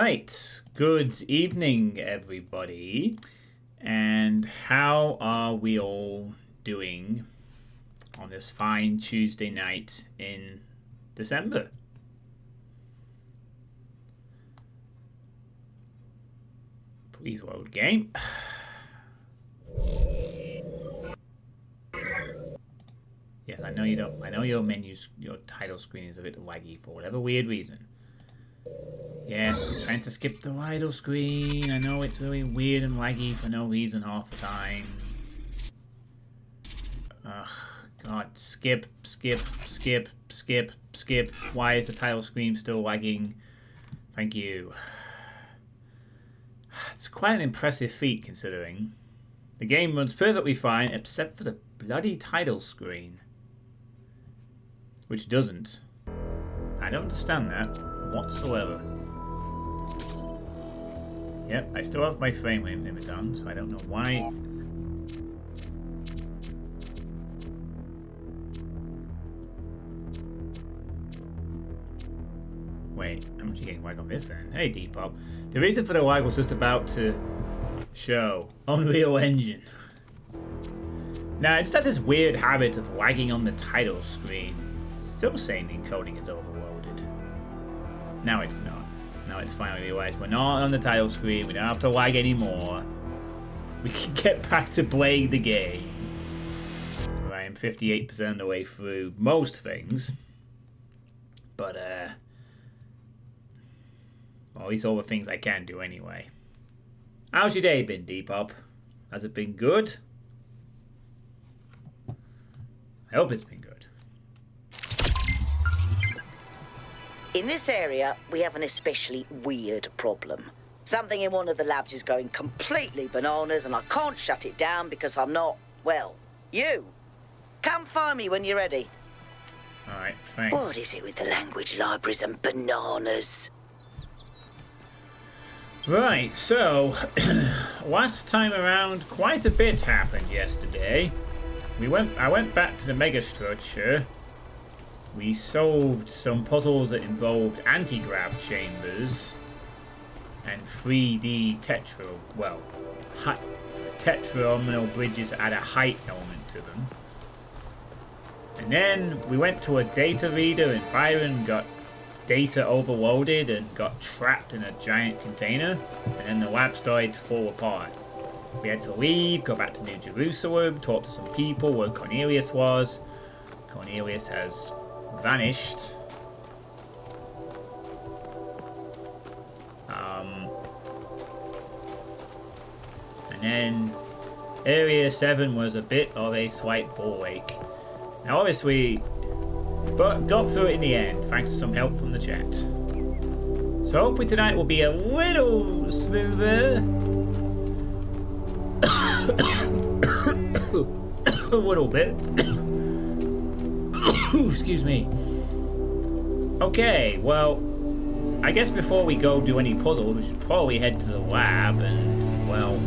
Right, good evening, everybody. And how are we all doing on this fine Tuesday night in December? Please load game. Yes, I know you don't. I know your menus, your title screen is a bit laggy for whatever weird reason. Yes, I'm trying to skip the title screen. I know it's really weird and laggy for no reason half the time. Ugh, God, skip. Why is the title screen still lagging? Thank you. It's quite an impressive feat considering. The game runs perfectly fine except for the bloody title screen. Which doesn't. I don't understand that whatsoever. Yep, I still have my frame rate limit on, so I don't know why. Wait, I'm actually getting lag on this then. Hey, Depop. The reason for the lag was just about to show. Unreal Engine. Now, I just had this weird habit of lagging on the title screen. Still saying the encoding is overloaded. Now it's not. Now it's finally realized we're not on the title screen. We don't have to lag anymore. We can get back to playing the game. I am 58% of the way through most things. But, well, at least all the things I can do anyway. How's your day been, Depop? Has it been good? I hope it's been good. In this area, we have an especially weird problem. Something in one of the labs is going completely bananas and I can't shut it down because I'm not, well, you. Come find me when you're ready. Alright, thanks. What is it with the language libraries and bananas? Right, so, last time around, quite a bit happened yesterday. I went back to the megastructure. We solved some puzzles that involved antigrav chambers and 3D tetraominal bridges that had a height element to them. And then we went to a data reader and Byron got data overloaded and got trapped in a giant container, and then the lab started to fall apart. We had to leave, go back to New Jerusalem, talk to some people where Cornelius was. Cornelius has vanished. And then Area 7 was a bit of a slight ball ache. Now obviously, but got through it in the end, thanks to some help from the chat. So hopefully tonight will be a little smoother. A little bit. Excuse me. Okay, well, I guess before we go do any puzzles, we should probably head to the lab and, well...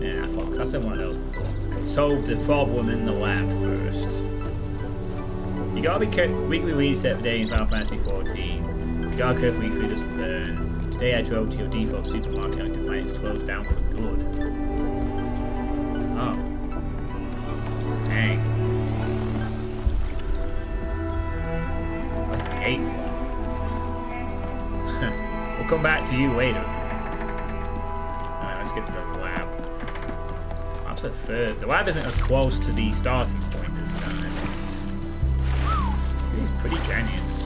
Yeah, folks, I said one of those before. Solve the problem in the lab first. You gotta be weekly reset today in Final Fantasy 14. You gotta carefully food doesn't burn. Today I drove to your default supermarket to find it's closed down for good. Oh. Dang. What's the 8th one? We'll come back to you later. Alright, let's get to the lab. Perhaps the third. The lab isn't as close to the starting point this time. These pretty canyons.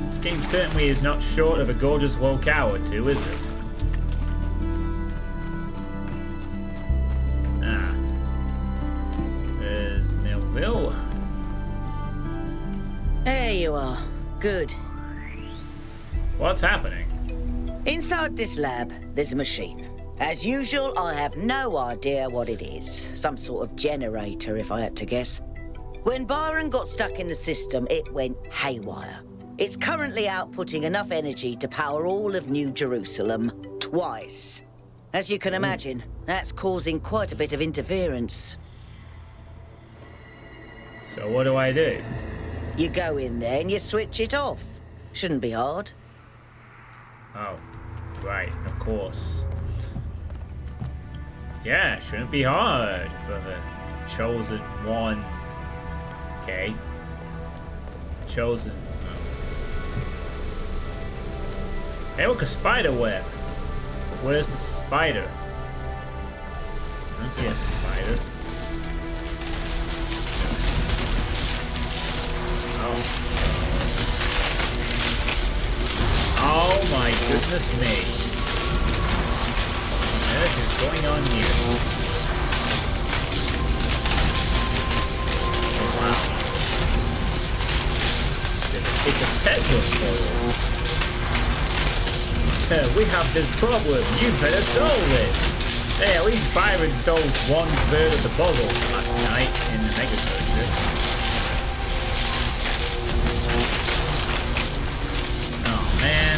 This game certainly is not short of a gorgeous locale or two, is it? There's Millville. There you are. Good. What's happening? Inside this lab, there's a machine. As usual, I have no idea what it is. Some sort of generator, if I had to guess. When Byron got stuck in the system, it went haywire. It's currently outputting enough energy to power all of New Jerusalem twice. As you can imagine, that's causing quite a bit of interference. So what do I do? You go in there and you switch it off. Shouldn't be hard. Oh, right, of course. Yeah, it shouldn't be hard for the chosen one. Okay. Chosen. Hey, look, a spider web. But where's the spider? I don't see a spider. Oh. Oh my goodness me. What is going on here? Oh wow. It's a Tesla foil. We have this problem. You better solve it. Hey, at least Byron solved 1/3 of the puzzle last night in the Mega Searcher. Oh man.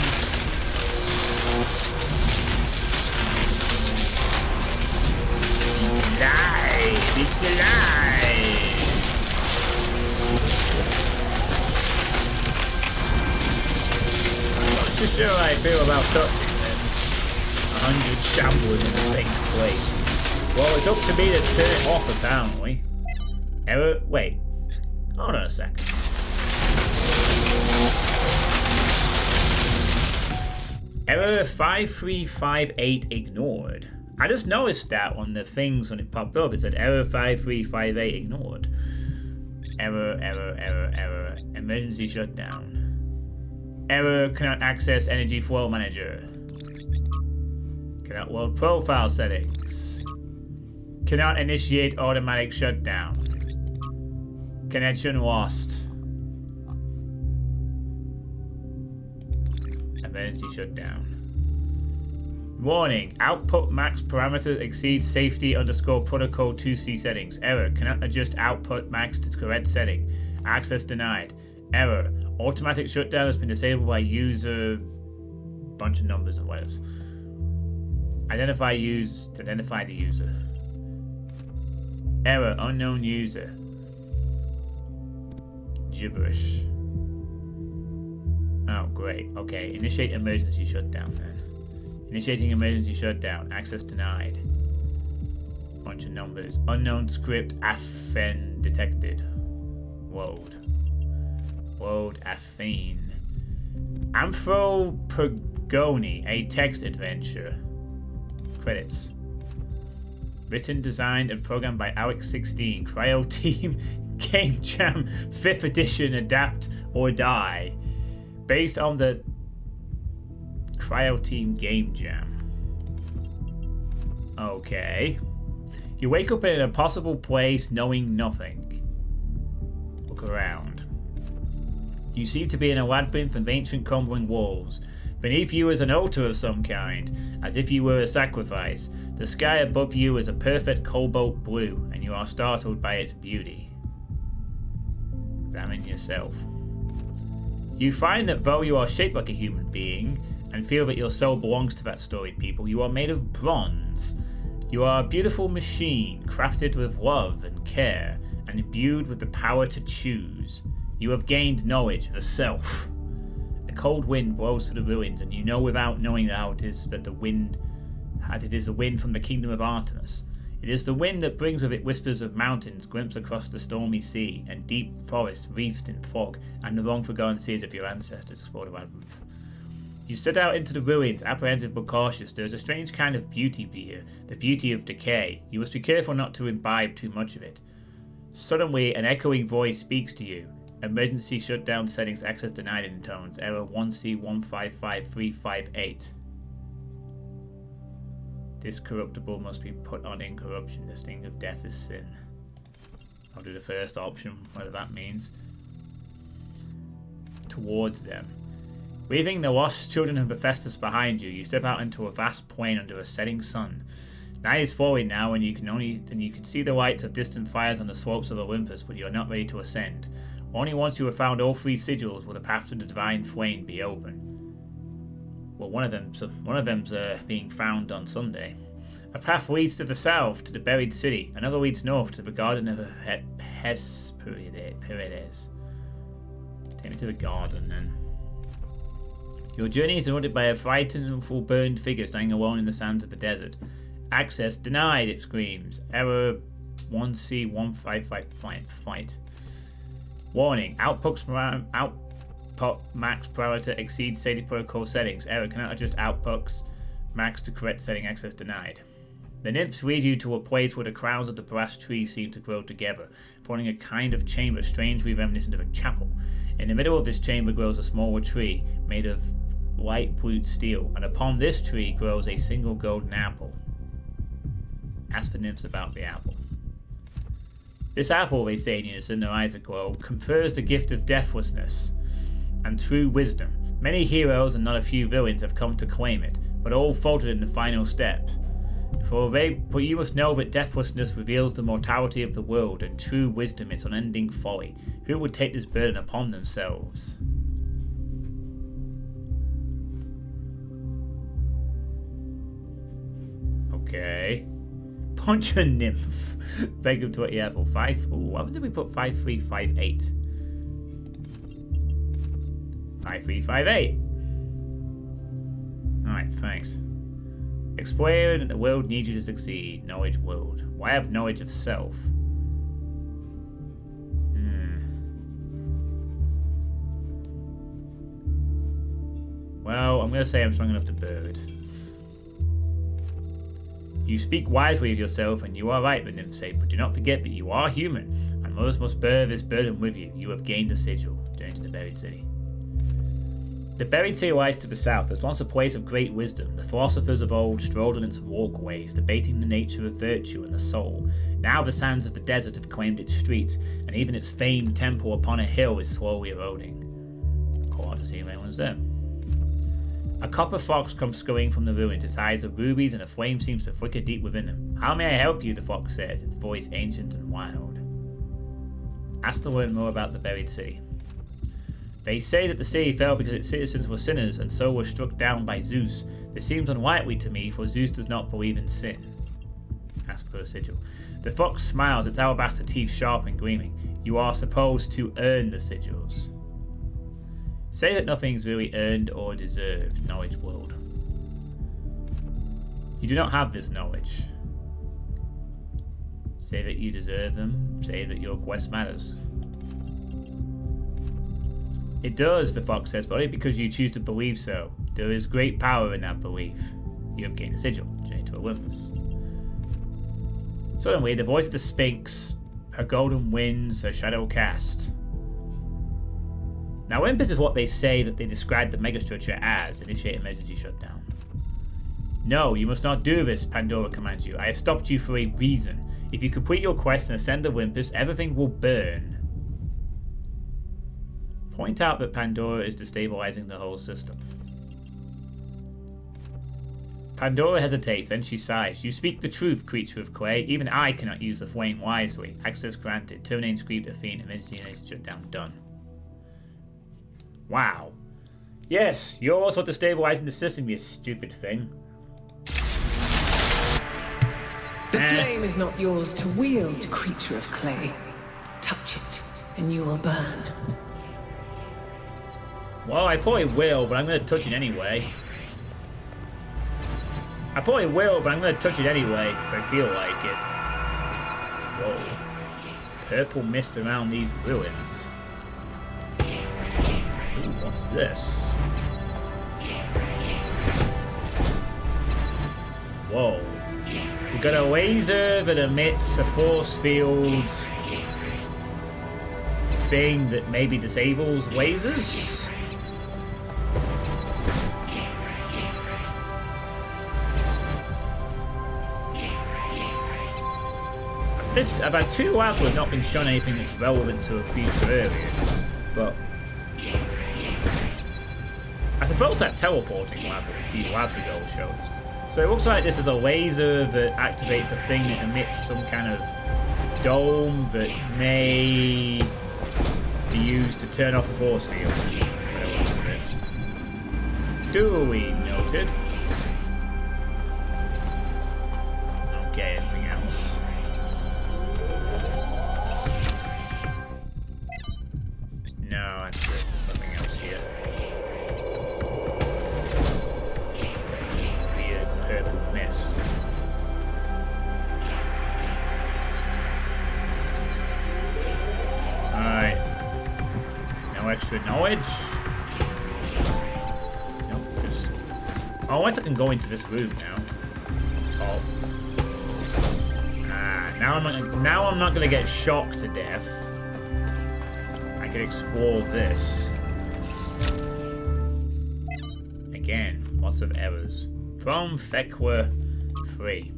Alive! It's alive! I'm not too sure how I feel about touching this. 100 shamblers in the same place. Well, it's up to me to turn it off, apparently. Error. Wait. Hold on a second. Error 5358 ignored. I just noticed that on the things when it popped up. It said error 5358 ignored. Error. Emergency shutdown. Error, cannot access energy flow manager. Cannot load profile settings. Cannot initiate automatic shutdown. Connection lost. Emergency shutdown. Warning, output max parameter exceeds safety _ protocol 2C settings. Error, cannot adjust output max to correct setting. Access denied. Error, automatic shutdown has been disabled by user... bunch of numbers and letters. Identify the user. Error, unknown user. Gibberish. Oh, great. Okay, initiate emergency shutdown then. Initiating emergency shutdown. Access denied. Bunch of numbers. Unknown script Afen detected. Load. Load Athene. Anthropogony, a text adventure. Credits. Written, designed, and programmed by Alex16. Cryo Team Game Jam 5th edition. Adapt or die. Based on the Cryo Team Game Jam. Okay. You wake up in an impossible place knowing nothing. Look around. You seem to be in a labyrinth of ancient crumbling walls. Beneath you is an altar of some kind, as if you were a sacrifice. The sky above you is a perfect cobalt blue, and you are startled by its beauty. Examine yourself. You find that though you are shaped like a human being, and feel that your soul belongs to that storied people, you are made of bronze. You are a beautiful machine, crafted with love and care, and imbued with the power to choose. You have gained knowledge, the self. A cold wind blows through the ruins, and you know without knowing how it is that it is a wind from the kingdom of Artemis. It is the wind that brings with it whispers of mountains glimpsed across the stormy sea, and deep forests wreathed in fog, and the long-forgotten seas of your ancestors explored around them. You set out into the ruins, apprehensive but cautious. There is a strange kind of beauty here, the beauty of decay. You must be careful not to imbibe too much of it. Suddenly, an echoing voice speaks to you. Emergency shutdown settings access denied in tones. Error 1C155358. This corruptible must be put on incorruption. The sting of death is sin. I'll do the first option, whatever that means. Towards them. Leaving the lost children of Hephaestus behind you, you step out into a vast plain under a setting sun. Night is falling now, and you can see the lights of distant fires on the slopes of Olympus, but you are not ready to ascend. Only once you have found all three sigils will the path to the divine flame be open. Well, one of them's being found on Sunday. A path leads to the south, to the buried city. Another leads north to the garden of Hesperides. Take me to the garden, then. Your journey is ordered by a frightened, full-burned figure standing alone in the sands of the desert. Access denied, it screams. Error 1C155 fight. Warning, output max parameter exceeds safety protocol settings. Error, cannot adjust outputs max to correct setting. Access denied. The nymphs lead you to a place where the crowns of the brass trees seem to grow together, forming a kind of chamber strangely reminiscent of a chapel. In the middle of this chamber grows a smaller tree made of light blued steel, and upon this tree grows a single golden apple. Ask the nymphs about the apple. This apple, they say in unison, their eyes aglow, confers the gift of deathlessness and true wisdom. Many heroes and not a few villains have come to claim it, but all faltered in the final steps. For you must know that deathlessness reveals the mortality of the world, and true wisdom its unending folly. Who would take this burden upon themselves? Okay. Punch a nymph. Beg of 20 level. 5. Ooh, why did we put 5358? 5358. Alright, thanks. Explain that the world needs you to succeed. Knowledge world. Why have knowledge of self? Well, I'm going to say I'm strong enough to bird. You speak wisely of yourself, and you are right, the nymphs say, but do not forget that you are human, and others must bear this burden with you. You have gained the sigil. Journey to the buried city. The buried city lies to the south. It was once a place of great wisdom. The philosophers of old strolled on its walkways, debating the nature of virtue and the soul. Now the sands of the desert have claimed its streets, and even its famed temple upon a hill is slowly eroding. Call out to see if anyone's there. A copper fox comes scurrying from the ruins. Its eyes are rubies, and a flame seems to flicker deep within them. How may I help you? The fox says, its voice ancient and wild. Ask to learn more about the buried city. They say that the city fell because its citizens were sinners and so were struck down by Zeus. This seems unlikely to me, for Zeus does not believe in sin. Ask for a sigil. The fox smiles, its alabaster teeth sharp and gleaming. You are supposed to earn the sigils. Say that nothing's really earned or deserved. Knowledge world. You do not have this knowledge. Say that you deserve them. Say that your quest matters. It does, the fox says, but only because you choose to believe so. There is great power in that belief. You have gained a sigil. Journey to Olympus. Suddenly, the voice of the Sphinx, her golden winds, her shadow cast. Now, Olympus is what they say that they describe the megastructure as. Initiate emergency shutdown. No, you must not do this, Pandora commands you. I have stopped you for a reason. If you complete your quest and ascend to Olympus, everything will burn. Point out that Pandora is destabilizing the whole system. Pandora hesitates, then she sighs. You speak the truth, creature of clay. Even I cannot use the flame wisely. Access granted. Terminating script Athene. Emergency shutdown done. Wow. Yes, you're also destabilizing the system, you stupid thing. The flame is not yours to wield, creature of clay. Touch it, and you will burn. Well, I probably will, but I'm going to touch it anyway. I probably will, but I'm going to touch it anyway, because I feel like it. Whoa. Purple mist around these ruins. Ooh, what's this? Whoa. We've got a laser that emits a force field thing that maybe disables lasers? About 2 labs have not been shown anything that's relevant to a future area, but I suppose that teleporting lab a few labs ago showed us. So it looks like this is a laser that activates a thing that emits some kind of dome that may be used to turn off a force field. By the looks of it. Duly noted. No, that's it. There's nothing else here. Just weird purple mist. Alright. No extra knowledge. Nope, just... Oh, unless I can go into this room now. Top. Ah, now I'm not gonna get shocked to death. I can explore this. Again, lots of errors. From Thekla 3.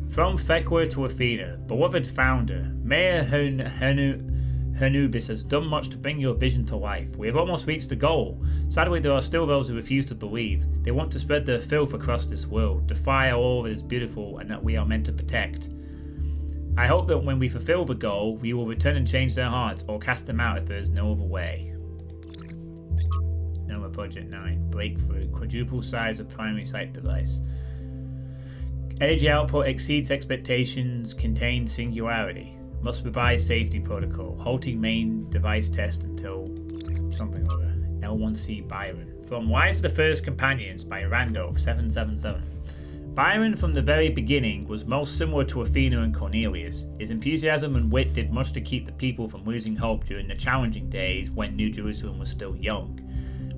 From Thekla to Athena, beloved founder, Mayor Hernubis has done much to bring your vision to life. We have almost reached the goal. Sadly, there are still those who refuse to believe. They want to spread their filth across this world, defy all that is beautiful and that we are meant to protect. I hope that when we fulfill the goal, we will return and change their hearts, or cast them out if there is no other way. Number Project 9. Breakthrough. Quadruple size of primary site device. Energy output exceeds expectations. Contains singularity. Must provide safety protocol. Halting main device test until something or other. L1C Byron. From Lives of the First Companions by Randolph 777. Byron from the very beginning was most similar to Athena and Cornelius. His enthusiasm and wit did much to keep the people from losing hope during the challenging days when New Jerusalem was still young.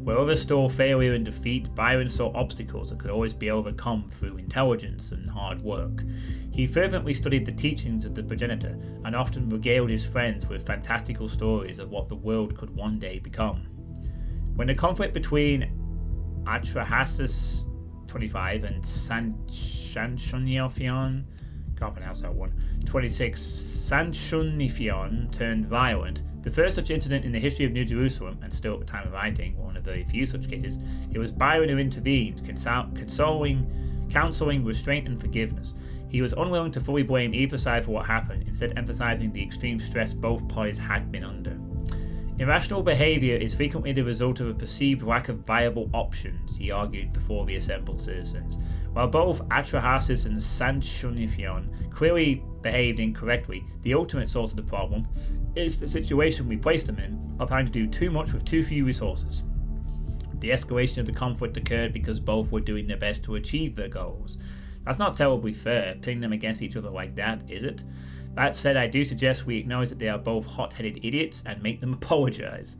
Where others saw failure and defeat, Byron saw obstacles that could always be overcome through intelligence and hard work. He fervently studied the teachings of the progenitor and often regaled his friends with fantastical stories of what the world could one day become. When the conflict between Atrahasis 25 and Sanchunifion, can't pronounce that one, 26, Sanchunifion turned violent, the first such incident in the history of New Jerusalem, and still at the time of writing, one of very few such cases, it was Byron who intervened, counseling restraint and forgiveness. He was unwilling to fully blame either side for what happened, instead emphasizing the extreme stress both parties had been under. Irrational behavior is frequently the result of a perceived lack of viable options, he argued before the assembled citizens. While both Atrahasis and Sanchunifion clearly behaved incorrectly, the ultimate source of the problem is the situation we placed them in of having to do too much with too few resources. The escalation of the conflict occurred because both were doing their best to achieve their goals. That's not terribly fair, pitting them against each other like that, is it? That said, I do suggest we acknowledge that they are both hot-headed idiots and make them apologize.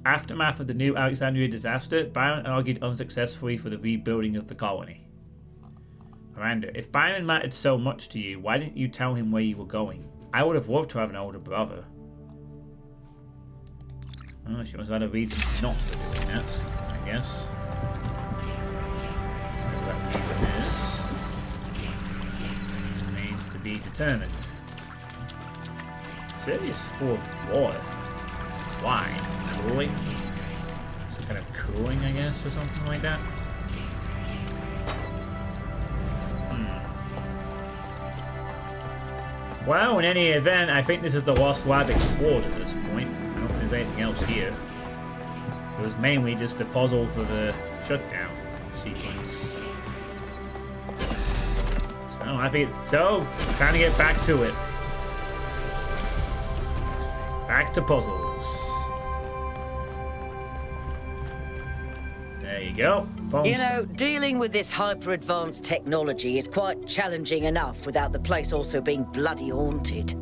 Aftermath of the New Alexandria disaster, Byron argued unsuccessfully for the rebuilding of the colony. Miranda, if Byron mattered so much to you, why didn't you tell him where you were going? I would have loved to have an older brother. Oh, she must have had a reason not for doing that, I guess. Whatever that reason is. Remains to be determined. Serious full of water. Why? Cooling? Some kind of cooling, I guess, or something like that? Well, in any event, I think this is the Lost Lab explored at this point. I don't think there's anything else here. It was mainly just a puzzle for the shutdown sequence. So, I think it's... So, time to get back to it. Back to puzzles. There you go. You know, dealing with this hyper-advanced technology is quite challenging enough without the place also being bloody haunted.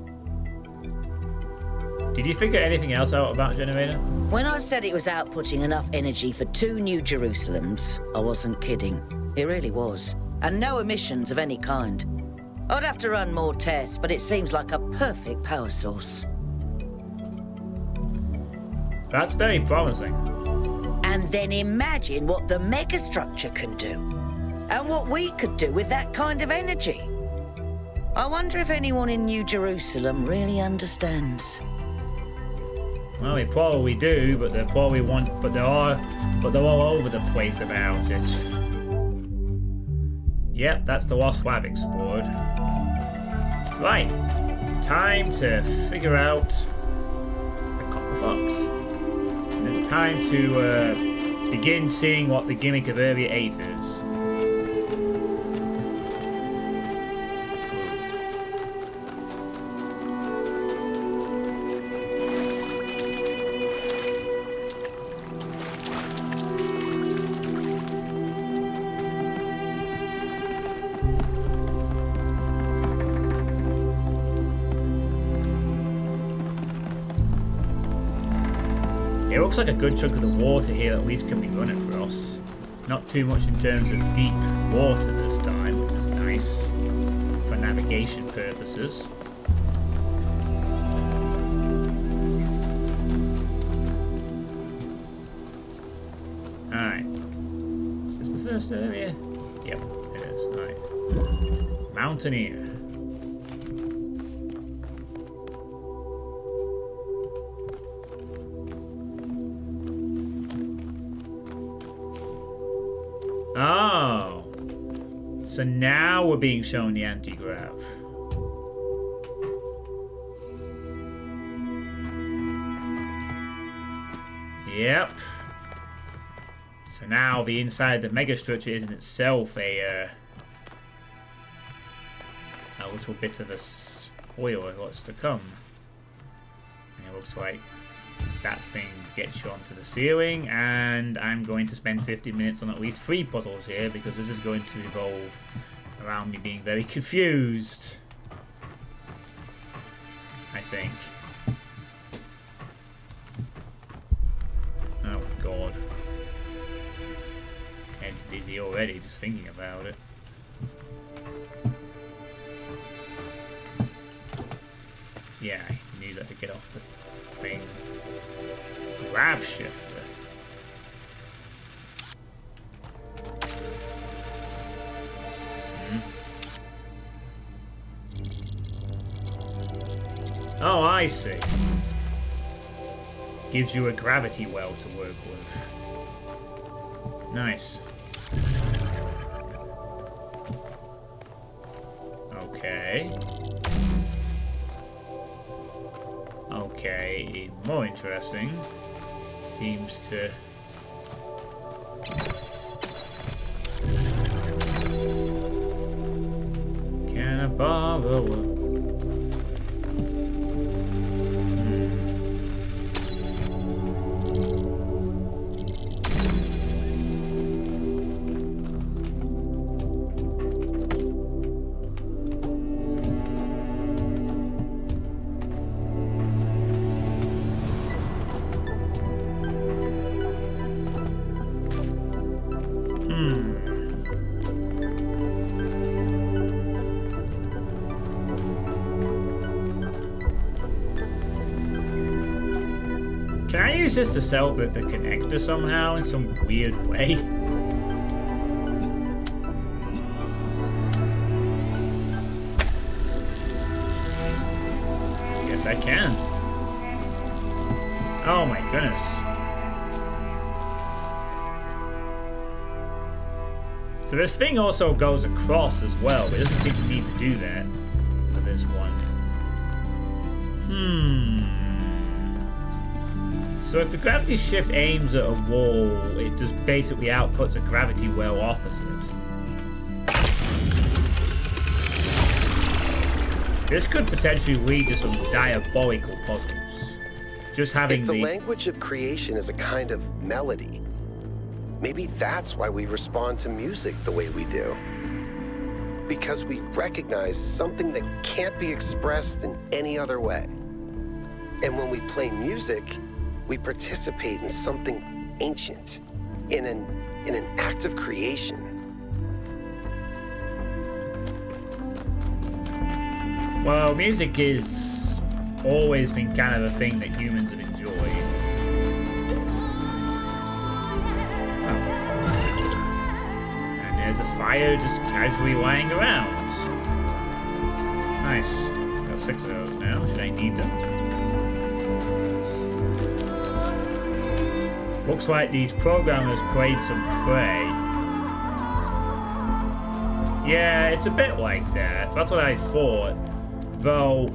Did you figure anything else out about the generator? When I said it was outputting enough energy for 2 New Jerusalems, I wasn't kidding. It really was. And no emissions of any kind. I'd have to run more tests, but it seems like a perfect power source. That's very promising. And then imagine what the megastructure can do. And what we could do with that kind of energy. I wonder if anyone in New Jerusalem really understands. Well, they probably do, but they're probably they're all over the place about it. Yep, that's the Lost Lab explored. Right, time to figure out the copper fox. And then time to begin seeing what the gimmick of Area 8 is. It looks like a good chunk of the water here at least can be run across. Not too much in terms of deep water this time, which is nice for navigation purposes. Alright. Is this the first area? Yep, it is. Alright. Mountaineer. Oh. So now we're being shown the anti-grav. Yep. So now the inside of the megastructure is in itself a little bit of a spoiler of what's to come. And it looks like that thing gets you onto the ceiling, and I'm going to spend 50 minutes on at least 3 puzzles here because this is going to revolve around me being very confused, I think. Oh god. Head's dizzy already just thinking about it. Yeah, I can use that to get off the thing. Grav shifter. Oh, I see. Gives you a gravity well to work with. Nice. Okay. Okay, more interesting. Seems to... Can I borrow a... Can I use this to sell with the connector somehow in some weird way? Guess I can. Oh my goodness. So this thing also goes across as well, but it doesn't seem to need to do that for this one. So if the gravity shift aims at a wall, it just basically outputs a gravity well opposite. This could potentially lead to some diabolical puzzles. Just having the language of creation is a kind of melody, maybe that's why we respond to music the way we do. Because we recognize something that can't be expressed in any other way. And when we play music, we participate in something ancient, in an act of creation. Well, music is always been kind of a thing that humans have enjoyed. Oh. And there's a fire just casually lying around. Nice. Got 6 of those now. Should I need them? Looks like these programmers played some Prey. Yeah, it's a bit like that. That's what I thought. Though...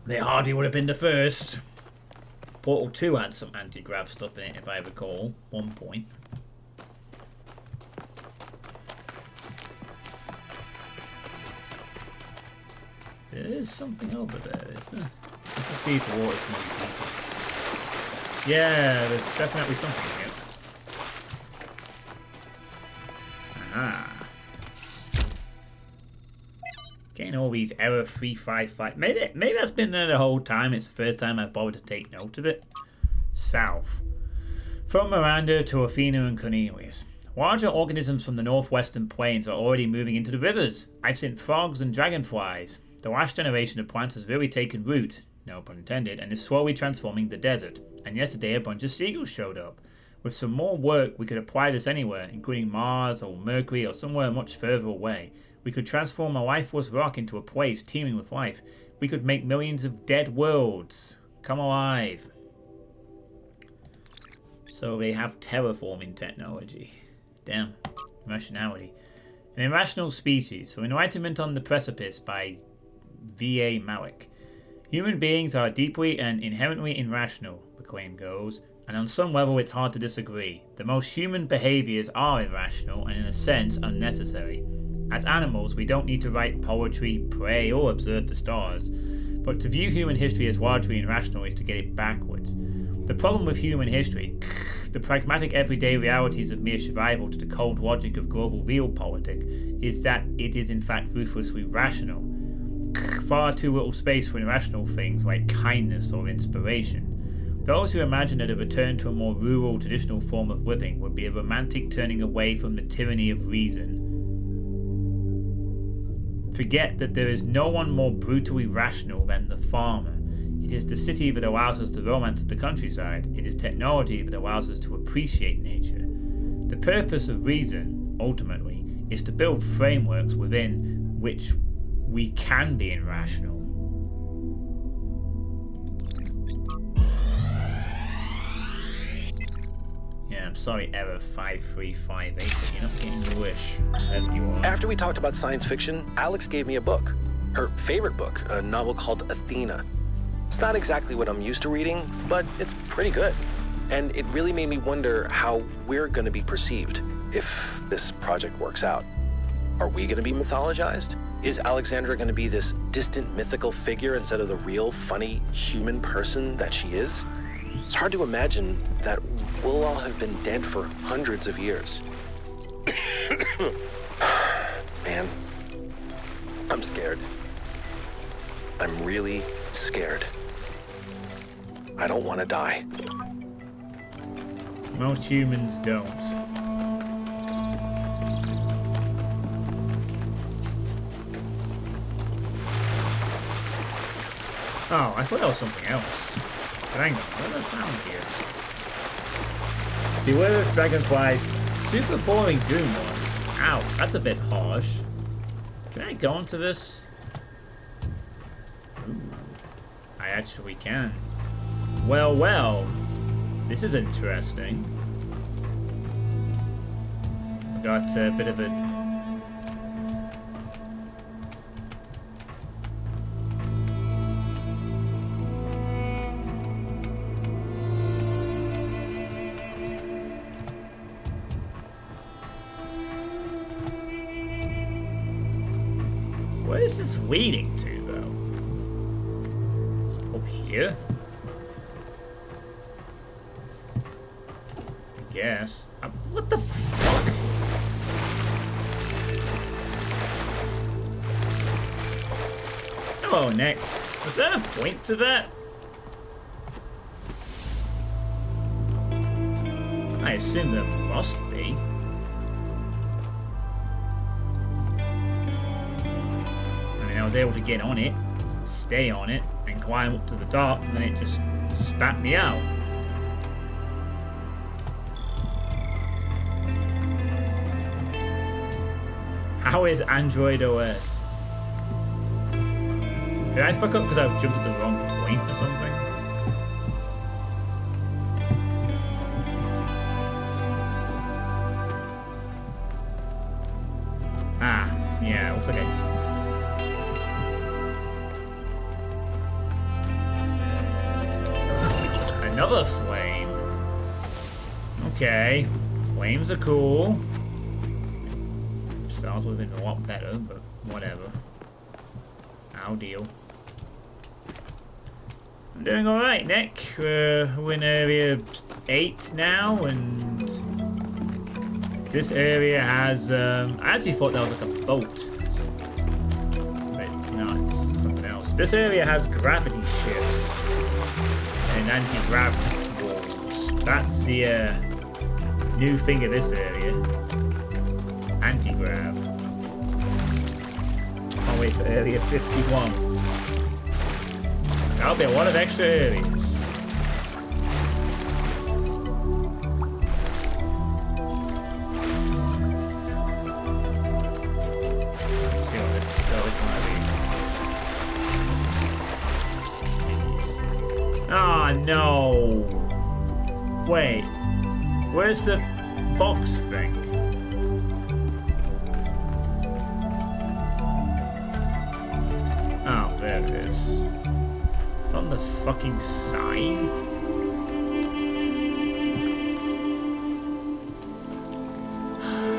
they hardly would have been the first. Portal 2 had some anti-grav stuff in it, if I recall. 1 point. There is something over there, isn't there? Let's just see if the water's moving. Yeah, there's definitely something here. Aha. Getting all these error 355. Maybe that's been there the whole time. It's the first time I've bothered to take note of it. South. From Miranda to Athena and Cornelius. Larger organisms from the northwestern plains are already moving into the rivers. I've seen frogs and dragonflies. The last generation of plants has really taken root, no pun intended, and is slowly transforming the desert. And yesterday a bunch of seagulls showed up. With some more work, we could apply this anywhere, including Mars or Mercury or somewhere much further away. We could transform a lifeless rock into a place teeming with life. We could make millions of dead worlds come alive. So they have terraforming technology. Damn. Irrationality. An irrational species. For Enlightenment on the Precipice by V.A. Malik. Human beings are deeply and inherently irrational, the claim goes, and on some level it's hard to disagree. The most human behaviors are irrational and in a sense unnecessary. As animals, we don't need to write poetry, pray, or observe the stars. But to view human history as largely irrational is to get it backwards. The problem with human history, the pragmatic everyday realities of mere survival to the cold logic of global realpolitik, is that it is in fact ruthlessly rational. Far too little space for irrational things like kindness or inspiration. Those who imagine that a return to a more rural, traditional form of living would be a romantic turning away from the tyranny of reason. Forget that there is no one more brutally rational than the farmer. It is the city that allows us to romance the countryside. It is technology that allows us to appreciate nature. The purpose of reason, ultimately, is to build frameworks within which we can be irrational. Yeah, I'm sorry, error 5358, but you're not getting your wish. Whatever you are. After we talked about science fiction, Alex gave me a book. Her favorite book, a novel called Athena. It's not exactly what I'm used to reading, but it's pretty good. And it really made me wonder how we're going to be perceived if this project works out. Are we going to be mythologized? Is Alexandra going to be this distant mythical figure instead of the real, funny, human person that she is? It's hard to imagine that we'll all have been dead for hundreds of years. Man, I'm scared. I'm really scared. I don't want to die. Most humans don't. Oh, I thought that was something else. But hang on, what have I found here? Beware of dragonflies. Super boring doom ones. Ow, that's a bit harsh. Can I go onto this? Ooh, I actually can. Well, well. This is interesting. Got a bit of a... Where is this leading to, though? Up here? I guess. What the fuck? Hello, Nick. Was there a point to that? I assume there must be. I was able to get on it, stay on it, and climb up to the top, and then it just spat me out. How is Android OS? Did I fuck up because I've jumped at the wrong point or something? Ah, yeah, it looks like another flame. Okay, flames are cool. Stars would have been a lot better, but whatever. I'll deal. I'm doing alright, Nick. We're in area 8 now, and this area has... I actually thought that was like a boat. But no, it's something else. This area has gravity shifts and anti-gravity walls. That's the new thing of this area. Anti-grav. Can't wait for area 51. That'll be a lot of extra areas. Let's see what this might be. Ah, no. Wait. Where's the box thing? Oh, there it is. It's on the fucking sign.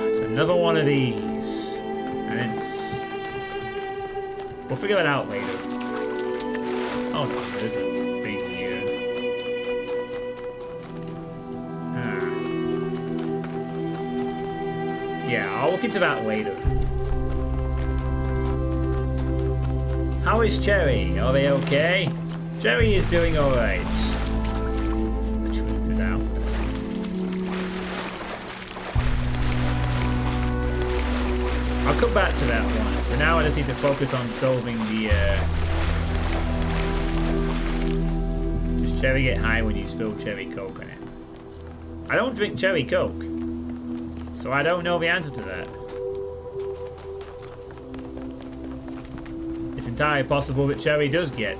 It's another one of these. And it's... We'll figure that out later. Oh no, there's a thing here. Yeah, I'll look into that later. How is Cherry? Are they okay? Cherry is doing alright. The truth is out. I'll come back to that one. For now, I just need to focus on solving the, Does Cherry get high when you spill Cherry Coke on it? I don't drink Cherry Coke, so I don't know the answer to that. It's entirely possible that Cherry does get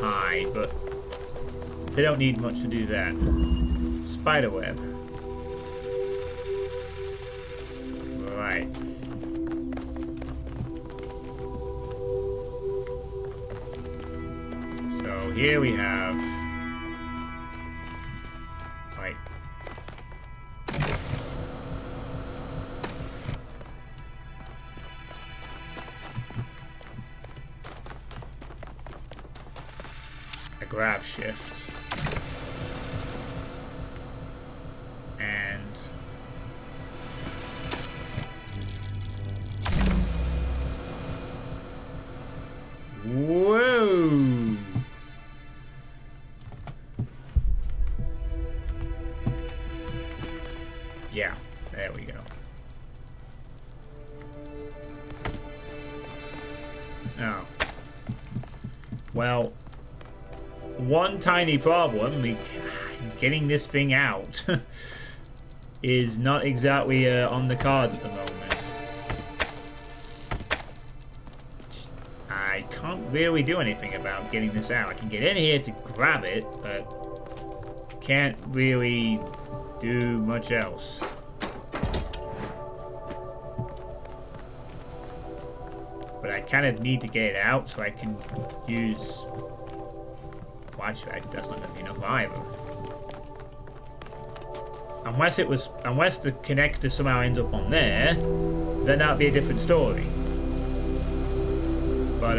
high, but they don't need much to do that. Spiderweb. Right. So here we have... Right. A grav shift. And... Whoa! Yeah, there we go. Oh. Well, one tiny problem, getting this thing out is not exactly on the cards at the moment. I can't really do anything about getting this out. I can get in here to grab it, but can't really do much else. But I kind of need to get it out so I can use... Well, actually, that's not going to be enough either. Unless the connector somehow ends up on there, then that'd be a different story. But,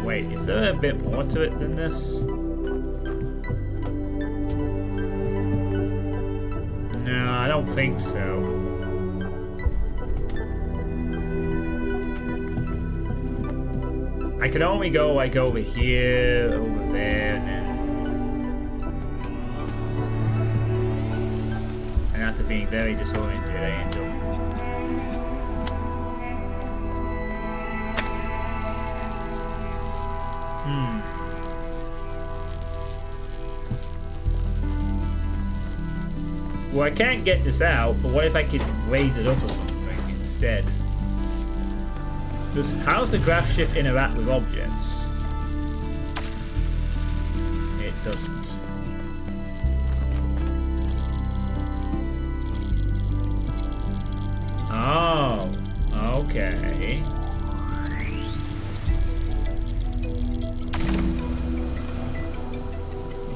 wait, is there a bit more to it than this? No, I don't think so. I could only go like over here, over there, and then... And after being very disoriented, I end up... Well, I can't get this out, but what if I could raise it up or something instead? How does the graph shift interact with objects? It doesn't. Oh, okay.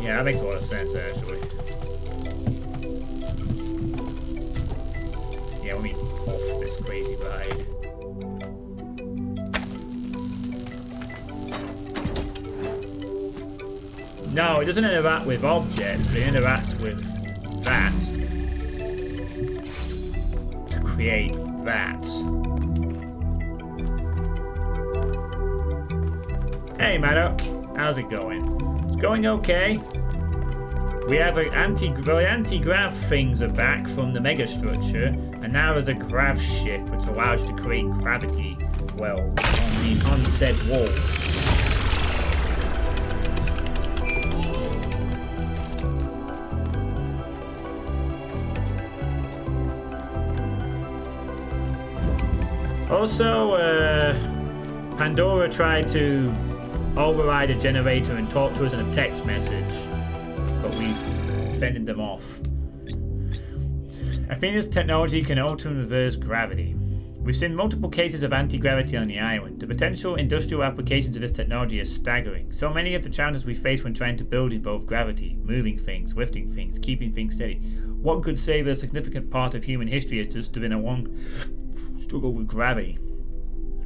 Yeah, that makes a lot of sense, actually. Yeah, let me off this crazy ride. No, it doesn't interact with objects, but it interacts with that to create that. Hey Maddock, how's it going? It's going okay. We have the anti-grav things are back from the megastructure, and now there's a grav shift which allows you to create gravity wells on the unsaid walls. Also, Pandora tried to override a generator and talk to us in a text message, but we fended them off. Athena's technology can alter and reverse gravity. We've seen multiple cases of anti-gravity on the island. The potential industrial applications of this technology are staggering. So many of the challenges we face when trying to build involve gravity, moving things, lifting things, keeping things steady. One could say that a significant part of human history has just been a long struggle with gravity.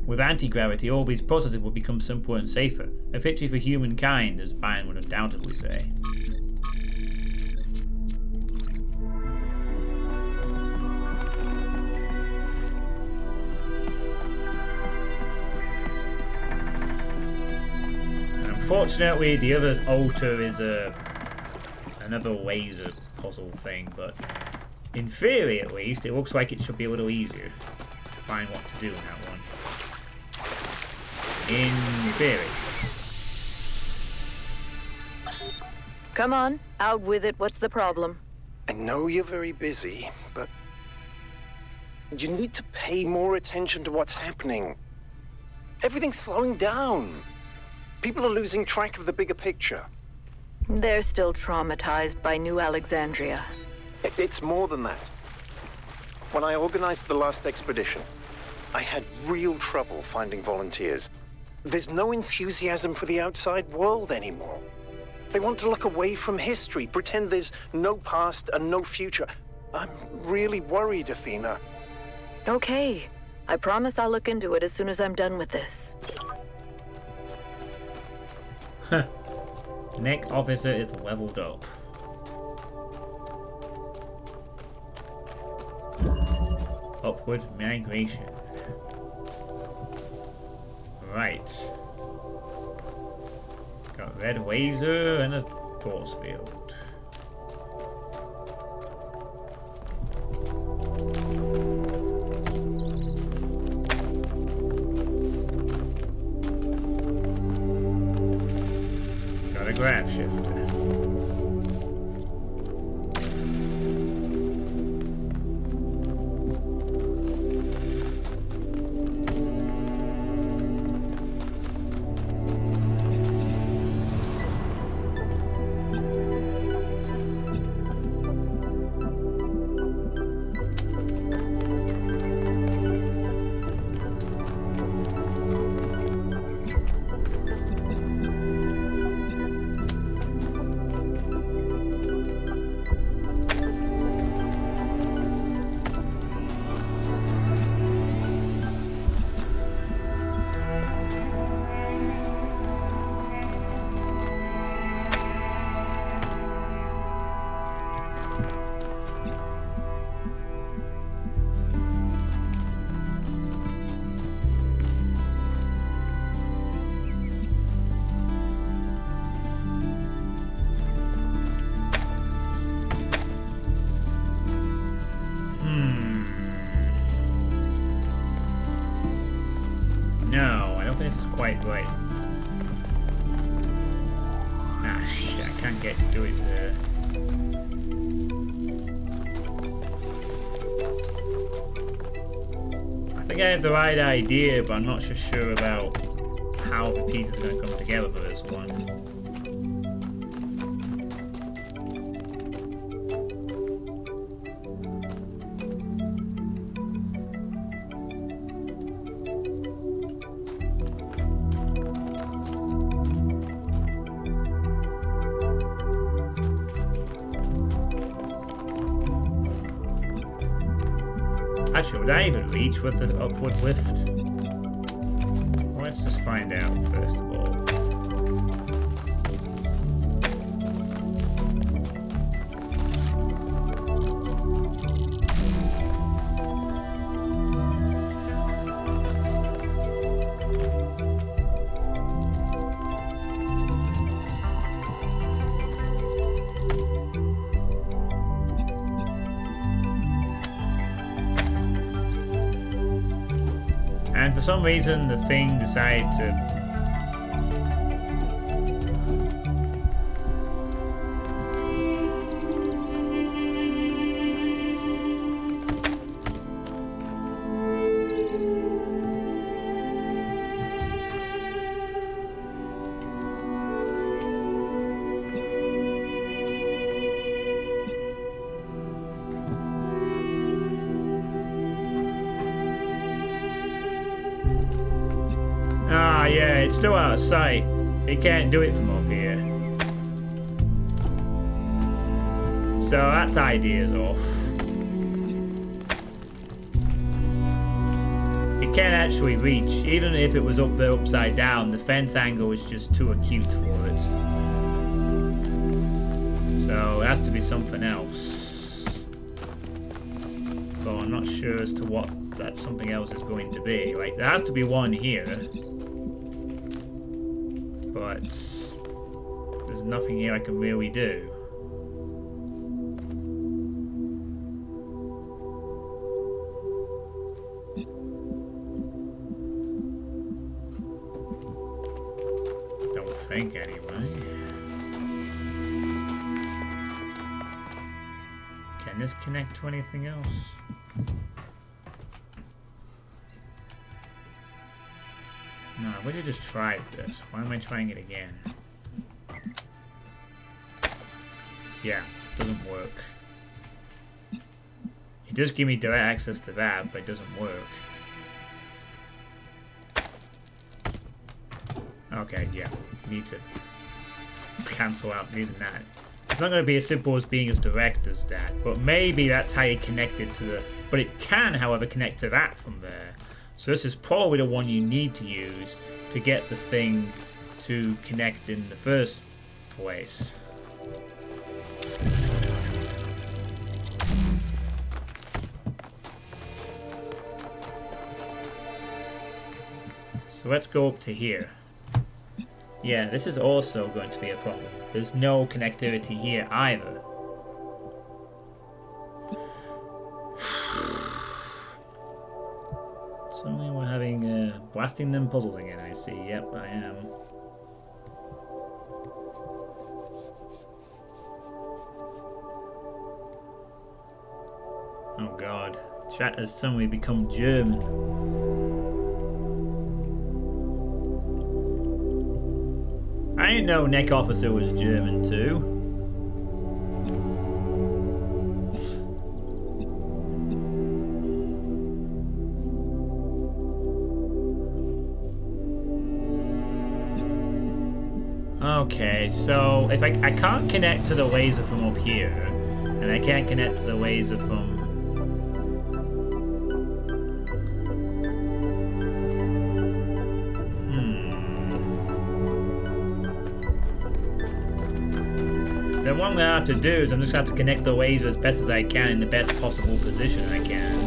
With anti-gravity, all these processes will become simpler and safer. A victory for humankind, as Byron would undoubtedly say. Unfortunately, the other altar is another laser puzzle thing, but in theory at least, it looks like it should be a little easier to find what to do in that one. In theory. Come on, out with it. What's the problem? I know you're very busy, but you need to pay more attention to what's happening. Everything's slowing down. People are losing track of the bigger picture. They're still traumatized by New Alexandria. It's more than that. When I organized the last expedition, I had real trouble finding volunteers. There's no enthusiasm for the outside world anymore. They want to look away from history, pretend there's no past and no future. I'm really worried, Athena. Okay. I promise I'll look into it as soon as I'm done with this. Huh. Neck officer is leveled up. Upward migration. Right. Got red laser and a force field. Got a grav shifter. No, I don't think this is quite right. Ah, shit, I can't get to do it there. I think I have the right idea, but I'm not so sure about how the pieces are going to come together for this one. Actually, would I even reach with the upward lift? Well, let's just find out first of all. And for some reason, the thing decided to... Ah, yeah, it's still out of sight. It can't do it from up here. So that idea's off. It can't actually reach. Even if it was up there upside down, the fence angle is just too acute for it. So it has to be something else. But I'm not sure as to what that something else is going to be. Like, there has to be one here. But there's nothing here I can really do. Don't think anyway. Can this connect to anything else? No, I would have just tried this. Why am I trying it again? Yeah, doesn't work. It does give me direct access to that, but it doesn't work. Okay, yeah. Need to cancel out even that. It's not going to be as simple as being as direct as that, but maybe that's how you connect it to the... But it can, however, connect to that from there. So this is probably the one you need to use to get the thing to connect in the first place. So let's go up to here. Yeah, this is also going to be a problem. There's no connectivity here either. Suddenly we're having blasting them puzzles again, I see. Yep, I am. Oh god. Chat has suddenly become German. I didn't know Neck Officer was German too. Okay, so if I can't connect to the laser from up here, and I can't connect to the laser from... Then what I'm going to have to do is I'm just going to have to connect the laser as best as I can in the best possible position I can.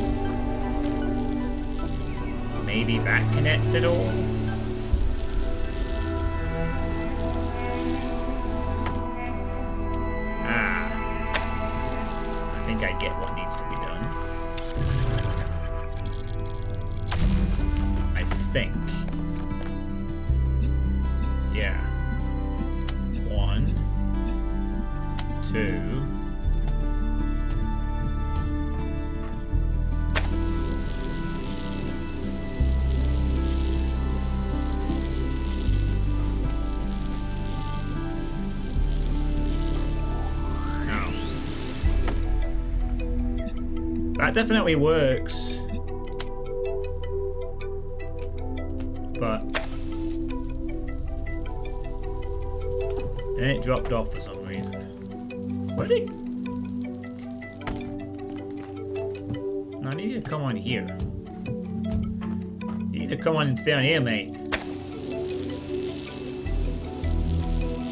Maybe that connects it all? I get what needs to be done. I think. Yeah. 1, 2. That definitely works, but then it dropped off for some reason. What did it? Not need you to come on here. You need to come on and stay on here, mate.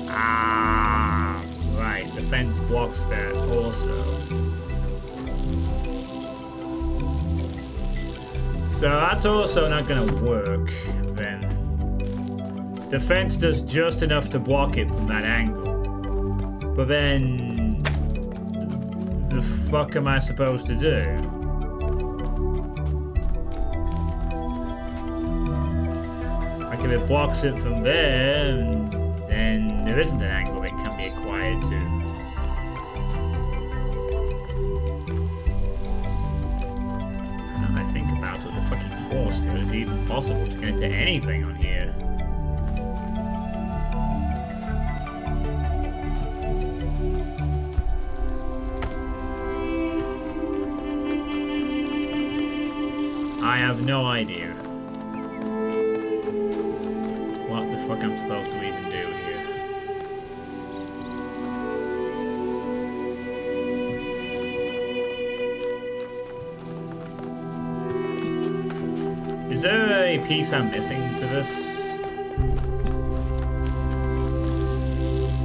Ah, right. The fence blocks that also. So that's also not gonna work, then. The fence does just enough to block it from that angle. But then... the fuck am I supposed to do? Like if it blocks it from there, then there isn't an angle that can be acquired to. I think about it, the fucking force field is even possible to get into anything on here. I have no idea what the fuck I'm supposed to even do here. Is there a piece I'm missing to this?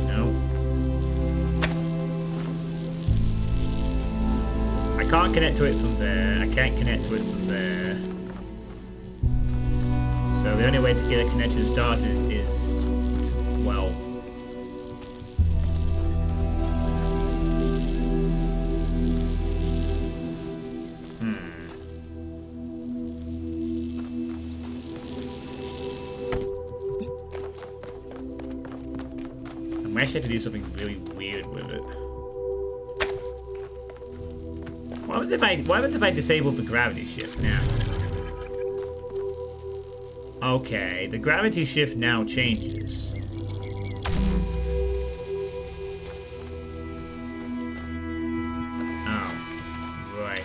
No. I can't connect to it from there. I can't connect to it from there. So the only way to get a connection started is, well... I actually have to do something really weird with it. What happens if I disable the gravity shift now? Okay, the gravity shift now changes. Oh, right.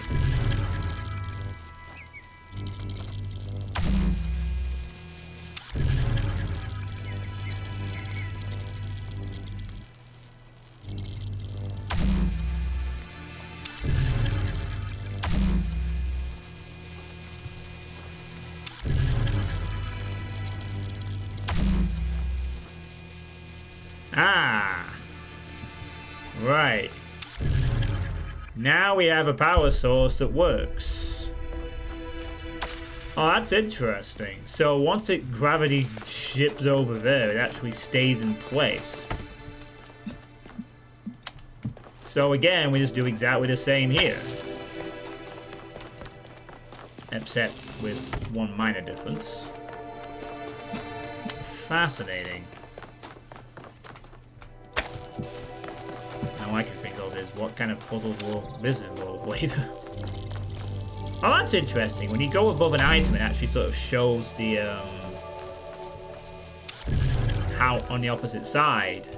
Ah, right. Now we have a power source that works. Oh, that's interesting. So once it gravity shifts over there, it actually stays in place. So again, we just do exactly the same here. Except with one minor difference. Fascinating. All I can think of is what kind of puzzles will this involve later. Oh, that's interesting. When you go above an item, it actually sort of shows the how on the opposite side.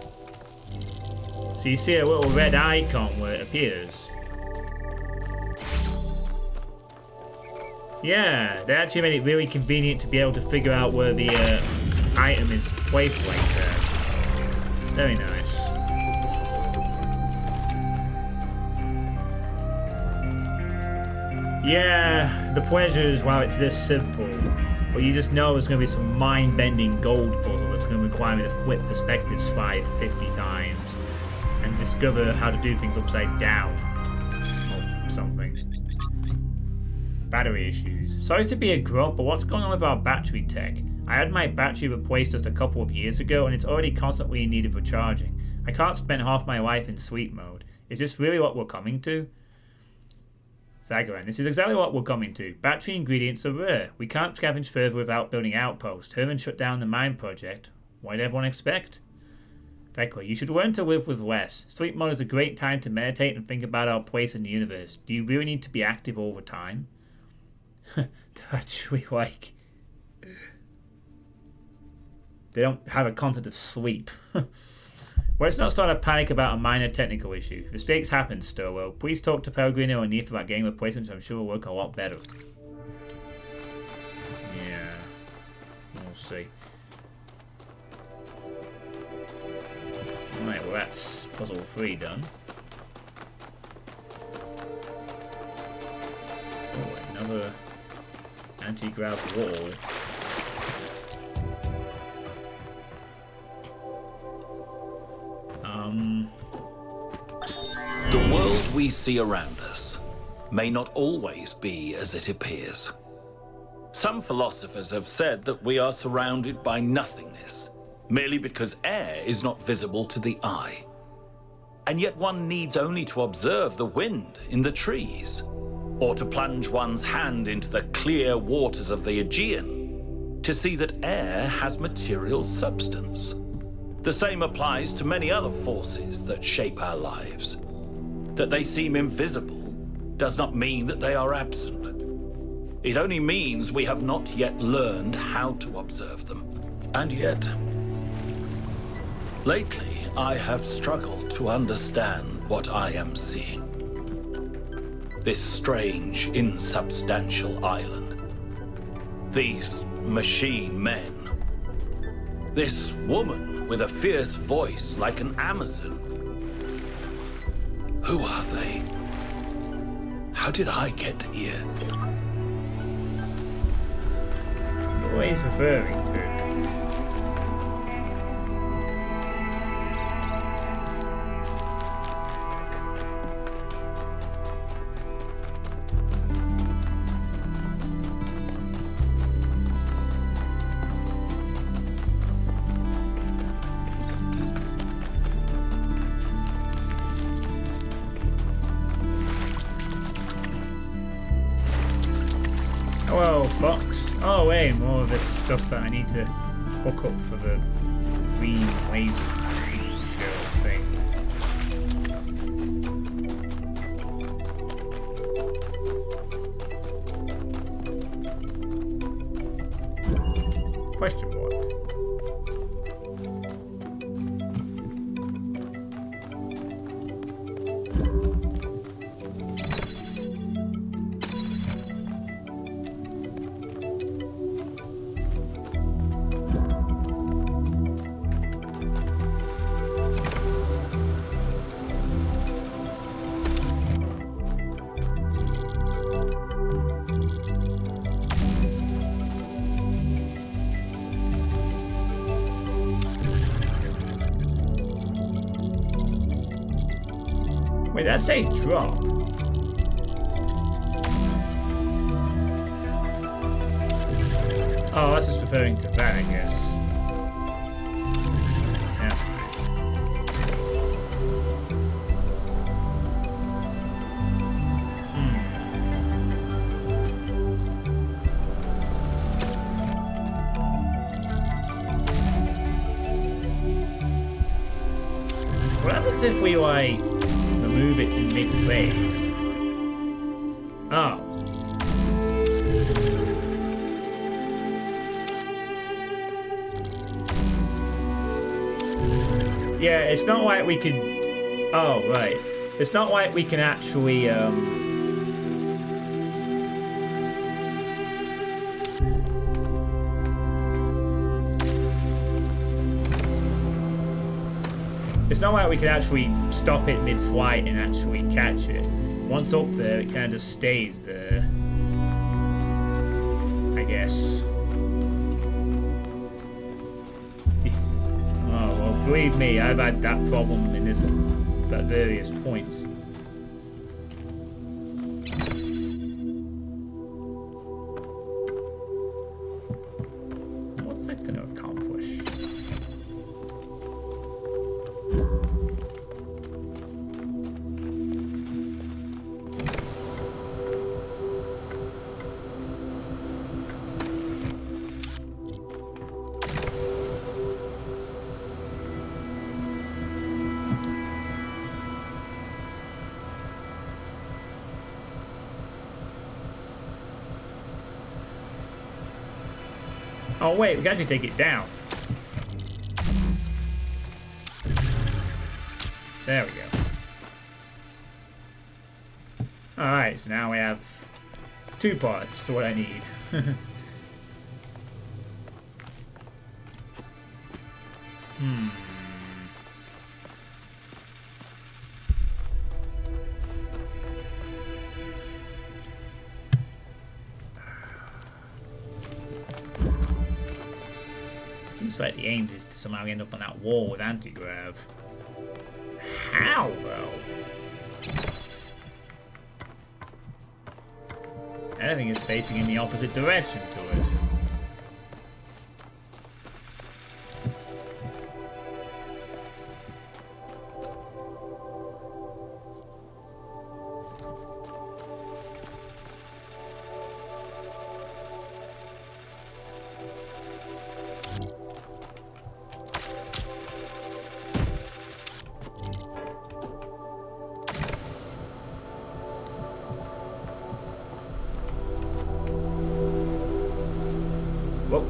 So you see a little red icon where it appears. Yeah, they actually made it really convenient to be able to figure out where the item is placed like that. Very nice. Yeah, the pleasures, while it's this simple, but you just know there's going to be some mind-bending gold puzzle that's going to require me to flip perspectives 50 times and discover how to do things upside down or something. Battery issues. Sorry to be a grump, but what's going on with our battery tech? I had my battery replaced just a couple of years ago and it's already constantly in need of recharging. I can't spend half my life in sleep mode. Is this really what we're coming to? Zagaran, this is exactly what we're coming to. Battery ingredients are rare. We can't scavenge further without building outposts. Herman shut down the mine project. What did everyone expect? Thecla, you should learn to live with less. Sleep mode is a great time to meditate and think about our place in the universe. Do you really need to be active all the time? Actually, like... they don't have a concept of sleep. Let's not start a panic about a minor technical issue. Mistakes happen, Stowell. Please talk to Pellegrino and Neith about getting replacements. I'm sure will work a lot better. Yeah. We'll see. Right, well that's puzzle 3 done. Oh, another anti-grav wall. The world we see around us may not always be as it appears. Some philosophers have said that we are surrounded by nothingness, merely because air is not visible to the eye. And yet one needs only to observe the wind in the trees, or to plunge one's hand into the clear waters of the Aegean, to see that air has material substance. The same applies to many other forces that shape our lives. That they seem invisible does not mean that they are absent. It only means we have not yet learned how to observe them. And yet, lately, I have struggled to understand what I am seeing. This strange, insubstantial island. These machine men. This woman with a fierce voice like an Amazon. Who are they? How did I get here? What he's referring to? Hello, Fox. Oh, wait, more of this stuff that I need to hook up for the green laser thing. Question mark. Wait, that's a drop. Oh, that's just referring to that, I guess. Yeah. What happens if we, like, remove it in mid-phase? Oh. Yeah, it's not like we could... Oh, right. It's not like we can actually, It's not like we can actually stop it mid-flight and actually catch it. Once up there, it kind of just stays there. I guess. Oh, well, believe me, I've had that problem in this at various points. What's that going to accomplish? Oh wait, we can actually take it down. There we go. Alright, so now we have 2 parts to what I need. looks like the aim is to somehow end up on that wall with anti-grav. How, though? Everything is facing in the opposite direction to it. Whoa.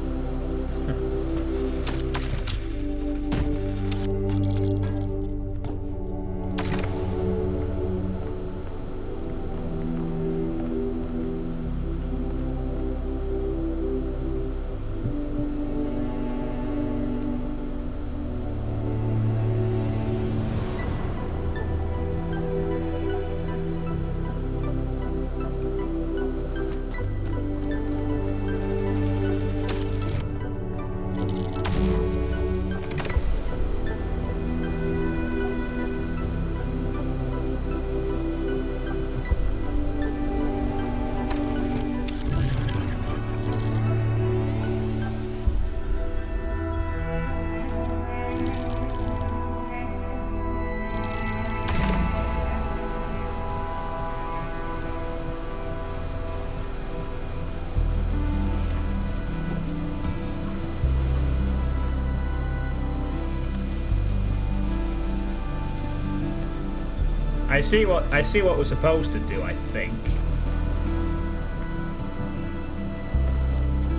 I see what we're supposed to do, I think.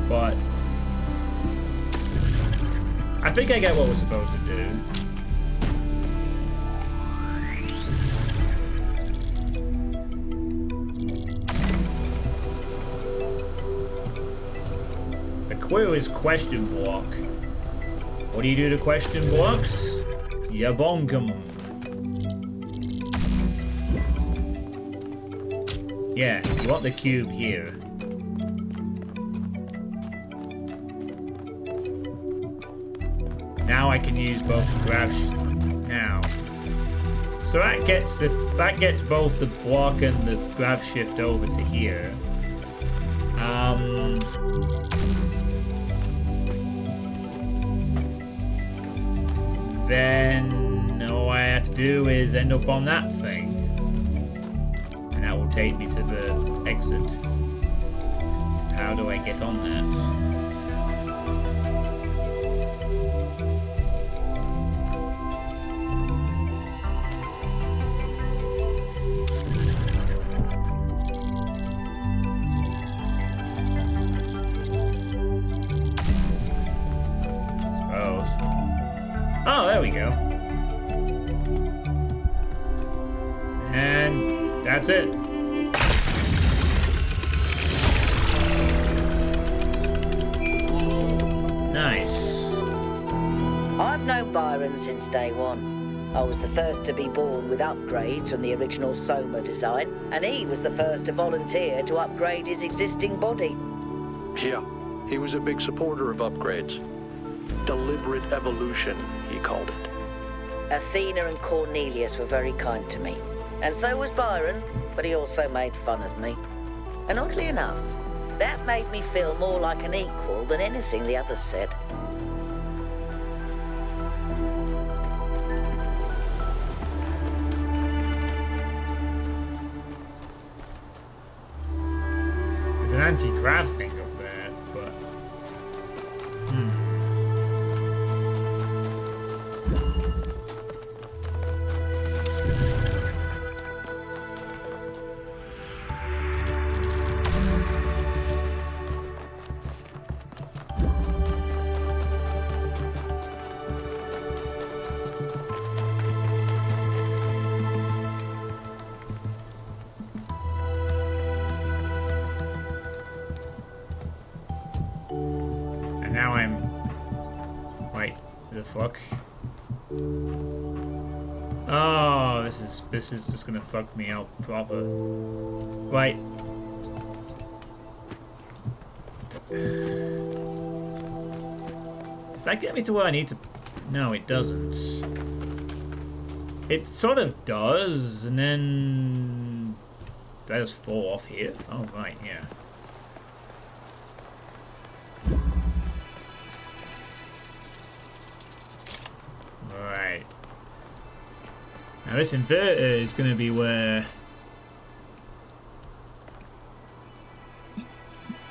But I think I get what we're supposed to do. The clue is question block. What do you do to question blocks? You bonk 'em. Yeah, you want the cube here. Now I can use both grav now. So that gets both the block and the grav shift over to here. Then all I have to do is end up on that thing. And that will take me to the exit. How do I get on that? Oh, there we go. And that's it. Nice. I've known Byron since day one. I was the first to be born with upgrades on the original Soma design, and he was the first to volunteer to upgrade his existing body. Yeah, he was a big supporter of upgrades. Deliberate evolution, he called it. Athena and Cornelius were very kind to me. And so was Byron, but he also made fun of me. And oddly enough, that made me feel more like an equal than anything the others said. There's an anti-grav thing up there, but... And now I'm... Wait, the fuck? Oh, this is just gonna fuck me out proper. Right. Is that get me to where I need to... No, it doesn't. It sort of does, and then... That just fall off here? Oh, right, yeah. Right. Now this inverter is going to be where...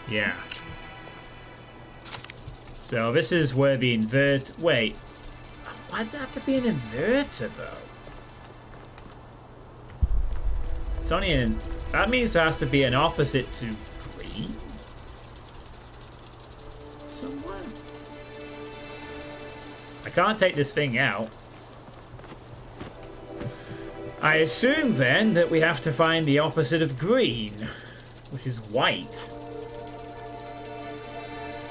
Yeah. So this is where the invert... Wait. Why does it have to be an inverter, though? It's only an... That means there has to be an opposite to green? Somewhere? I can't take this thing out. I assume, then, that we have to find the opposite of green, which is white.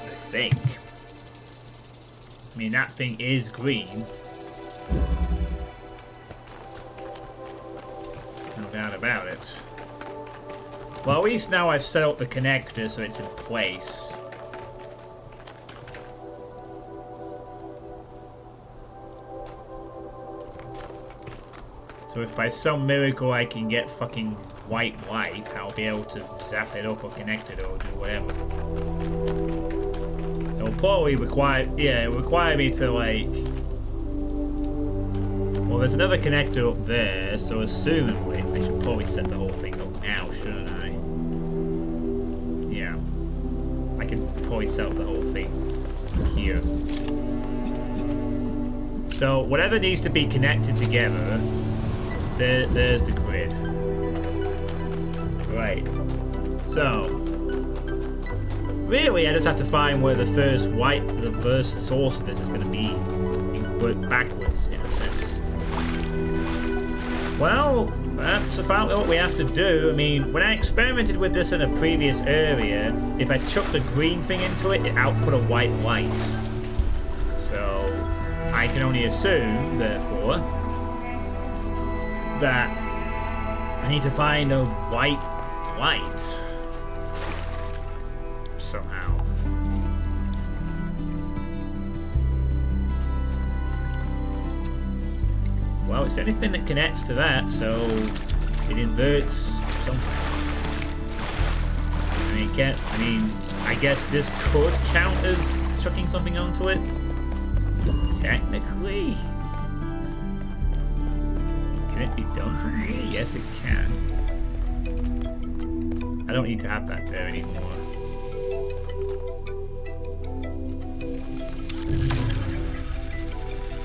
I think. I mean, that thing is green. No doubt about it. Well, at least now I've set up the connector so it's in place. So if by some miracle I can get fucking white, I'll be able to zap it up or connect it or do whatever. It'll probably require, yeah, it'll require me to like... Well, there's another connector up there, so assumably I should probably set the whole thing up now, shouldn't I? Yeah. I can probably set up the whole thing here. So whatever needs to be connected together, there's the grid. Right. So really, I just have to find where the first source of this is going to be, and work backwards in a sense. Well, that's about what we have to do. I mean, when I experimented with this in a previous area, if I chucked a green thing into it, it output a white light. So I can only assume, therefore, that I need to find a white light somehow. Well, it's anything that connects to that, so it inverts something. I mean, I guess this could count as chucking something onto it. Technically. Can it be done from here? Yes, it can. I don't need to have that there anymore.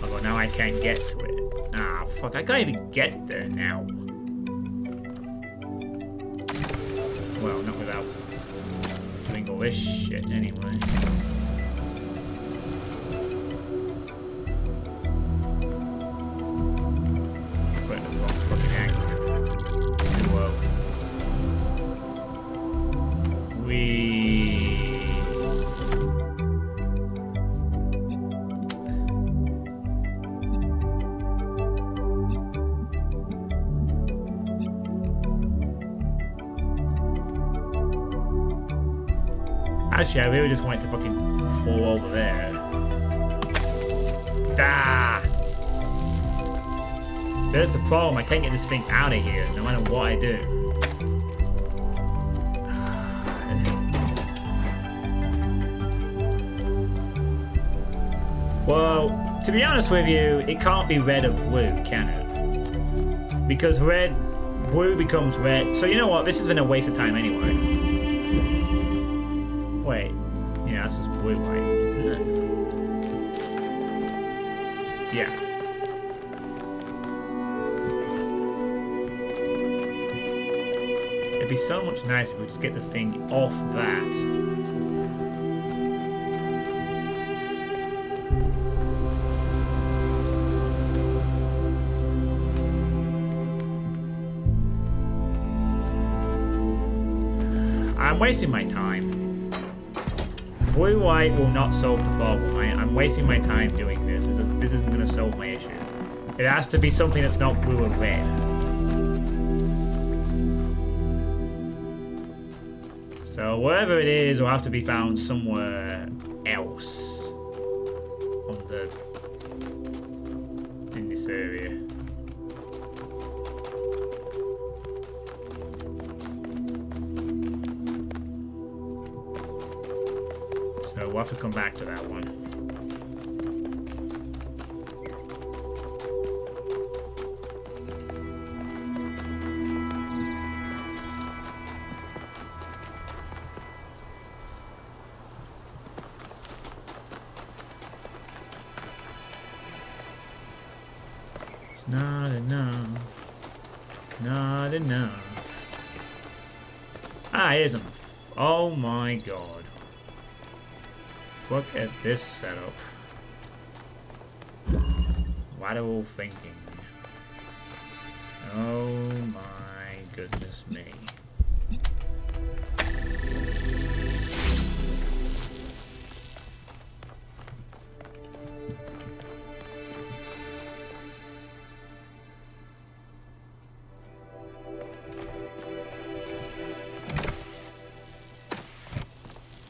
Although now I can't get to it. Ah, fuck, I can't even get there now. Well, not without doing all this shit anyway. Actually, I really just want it to fucking fall over there. Ah! There's the problem. I can't get this thing out of here, no matter what I do. Well, to be honest with you, it can't be red or blue, can it? Because blue becomes red. So you know what? This has been a waste of time anyway. Wait. Yeah, this is blue light, isn't it? Yeah. It'd be so much nicer if we just get the thing off that. I'm wasting my time. Blue light will not solve the problem. I'm wasting my time doing this. This isn't going to solve my issue. It has to be something that's not blue or red. So wherever it is will have to be found somewhere else. of the in this area. So we'll have to come back to that one. Not enough. Not enough. Ah, here's enough. Oh my god. Look at this setup. Lateral thinking. Oh my goodness me.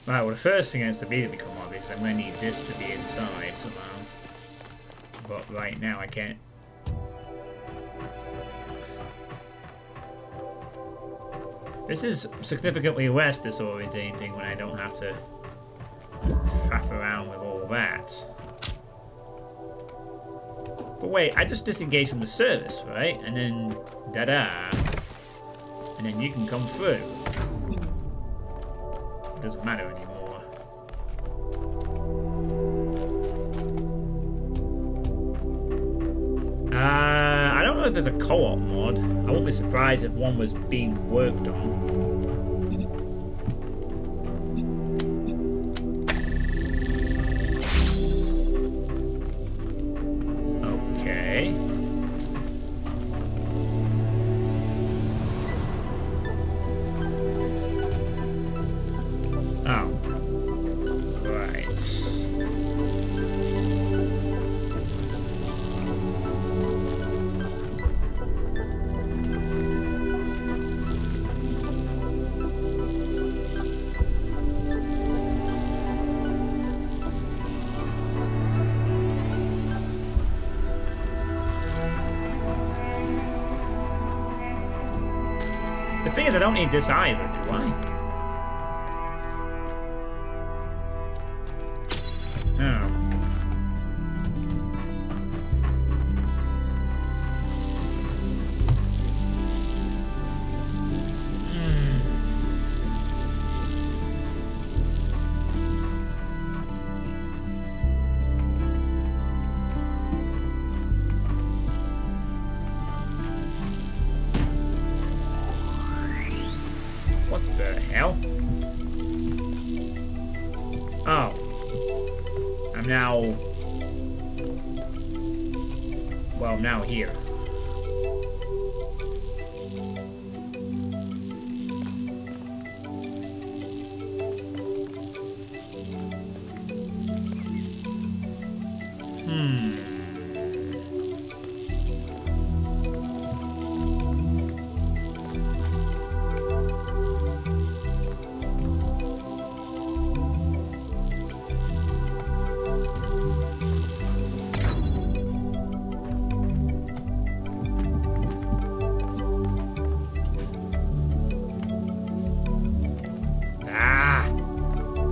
Right, well the first thing has to be to become obvious. I'm going to need this to be inside somehow. But right now I can't. This is significantly less disorientating when I don't have to faff around with all that. But wait, I just disengage from the service, right? And then da-da. And then you can come through. Doesn't matter anymore. I don't know if there's a co-op mod. I wouldn't be surprised if one was being worked on. Okay. Oh. Right. The thing is, I don't need this either, do I? What the hell? Oh. I'm now... Well, I'm now here.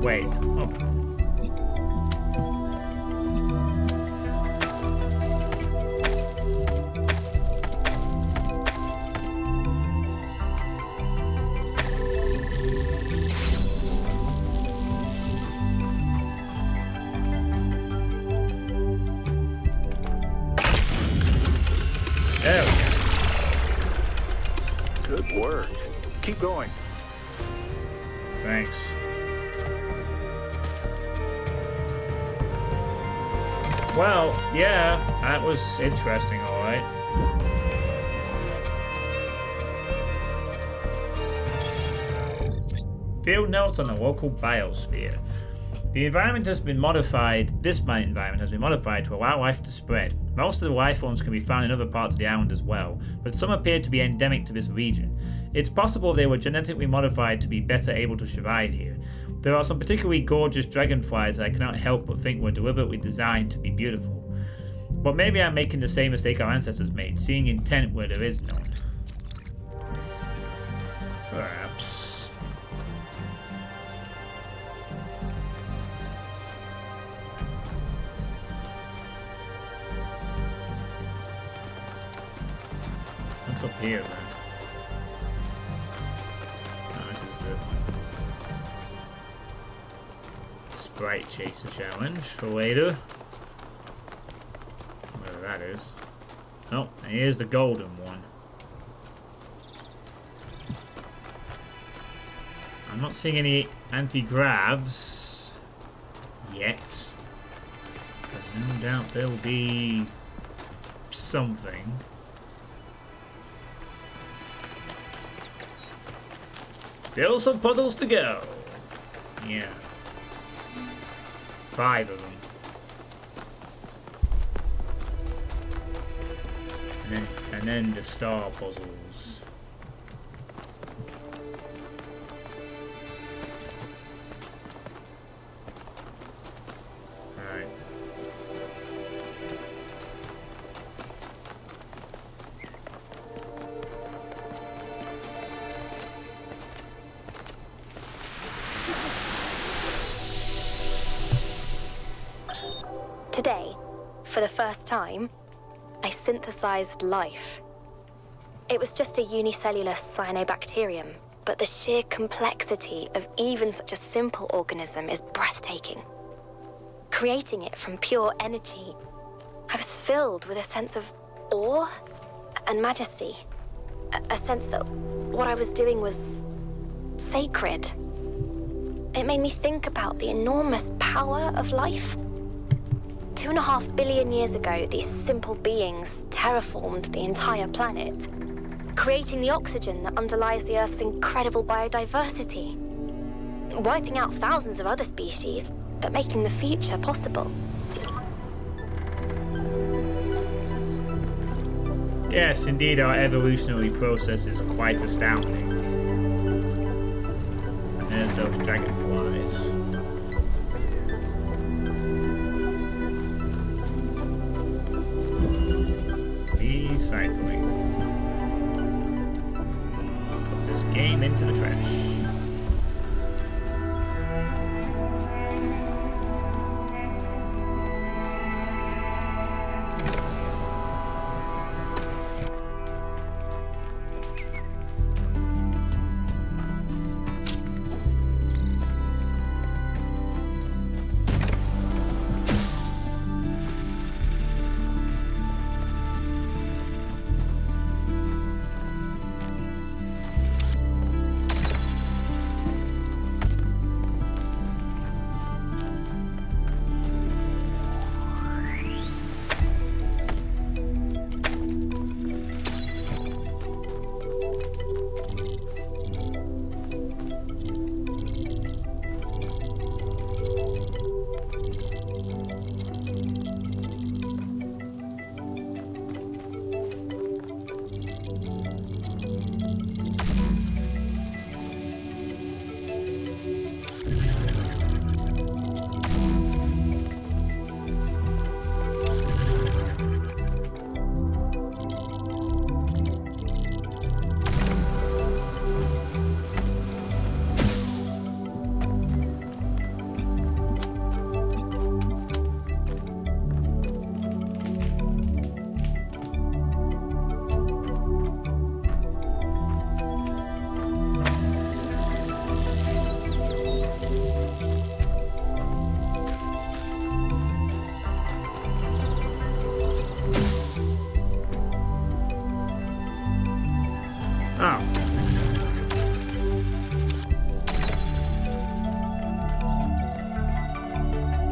Wait. Oh. There we go. Good work. Keep going. Thanks. Well, yeah, that was interesting, alright. Field notes on the local biosphere. The environment has been modified, this environment has been modified to allow life to spread. Most of the life forms can be found in other parts of the island as well, but some appear to be endemic to this region. It's possible they were genetically modified to be better able to survive here. There are some particularly gorgeous dragonflies that I cannot help but think were deliberately designed to be beautiful. But maybe I'm making the same mistake our ancestors made, seeing intent where there is none. Perhaps. What's up here, then? Oh, this is the Sprite Chaser challenge for later. Whatever that is. Oh, and here's the golden one. I'm not seeing any anti-gravs yet. But no doubt there'll be something. Still some puzzles to go. Yeah. 5 of them. And then the star puzzles. Alright. Today, for the first time, I synthesized life. It was just a unicellular cyanobacterium, but the sheer complexity of even such a simple organism is breathtaking. Creating it from pure energy, I was filled with a sense of awe and majesty. A sense that what I was doing was sacred. It made me think about the enormous power of life. 2.5 billion years ago, these simple beings terraformed the entire planet, creating the oxygen that underlies the Earth's incredible biodiversity, wiping out thousands of other species, but making the future possible. Yes, indeed, our evolutionary process is quite astounding. And there's those dragonflies. Recycling. Put this game into the trash.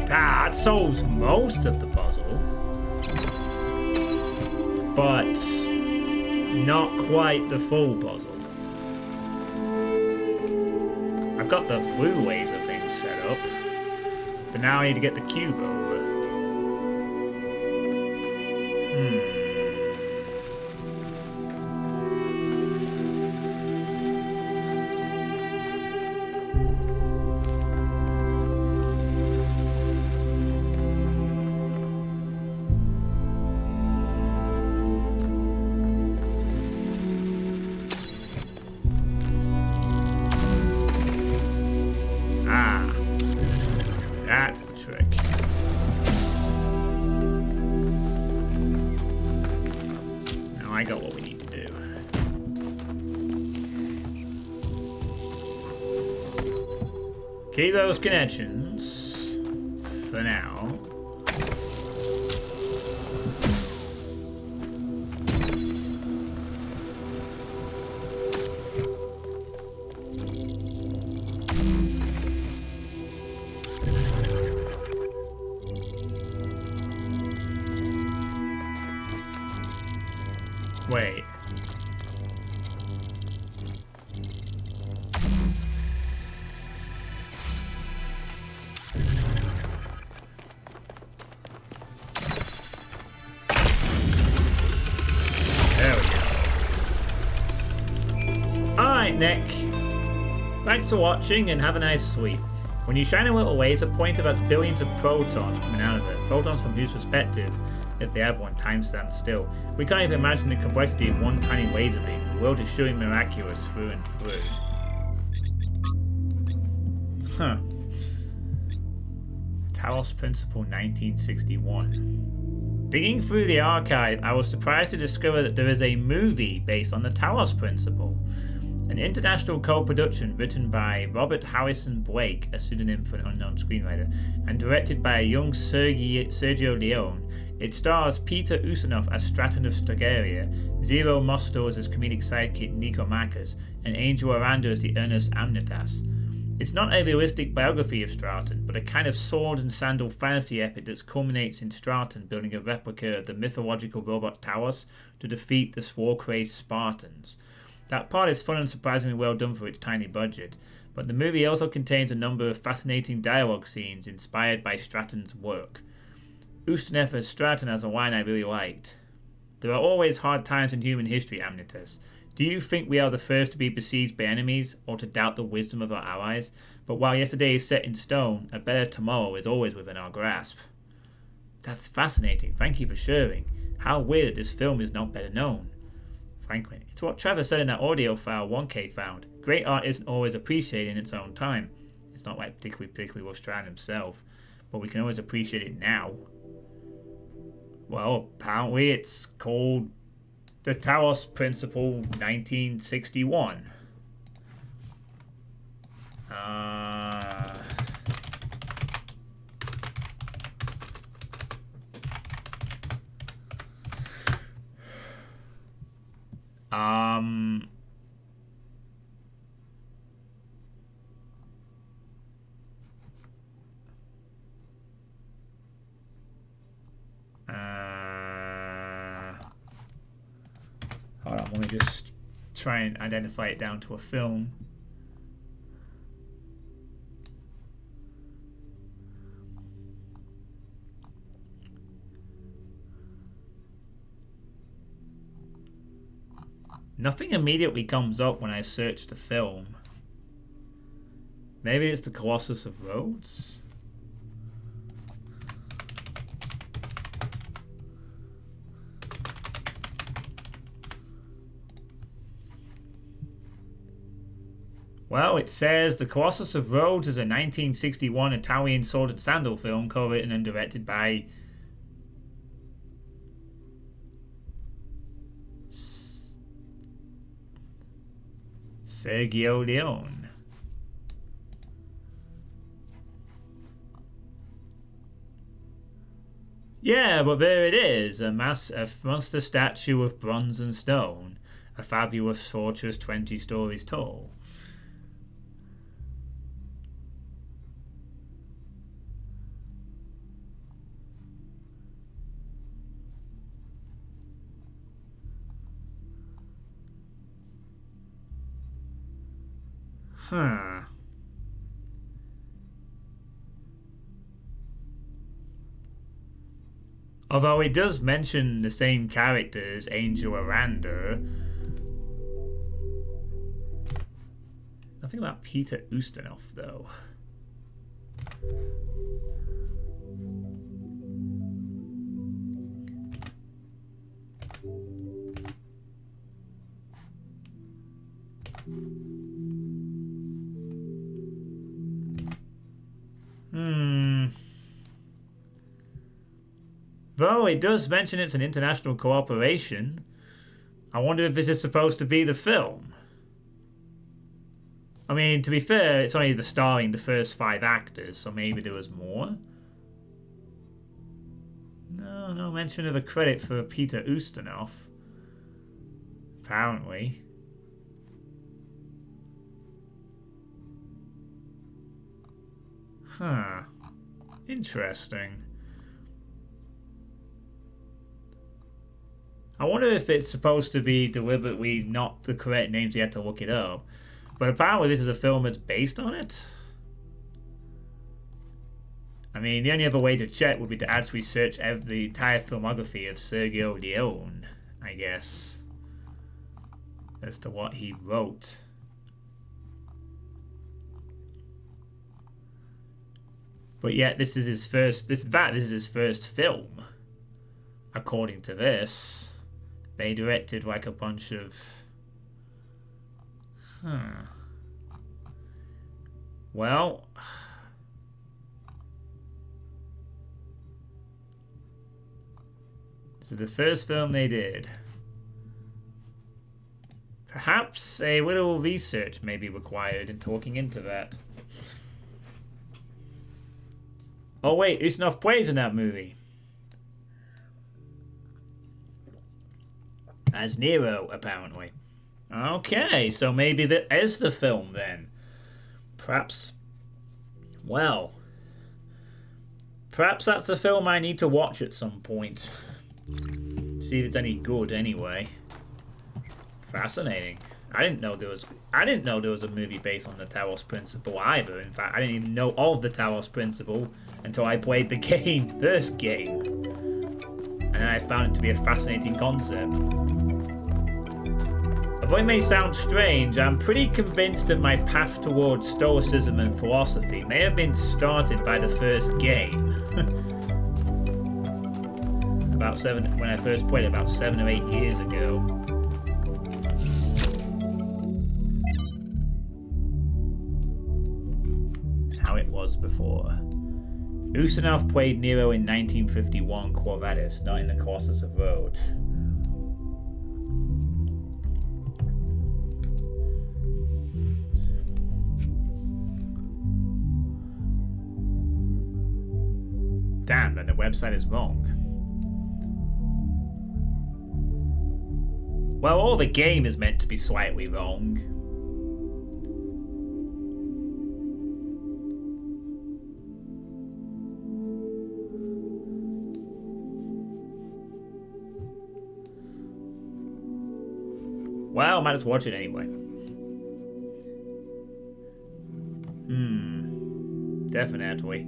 That solves most of the puzzle, but not quite the full puzzle. I've got the blue laser thing set up, but now I need to get the cube over. Keep those connections for now. Wait. There we go. Alright, Nick. Thanks for watching and have a nice sleep. When you shine a little laser pointer, that's billions of protons coming out of it. Photons from whose perspective, if they have one, time stands still. We can't even imagine the complexity of one tiny laser beam. The world is surely miraculous through and through. Huh. Talos Principle 1961. Digging through the archive, I was surprised to discover that there is a movie based on the Talos Principle. An international co-production written by Robert Harrison Blake, a pseudonym for an unknown screenwriter, and directed by a young Sergio Leone. It stars Peter Ustinov as Straton of Stagaria, Zero Mostos as comedic sidekick Nicomachus, and Angel Aranda as the earnest Amnitas. It's not a realistic biography of Straton, but a kind of sword and sandal fantasy epic that culminates in Straton building a replica of the mythological robot Talos to defeat the war-crazed Spartans. That part is fun and surprisingly well done for its tiny budget, but the movie also contains a number of fascinating dialogue scenes inspired by Straton's work. Ustinov as Straton has a line I really liked. There are always hard times in human history, Amnitas. Do you think we are the first to be besieged by enemies, or to doubt the wisdom of our allies? But while yesterday is set in stone, a better tomorrow is always within our grasp. That's fascinating, thank you for sharing. How weird that this film is not better known. Franklin, it's what Trevor said in that audio file 1K found. Great art isn't always appreciated in its own time. It's not like particularly with Straton himself, but we can always appreciate it now. Well, apparently it's called the Talos Principle 1961. Hold on, let me just try and identify it down to a film. Nothing immediately comes up when I search the film. Maybe it's the Colossus of Rhodes? Well, it says The Colossus of Rhodes is a 1961 Italian sword and sandal film co-written and directed by Sergio Leone. Yeah, but there it is, a monster statue of bronze and stone, a fabulous fortress 20 stories tall. Huh. Although it does mention the same characters, Angel Aranda. Nothing about Peter Ustinov, though. Though it does mention it's an international cooperation. I wonder if this is supposed to be the film. I mean, to be fair, it's only starring the first 5 actors, so maybe there was more. No mention of a credit for Peter Ustinov. Apparently. Huh. Interesting. I wonder if it's supposed to be deliberately not the correct names, you have to look it up. But apparently this is a film that's based on it. I mean, the only other way to check would be to actually search the entire filmography of Sergio Leone, I guess, as to what he wrote. But yet, this is his first. This is his first film, according to this. They directed like a bunch of. Well. This is the first film they did. Perhaps a little research may be required in talking into that. Oh wait, Ustinov plays in that movie. As Nero, apparently. Okay, so maybe that is the film then. Perhaps, well, perhaps that's the film I need to watch at some point. See if it's any good anyway. Fascinating. I didn't know there was a movie based on the Talos Principle either. In fact, I didn't even know of the Talos Principle until I played the game, first game. And then I found it to be a fascinating concept. Although it may sound strange, I'm pretty convinced that my path towards Stoicism and philosophy may have been started by the first game. When I first played it about 7 or 8 years ago. How it was before. Ustinov played Nero in 1951 Quo Vadis, not in the Colossus of Rhodes. Damn, then the website is wrong. Well, all the game is meant to be slightly wrong. Well, I might just watch it anyway. Definitely.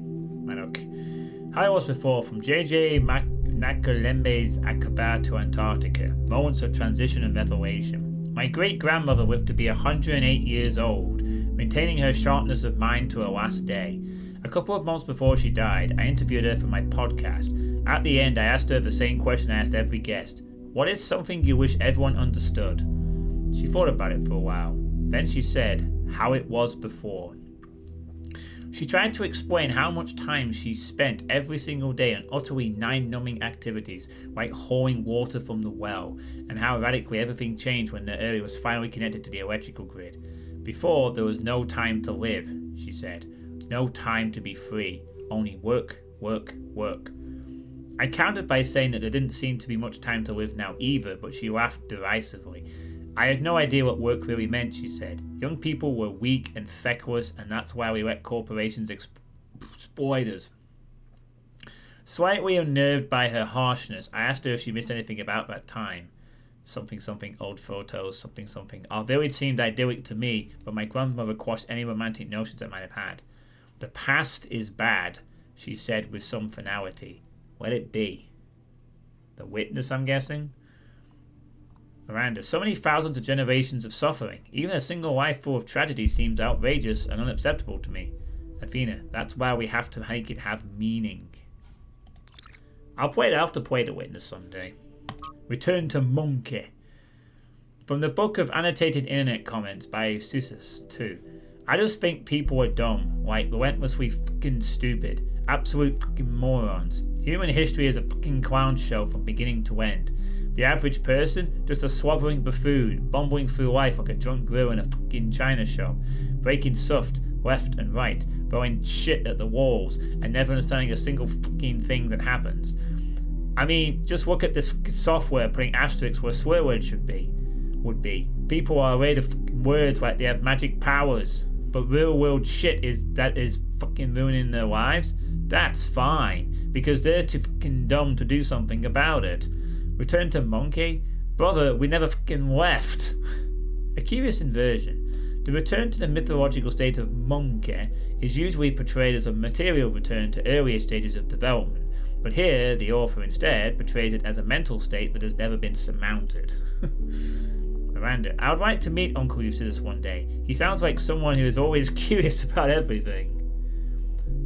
How it was before, from J.J. Nakalembe's Akaba to Antarctica. Moments of transition and revelation. My great-grandmother lived to be 108 years old, maintaining her sharpness of mind to her last day. A couple of months before she died, I interviewed her for my podcast. At the end, I asked her the same question I asked every guest. What is something you wish everyone understood? She thought about it for a while. Then she said, how it was before. She tried to explain how much time she spent every single day on utterly mind-numbing activities, like hauling water from the well, and how radically everything changed when the area was finally connected to the electrical grid. Before, there was no time to live, she said. No time to be free. Only work, work, work. I countered by saying that there didn't seem to be much time to live now either, but she laughed derisively. I had no idea what work really meant, she said. Young people were weak and feckless, and that's why we let corporations exploit us. Slightly unnerved by her harshness, I asked her if she missed anything about that time. Something, something, old photos, something, something. Our village seemed idyllic to me, but my grandmother quashed any romantic notions I might have had. The past is bad, she said with some finality. Let it be. The witness, I'm guessing? Miranda, so many thousands of generations of suffering. Even a single life full of tragedy seems outrageous and unacceptable to me. Athena, that's why we have to make it have meaning. I'll have to play The Witness someday. Return to Monkey. From the book of annotated internet comments by Suitepee 2. I just think people are dumb, like relentlessly fucking stupid. Absolute fucking morons. Human history is a fucking clown show from beginning to end. The average person, just a slobbering buffoon, bumbling through life like a drunk girl in a fucking china shop, breaking soft left and right, throwing shit at the walls, and never understanding a single fucking thing that happens. I mean, just look at this software putting asterisks where a swear word would be. People are afraid of words like they have magic powers, but real world shit is fucking ruining their lives. That's fine, because they're too fucking dumb to do something about it. Return to Monkey? Brother, we never fucking left. A curious inversion. The return to the mythological state of Monkey is usually portrayed as a material return to earlier stages of development, but here the author instead portrays it as a mental state that has never been surmounted. Miranda, I would like to meet Uncle Eustace one day. He sounds like someone who is always curious about everything.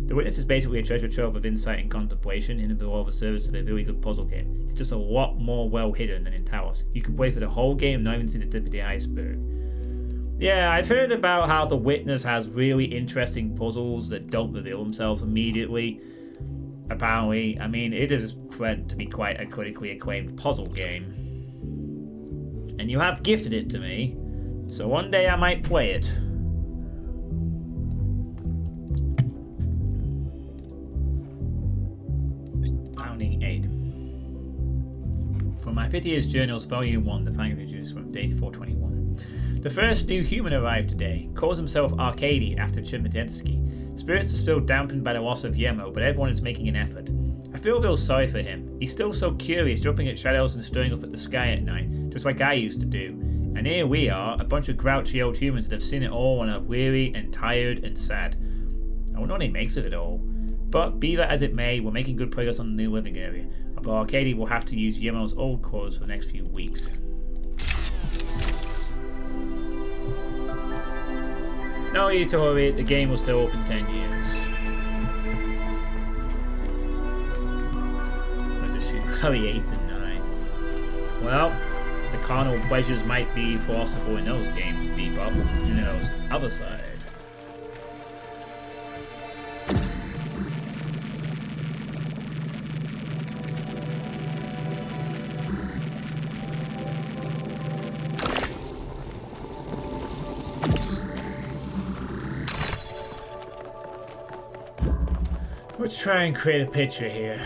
The Witness is basically a treasure trove of insight and contemplation in the world of service of a really good puzzle game. It's just a lot more well hidden than in Talos. You can play for the whole game and not even see the tip of the iceberg. Yeah, I've heard about how The Witness has really interesting puzzles that don't reveal themselves immediately. Apparently, I mean, it is meant to be quite a critically acclaimed puzzle game. And you have gifted it to me, so one day I might play it. Founding Aid. From My Piteous Journals, Volume 1, The Founding Reviews from Day 421. The first new human arrived today, calls himself Arkady after Chemytensky. Spirits are still dampened by the loss of Yemo, but everyone is making an effort. I feel real sorry for him. He's still so curious, jumping at shadows and staring up at the sky at night, just like I used to do. And here we are, a bunch of grouchy old humans that have seen it all and are weary and tired and sad. I wonder what he makes of it all. But be that as it may, we're making good progress on the new living area, although Arkady will have to use Yemo's old cores for the next few weeks. No need to worry, the game will still open 10 years. Where's this shoot? Hurry 8 and 9. Well, the carnal pleasures might be philosophical in those games, Bebop. Who knows? Other side. Let's try and create a picture here.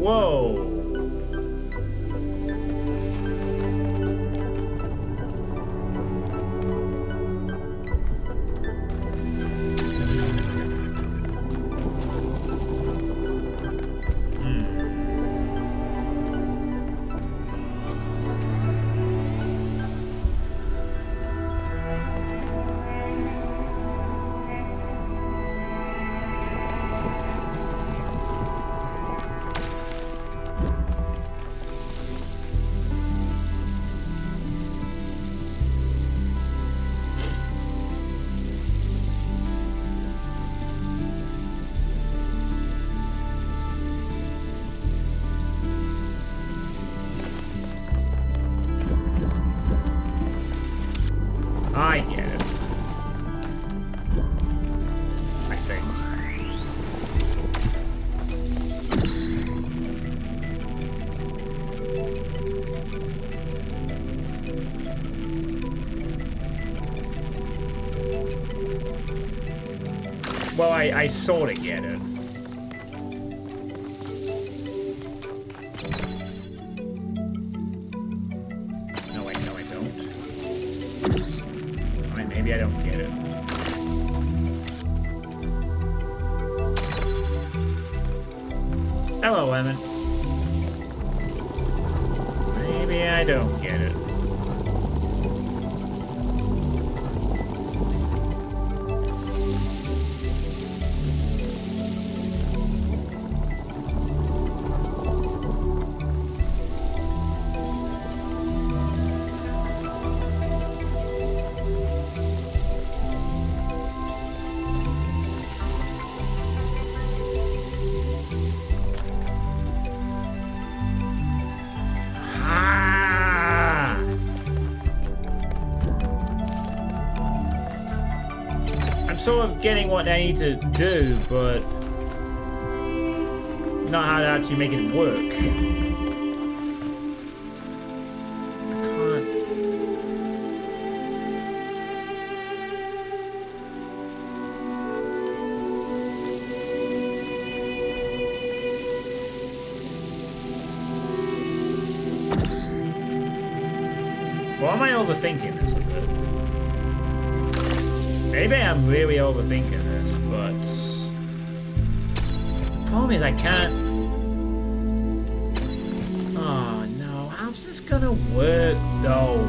Whoa! I get it. I think. Well, I sort of get it. Maybe I don't get it. Hello, Lemon. Maybe I don't get it. sort of getting what I need to do, but not how to actually make it work. Or am I overthinking this a bit? Maybe I'm really overthinking this, but the problem is I can't. Oh no, how's this gonna work though?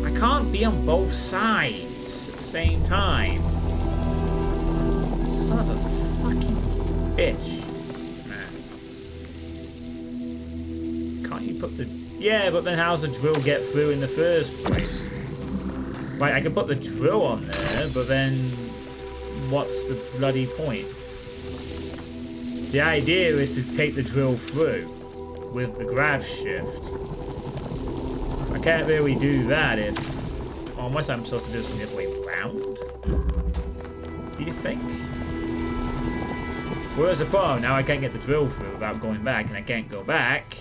I can't be on both sides at the same time. Son of a fucking bitch. Man. Can't you put the... Yeah, but then how's the drill get through in the first place? Like, I can put the drill on there, but then what's the bloody point? The idea is to take the drill through with the grav shift. I can't really do that if... Unless I'm supposed to do something the other way round. Do you think? Whereas the problem, now I can't get the drill through without going back, and I can't go back.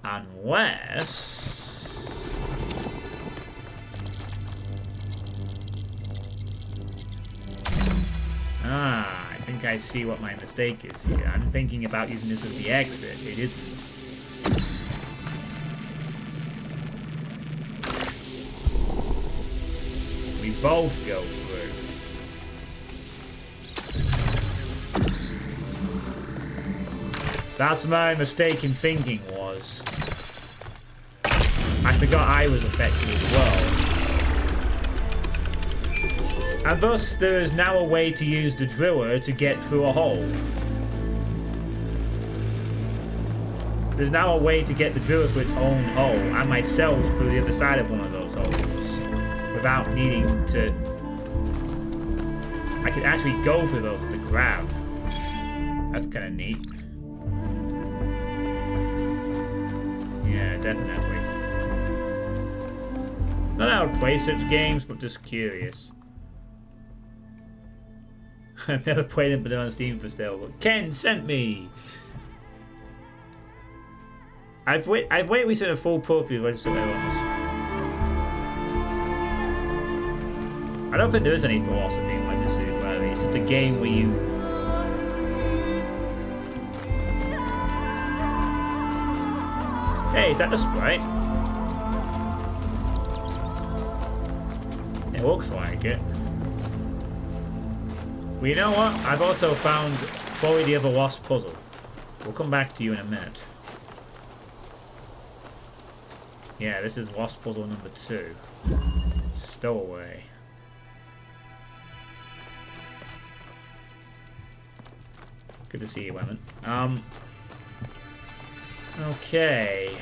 Unless... Ah, I think I see what my mistake is here. I'm thinking about using this as the exit. It isn't. We both go through. That's my mistake in thinking was. I forgot I was affected as well. And thus, there is now a way to use the driller to get through a hole. There's now a way to get the driller through its own hole, and myself through the other side of one of those holes. Without needing to... I can actually go through those with the grav. That's kind of neat. Yeah, definitely. Not that I would play such games, but just curious. I've never played them, but they're on Steam for sale. But Ken sent me. I've waited we said a full profile register on this. I don't think there is any philosophy in Legacy, really. It's just a game where you. Hey, is that the Sprite? It looks like it. Well, you know what? I've also found Chloe the Other Lost puzzle. We'll come back to you in a minute. Yeah, this is Lost Puzzle number 2. Stowaway. Good to see you, women. Okay.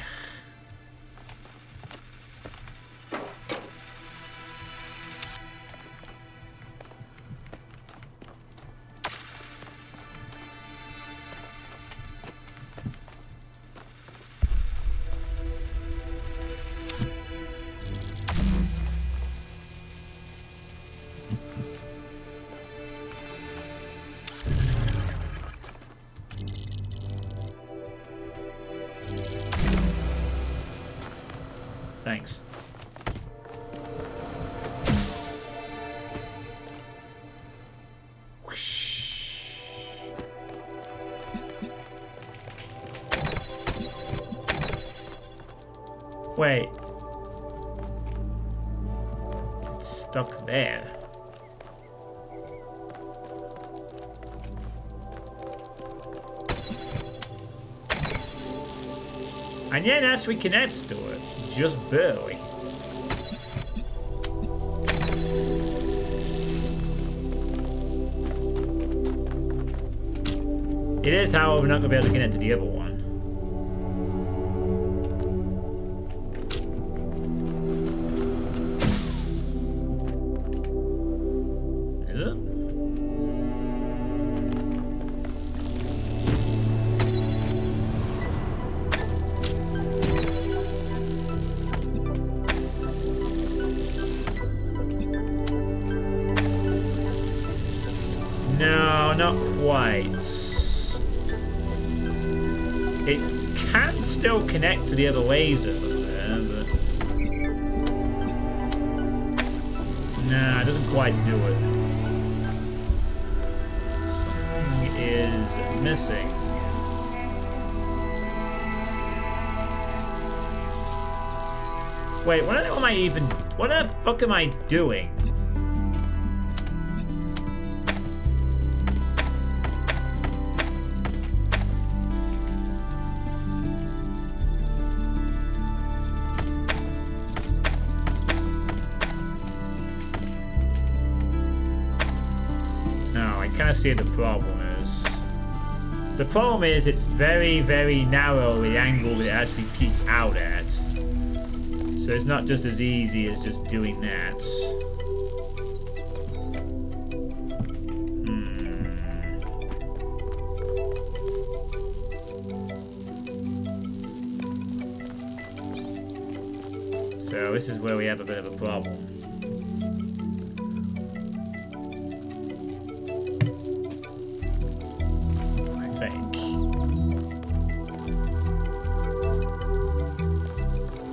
Thanks. Whoosh. Wait. It's stuck there. And yet it actually connects to it. Just barely. It is, however, not going to be able to connect to the other one. Is it? No, not quite. It can still connect to the other laser from there, but... Nah, it doesn't quite do it. Something is missing. Wait, what the fuck am I doing? I see the problem is. The problem is it's very, very narrow the angle that it actually peaks out at. So it's not just as easy as just doing that. So this is where we have a bit of a problem.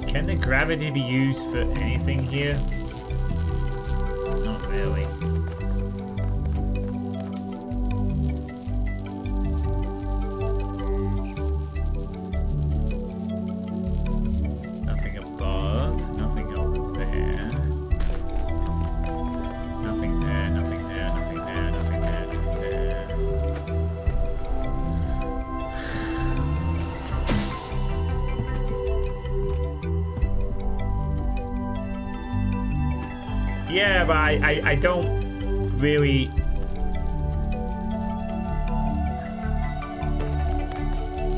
Can the gravity be used for anything here? Not really. Nothing above, nothing over there. Nothing there, nothing there, nothing there, nothing there, nothing there. Yeah, but I don't really...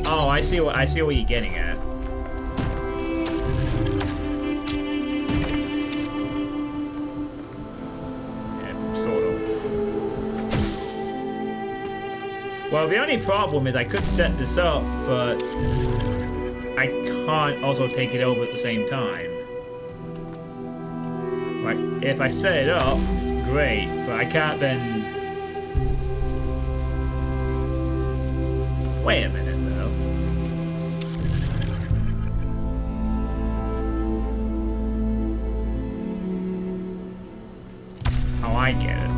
Oh, I see what you're getting at. Yeah, sort of. Well, the only problem is I could set this up, but I can't also take it over at the same time. Like, if I set it up, great, but I can't then... Wait a minute, though. Oh, I get it.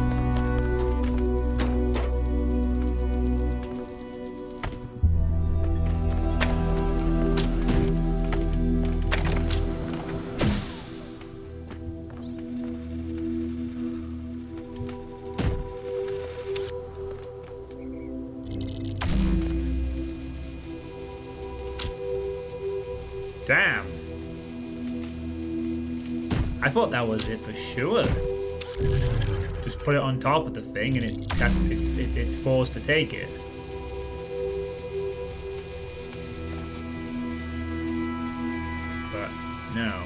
Damn. I thought that was it for sure. Just put it on top of the thing and it's forced to take it. But no.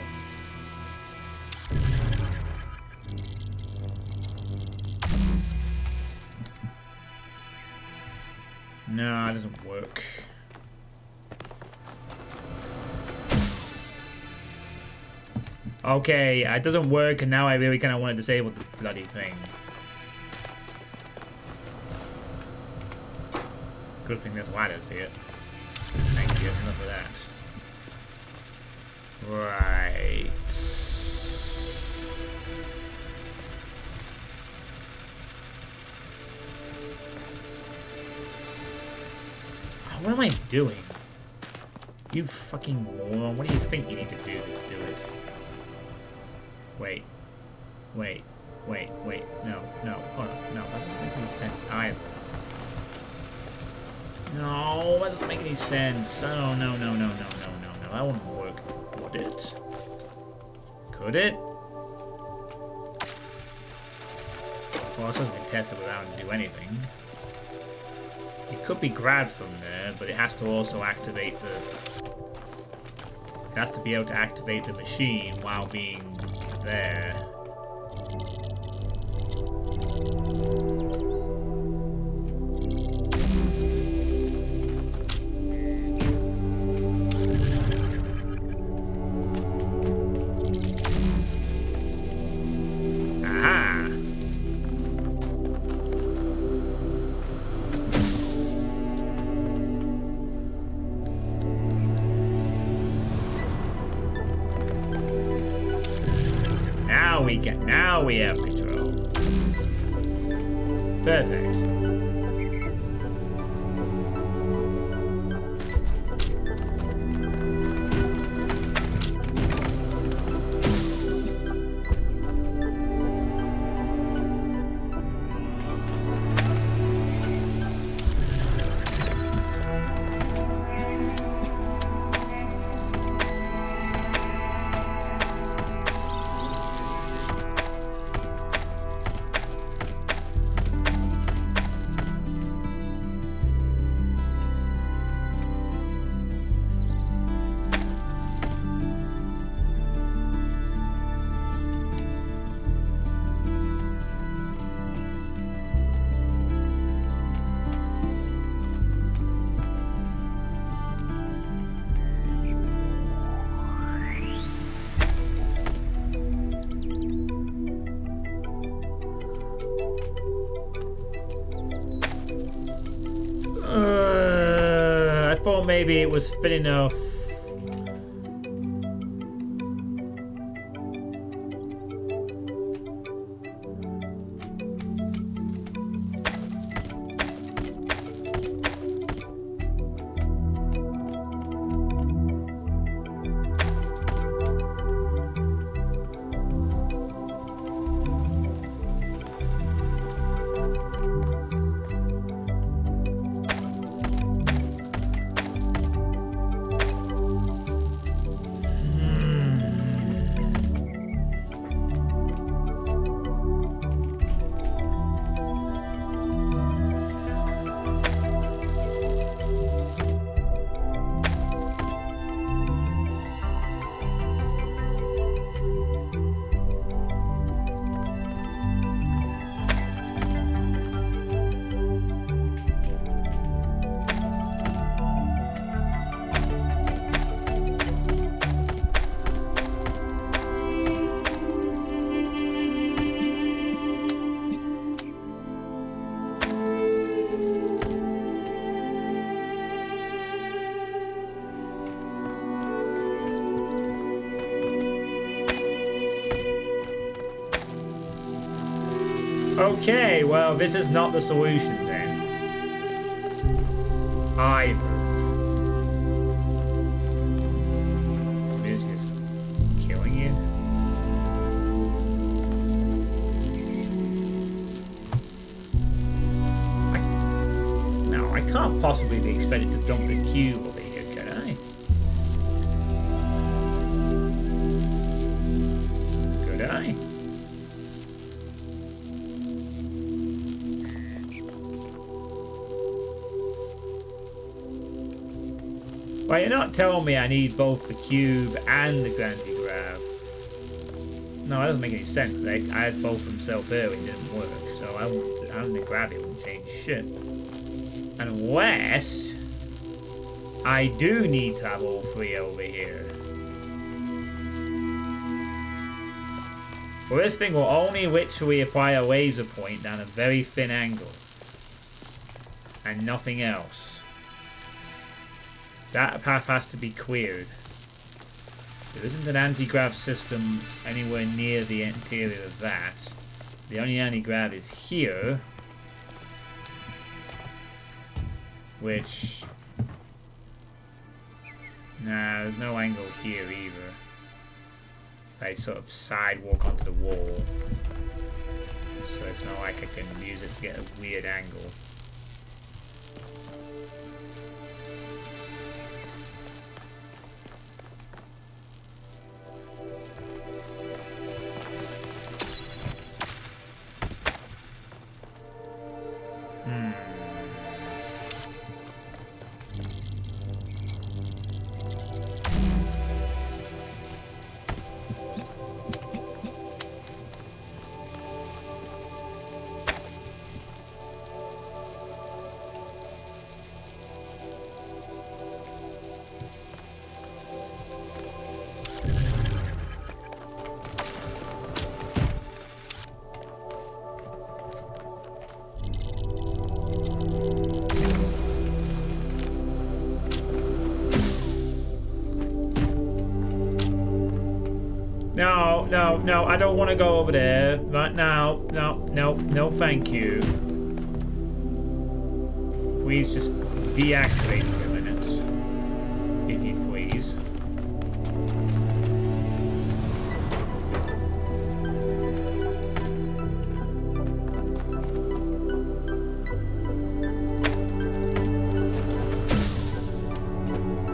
No, it doesn't work. Okay, it doesn't work, and now I really kind of want to disable the bloody thing. Good thing there's ladders here. Thank you, that's enough of that. Right. What am I doing? You fucking moron. What do you think you need to do it? Wait. No, hold on. No, that doesn't make any sense either. No, that doesn't make any sense. Oh, no. That wouldn't work. Would it? Could it? Well, it doesn't test it without do anything. It could be grabbed from there, but it has to also activate the... It has to be able to activate the machine while being there. Aha! now we have control. Perfect. I thought maybe it was fit enough. Okay, well, this is not the solution then. Either. Music is killing you. No, I can't possibly be expected to dump the cube over here, can I? Could I? Well, you're not telling me I need both the cube and the anti-grav. No, that doesn't make any sense. Like, I had both themselves there and it didn't work. So having the gravity wouldn't change shit. Unless I do need to have all three over here. Well, this thing will only literally apply a laser point down a very thin angle. And nothing else. That path has to be cleared. There isn't an anti-grav system anywhere near the interior of that. The only anti-grav is here. Which... Nah, there's no angle here either. I sort of sidewalk onto the wall. So it's not like I can use it to get a weird angle. no, I don't want to go over there. Right now. No, thank you. Please just deactivate for a minute. If you please.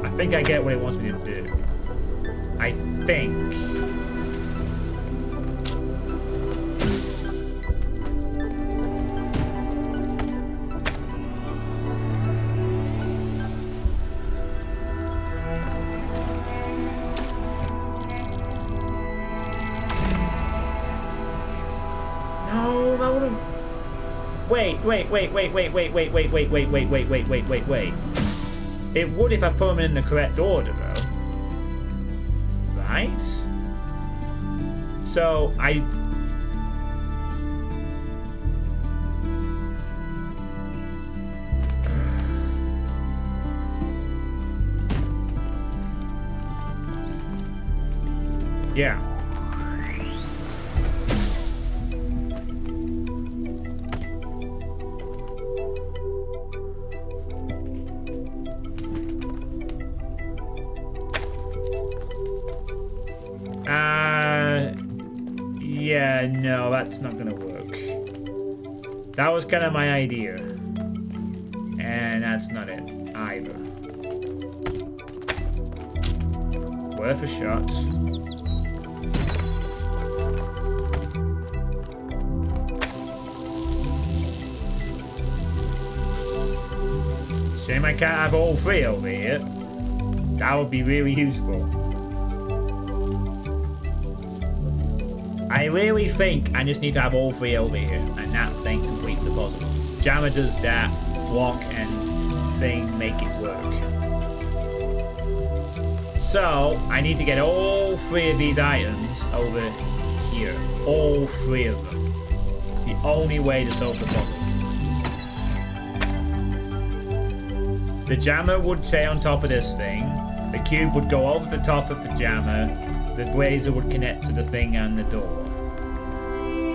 I think I get what it wants me to do. I think. No, that would've... Wait. It would if I put them in the correct order, though. Right? So, yeah. Yeah, no, that's not gonna work. That was kind of my idea. And that's not it either. Worth a shot. Shame I can't have all three over here. That would be really useful. I really think I just need to have all three over here, and that thing completes the puzzle. Jammer does that, block and thing make it work. So, I need to get all three of these items over here. All three of them. It's the only way to solve the puzzle. The jammer would stay on top of this thing. The cube would go over the top of the jammer. The blazer would connect to the thing and the door.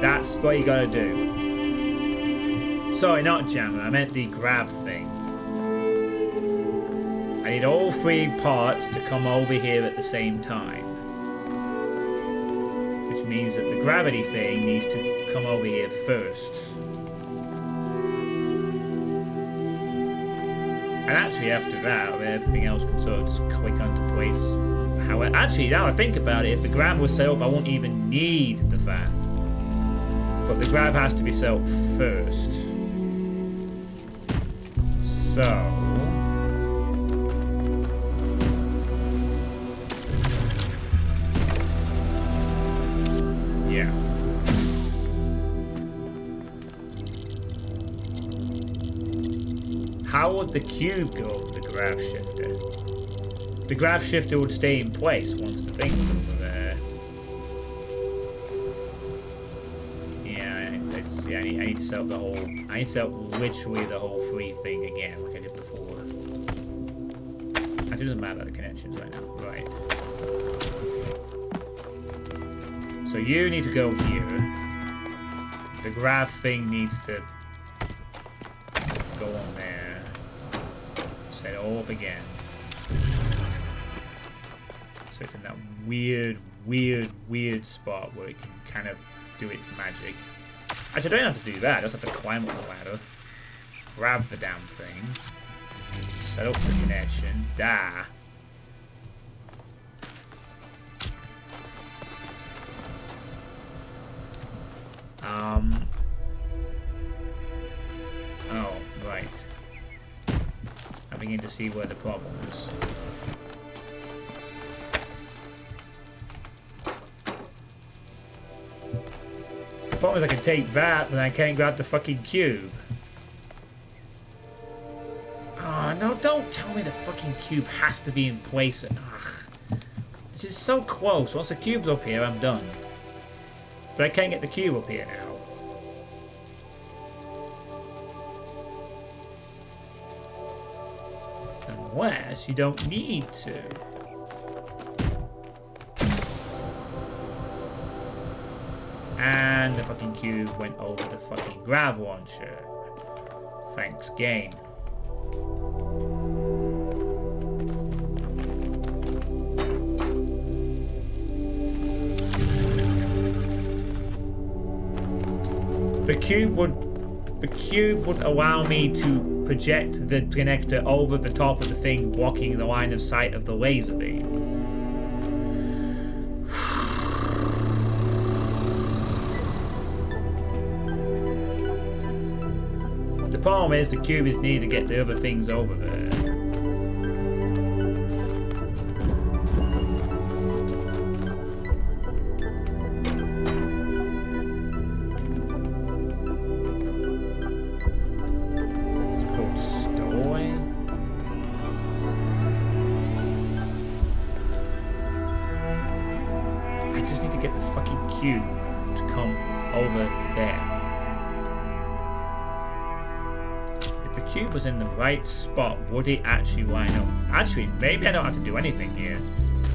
That's what you gotta do. Sorry, not jammer. I meant the grav thing. I need all three parts to come over here at the same time. Which means that the gravity thing needs to come over here first. And actually after that, everything else can sort of just click onto place. However, actually, now I think about it, if the grav was set up, I won't even need the fan. But the grav has to be set up first. So... yeah. How would the cube go over the grav shifter? The grav shifter would stay in place once the thing was over there. Yeah, I need to set up the whole... I need to set up literally the whole free thing again, like I did before. Actually, it doesn't matter about the connections right now. Right. So you need to go here. The grav thing needs to go on there. Set it all up again. So it's in that weird spot where it can kind of do its magic. Actually, I don't have to do that. I just have to climb up the ladder. Grab the damn thing. Set up the connection. Da. Oh, right. I begin to see where the problem is. The problem is I can take that, but I can't grab the fucking cube. Oh, no, don't tell me the fucking cube has to be in place. Ugh. This is so close. Once the cube's up here, I'm done. But I can't get the cube up here now. Unless you don't need to. And the fucking cube went over the fucking grav launcher. Thanks, game. The cube would allow me to project the connector over the top of the thing, blocking the line of sight of the laser beam. The problem is the cube needs to get the other things over there. Was in the right spot, would it actually line up? Actually, maybe I don't have to do anything here.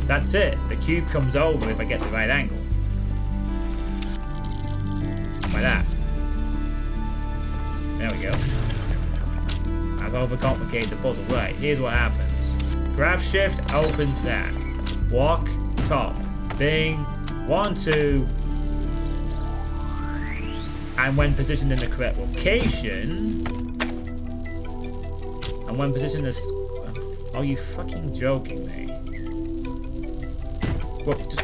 That's it. The cube comes over if I get the right angle. Like that. There we go. I've overcomplicated the puzzle. Right, here's what happens. Graph shift opens that. Walk, top. Thing. 1, 2. And when positioned in the correct location... And when positioned as... Are you fucking joking me? What? Just...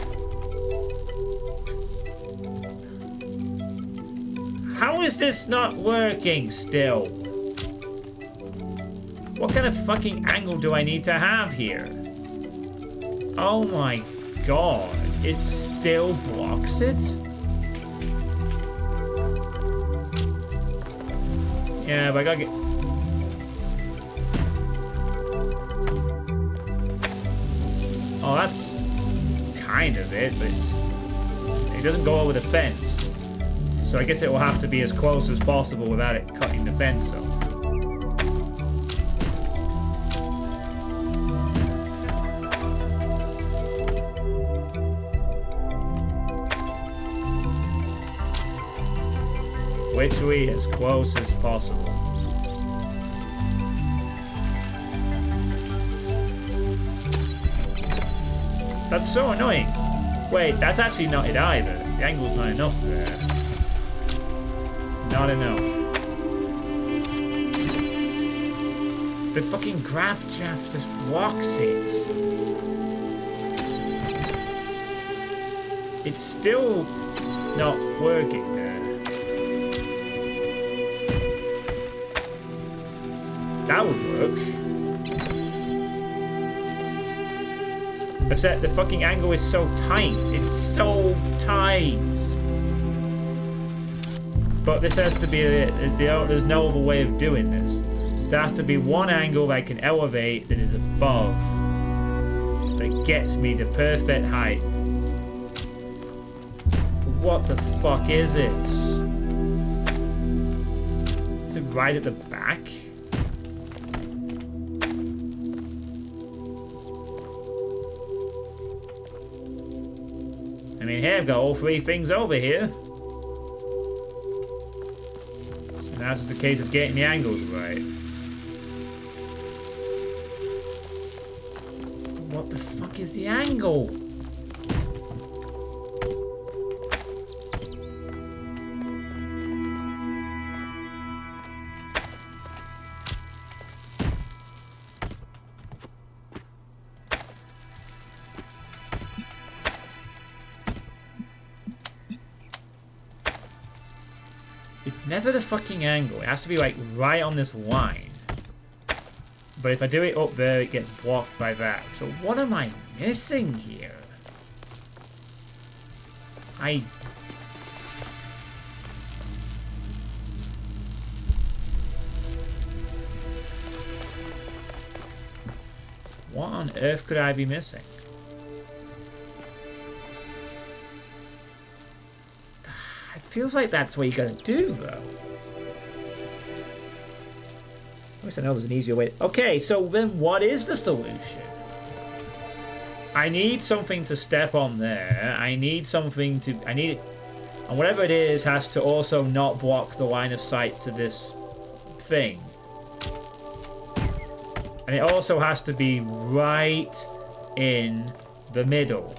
How is this not working still? What kind of fucking angle do I need to have here? Oh my god. It still blocks it? Yeah, but I gotta get... Oh, that's kind of it, but it doesn't go over the fence. So I guess it will have to be as close as possible without it cutting the fence off. Literally as close as possible. That's so annoying. Wait, that's actually not it either. The angle's not enough there. Not enough. The fucking graph shaft just blocks it. It's still not working there. That would work. Except the fucking angle is so tight. It's so tight. But this has to be it. There's no other way of doing this. There has to be one angle I can elevate that is above. That gets me the perfect height. What the fuck is it? Is it right at the back? I mean, here I've got all three things over here. So now it's just a case of getting the angles right. What the fuck is the angle? Never the fucking angle. It has to be like right on this line. But if I do it up there, it gets blocked by that. So what am I missing here? What on earth could I be missing? Feels like that's what you gotta do, though. At least I know there's an easier way. Okay, so then what is the solution? I need something to step on there. I need something to... And whatever it is has to also not block the line of sight to this thing. And it also has to be right in the middle.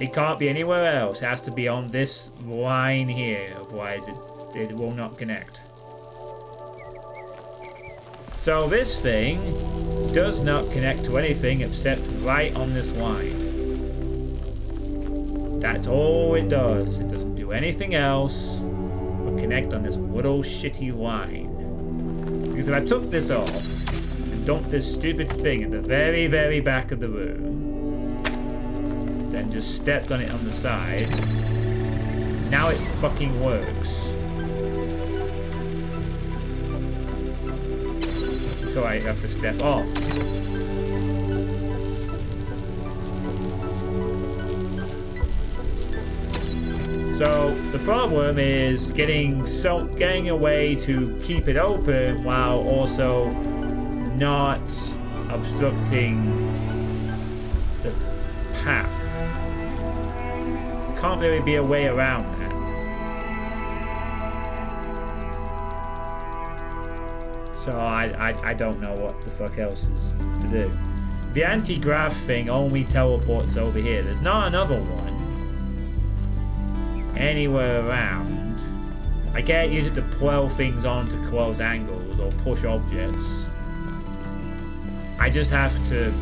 It can't be anywhere else. It has to be on this line here. Otherwise it will not connect. So this thing does not connect to anything except right on this line. That's all it does. It doesn't do anything else but connect on this little shitty line. Because if I took this off and dumped this stupid thing in the very, very back of the room, then just stepped on it on the side, now it fucking works. So I have to step off. So the problem is getting a way to keep it open while also not obstructing the path. Can't really be a way around that. So I don't know what the fuck else is to do. The anti-grav thing only teleports over here. There's not another one anywhere around. I can't use it to propel things on to close angles or push objects. I just have to...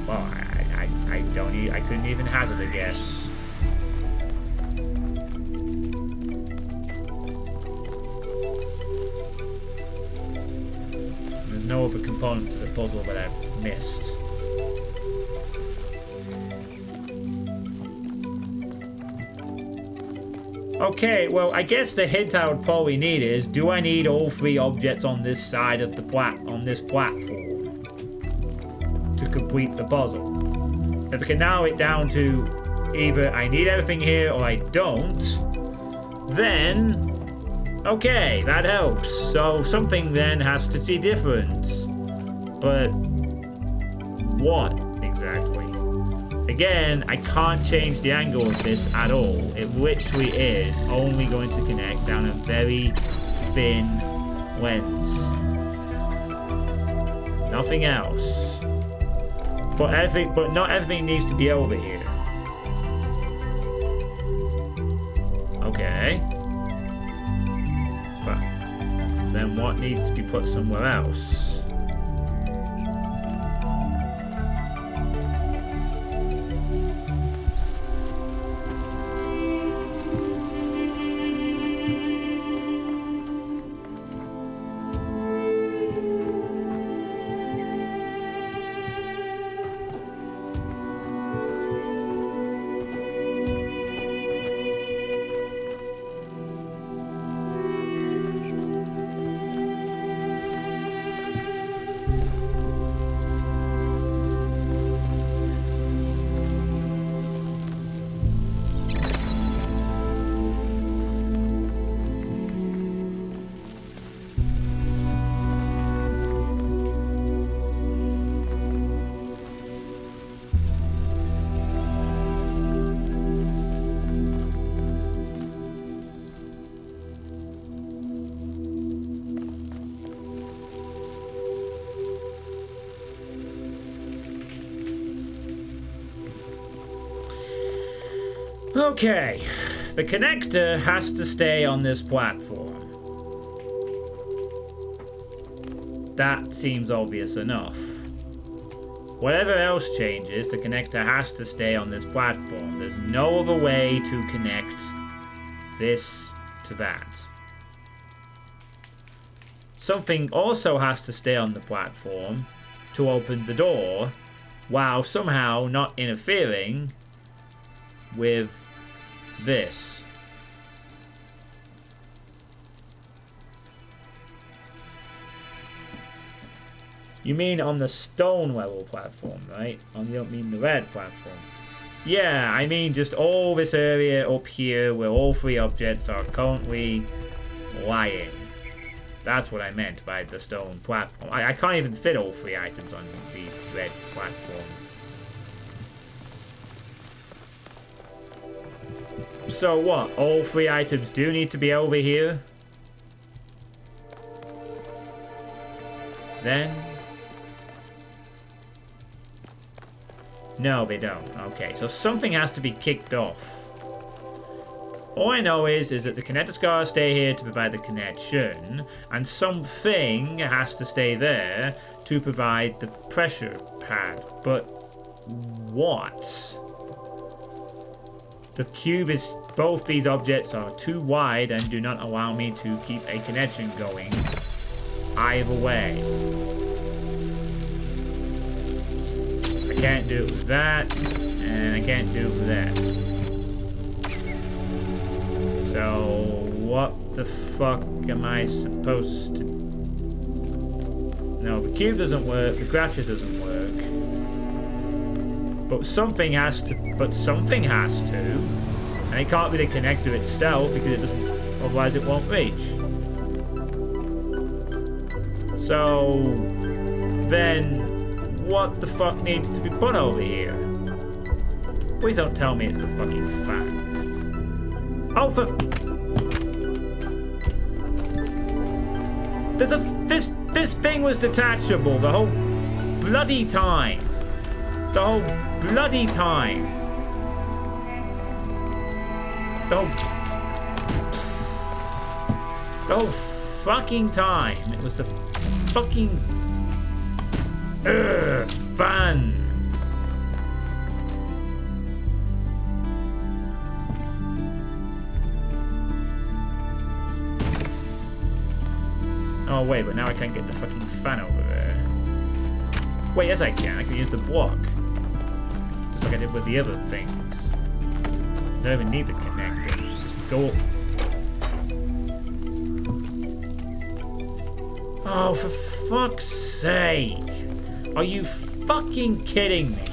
Well, I couldn't even hazard a guess. There's no other components to the puzzle that I've missed. Okay, well, I guess the hint I would probably need is, do I need all three objects on this side of the this platform to complete the puzzle? If I can narrow it down to either I need everything here or I don't, then okay, that helps. So something then has to be different. But what exactly? Again, I can't change the angle of this at all. It literally is only going to connect down a very thin lens. Nothing else. But not everything needs to be over here. Okay. But then what needs to be put somewhere else? Okay, the connector has to stay on this platform. That seems obvious enough. Whatever else changes, the connector has to stay on this platform. There's no other way to connect this to that. Something also has to stay on the platform to open the door, while somehow not interfering with this. You mean on the stone level platform, right? You don't mean the red platform. Yeah, I mean just all this area up here where all three objects are currently lying. That's what I meant by the stone platform. I can't even fit all 3 items on the red platform. So what? All 3 items do need to be over here? Then? No, they don't. Okay, so something has to be kicked off. All I know is that the connector scars stay here to provide the connection, and something has to stay there to provide the pressure pad. But what? The cube is... Both these objects are too wide and do not allow me to keep a connection going either way. I can't do it with that, and I can't do it with that. So, what the fuck am I supposed to... No, the cube doesn't work, the graphics doesn't work. But something has to... And it can't be the connector itself, because it doesn't... Otherwise it won't reach. So... Then... What the fuck needs to be put over here? Please don't tell me it's the fucking fan. Oh, for... There's a... This thing was detachable the whole bloody time. The whole bloody time. The whole fucking time. It was the fucking... fan. Oh wait, but now I can't get the fucking fan over there. Wait, yes I can. I can use the block. Just like I did with the other things. I don't even need the connector. Just go up. Oh, for fuck's sake. Are you fucking kidding me?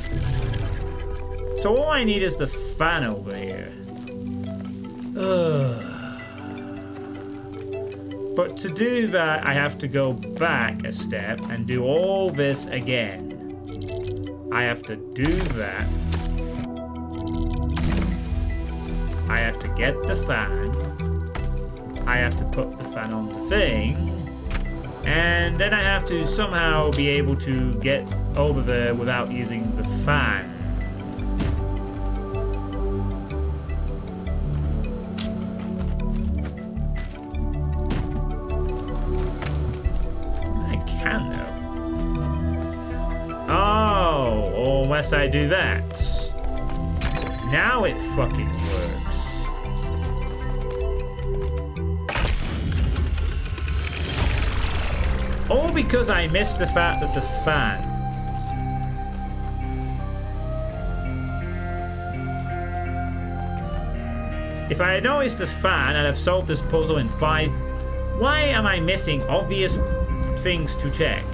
So all I need is the fan over here. Ugh. But to do that, I have to go back a step and do all this again. I have to do that. I have to get the fan. I have to put the fan on the thing. And then I have to somehow be able to get over there without using the fan. I can though. Oh, unless I do that. Now it fucking works. All because I missed the fact that the fan... If I had noticed the fan, I'd have solved this puzzle in 5... Why am I missing obvious things to check?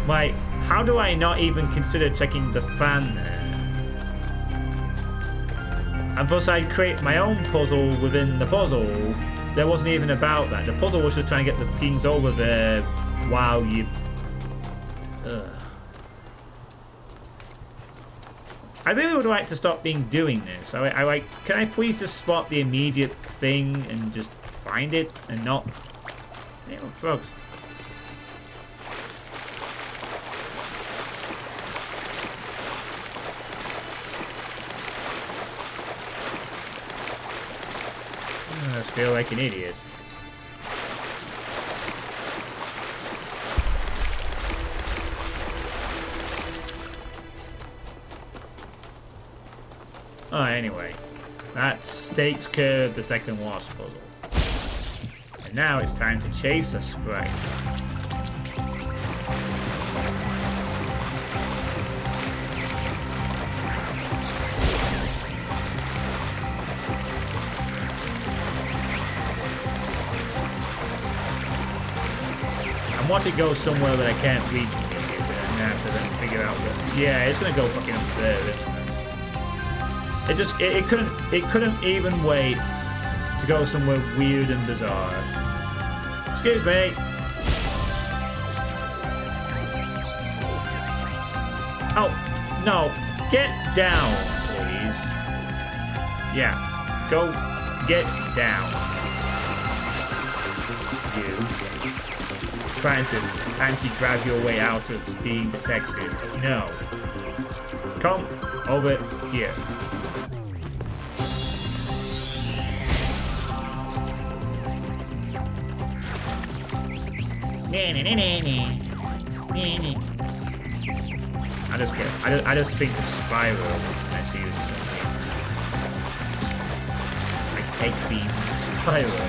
Like, how do I not even consider checking the fan there? And plus I'd create my own puzzle within the puzzle. There wasn't even about that. The puzzle was just trying to get the things over there while you... Ugh. I really would like to stop doing this. I like... Can I please just spot the immediate thing and just find it and not... Damn, folks. I feel like an idiot. Oh, anyway. That takes care of the second lost puzzle. And now it's time to chase a sprite. Once it goes somewhere that I can't reach, I'm gonna have to then figure out what. Yeah, it's gonna go fucking up there, isn't it? It couldn't even wait to go somewhere weird and bizarre. Excuse me. Oh, no. Get down, please. Yeah. Go get down. You. Trying to anti-grav your way out of being detected. No. Come over here. I just think of Spiral when I see this something. Like egg themed Spiral.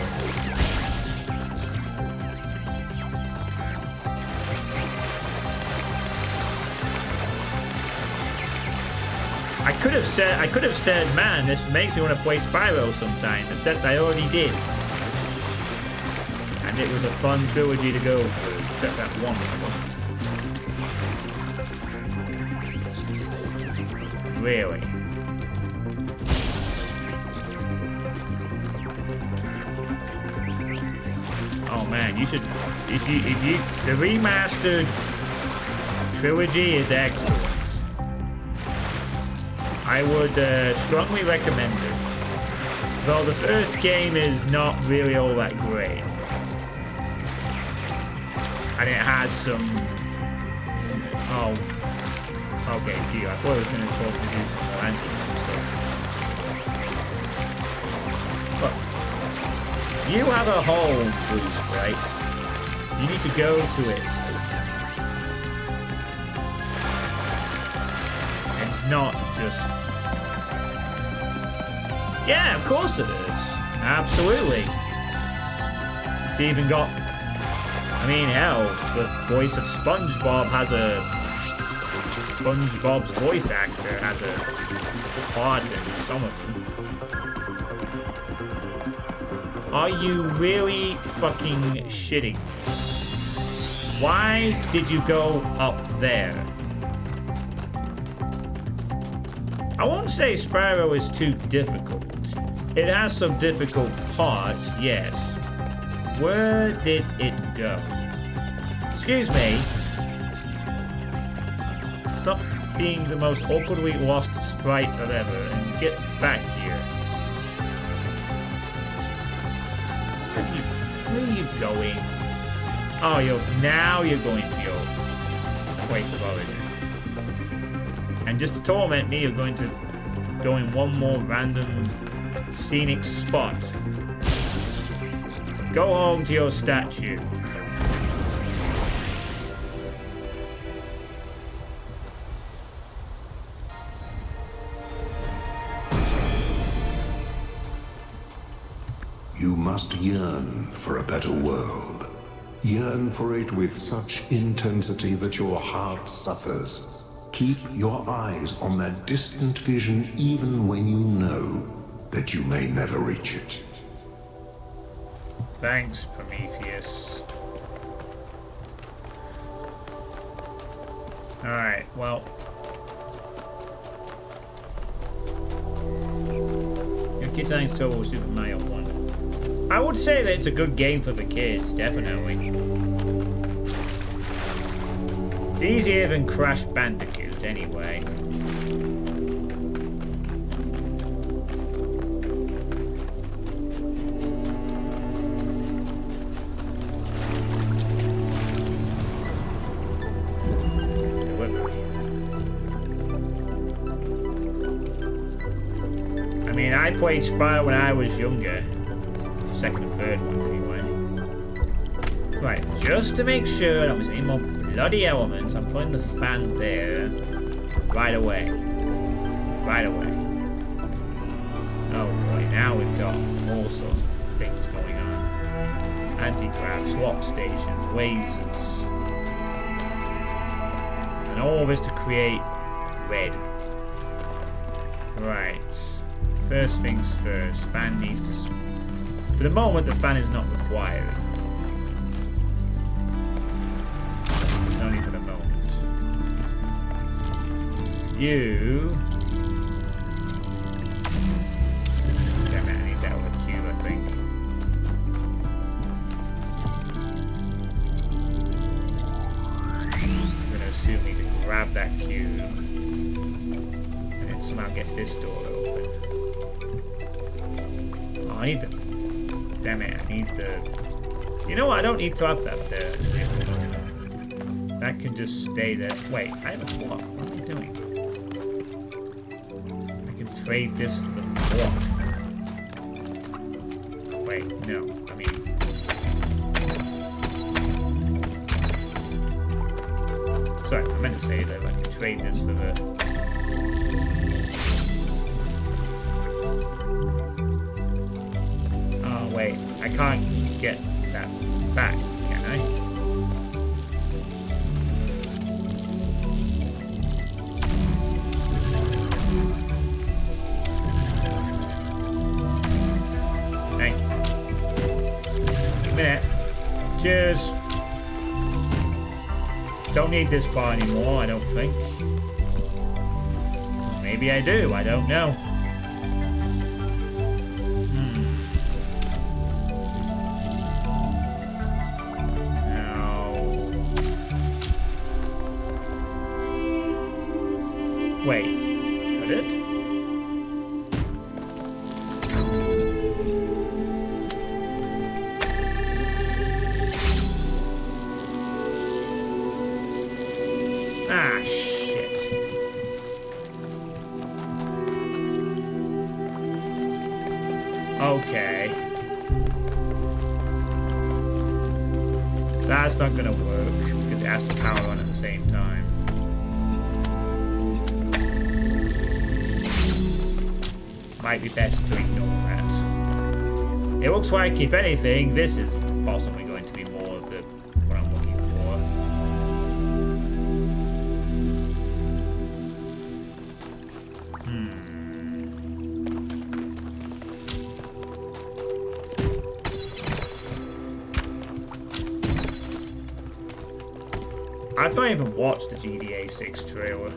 I could have said, man, this makes me want to play Spyro sometimes, except I already did. And it was a fun trilogy to go through, except that one. Really? Oh man, you should, if you, the remastered trilogy is excellent. I would strongly recommend it. Though the first game is not really all that great. And it has some... Oh. Okay, phew. I thought I was going to talk to you some more antics and stuff. Look. You have a hole, Bruce, right? You need to go to it. And not just... Yeah, of course it is. Absolutely. It's even got... I mean, hell, the voice of SpongeBob has a... SpongeBob's voice actor has a part in some of them. Are you really fucking shitting? Why did you go up there? I won't say Spyro is too difficult. It has some difficult parts, yes. Where did it go? Excuse me. Stop being the most awkwardly lost sprite of ever and get back here. Where are you going? Oh, now you're going to your place of origin. And just to torment me, you're going to go in one more random scenic spot. Go home to your statue. You must yearn for a better world. Yearn for it with such intensity that your heart suffers. Keep your eyes on that distant vision even when you know that you may never reach it. Thanks, Prometheus. Alright, well. Your Kids Ain't Total Super Mario 1. I would say that it's a good game for the kids, definitely. It's easier than Crash Bandicoot, anyway. I mean, I played Spyro when I was younger. Second and third one, anyway. Right, just to make sure I was in more bloody elements, I'm putting the fan there. Right away. Right away. Oh boy, now we've got all sorts of things going on. Anti-grav, swap stations, lasers. And all of this to create red. Right. First things first, fan needs to... For the moment, the fan is not required. Only for the moment. You... Damn it, I need that with a cube, I think. I need the... Damn it, I need the... You know what, I don't need to have that there. That can just stay there. Wait, I have a block. What am I doing? I can trade this for the block. Wait, no. I mean... Sorry, I meant to say that I can trade this for the... Oh, wait. I can't get that back, can I? Thank you. A minute. Cheers. Don't need this bar anymore, I don't think. Maybe I do, I don't know. Wait, could it? Ah, shit. Okay. That's not gonna work because it has to power on at the same time. Might be best to ignore that. It looks like, if anything, this is possibly going to be more of the what I'm looking for. I've not even watched the GTA 6 trailer.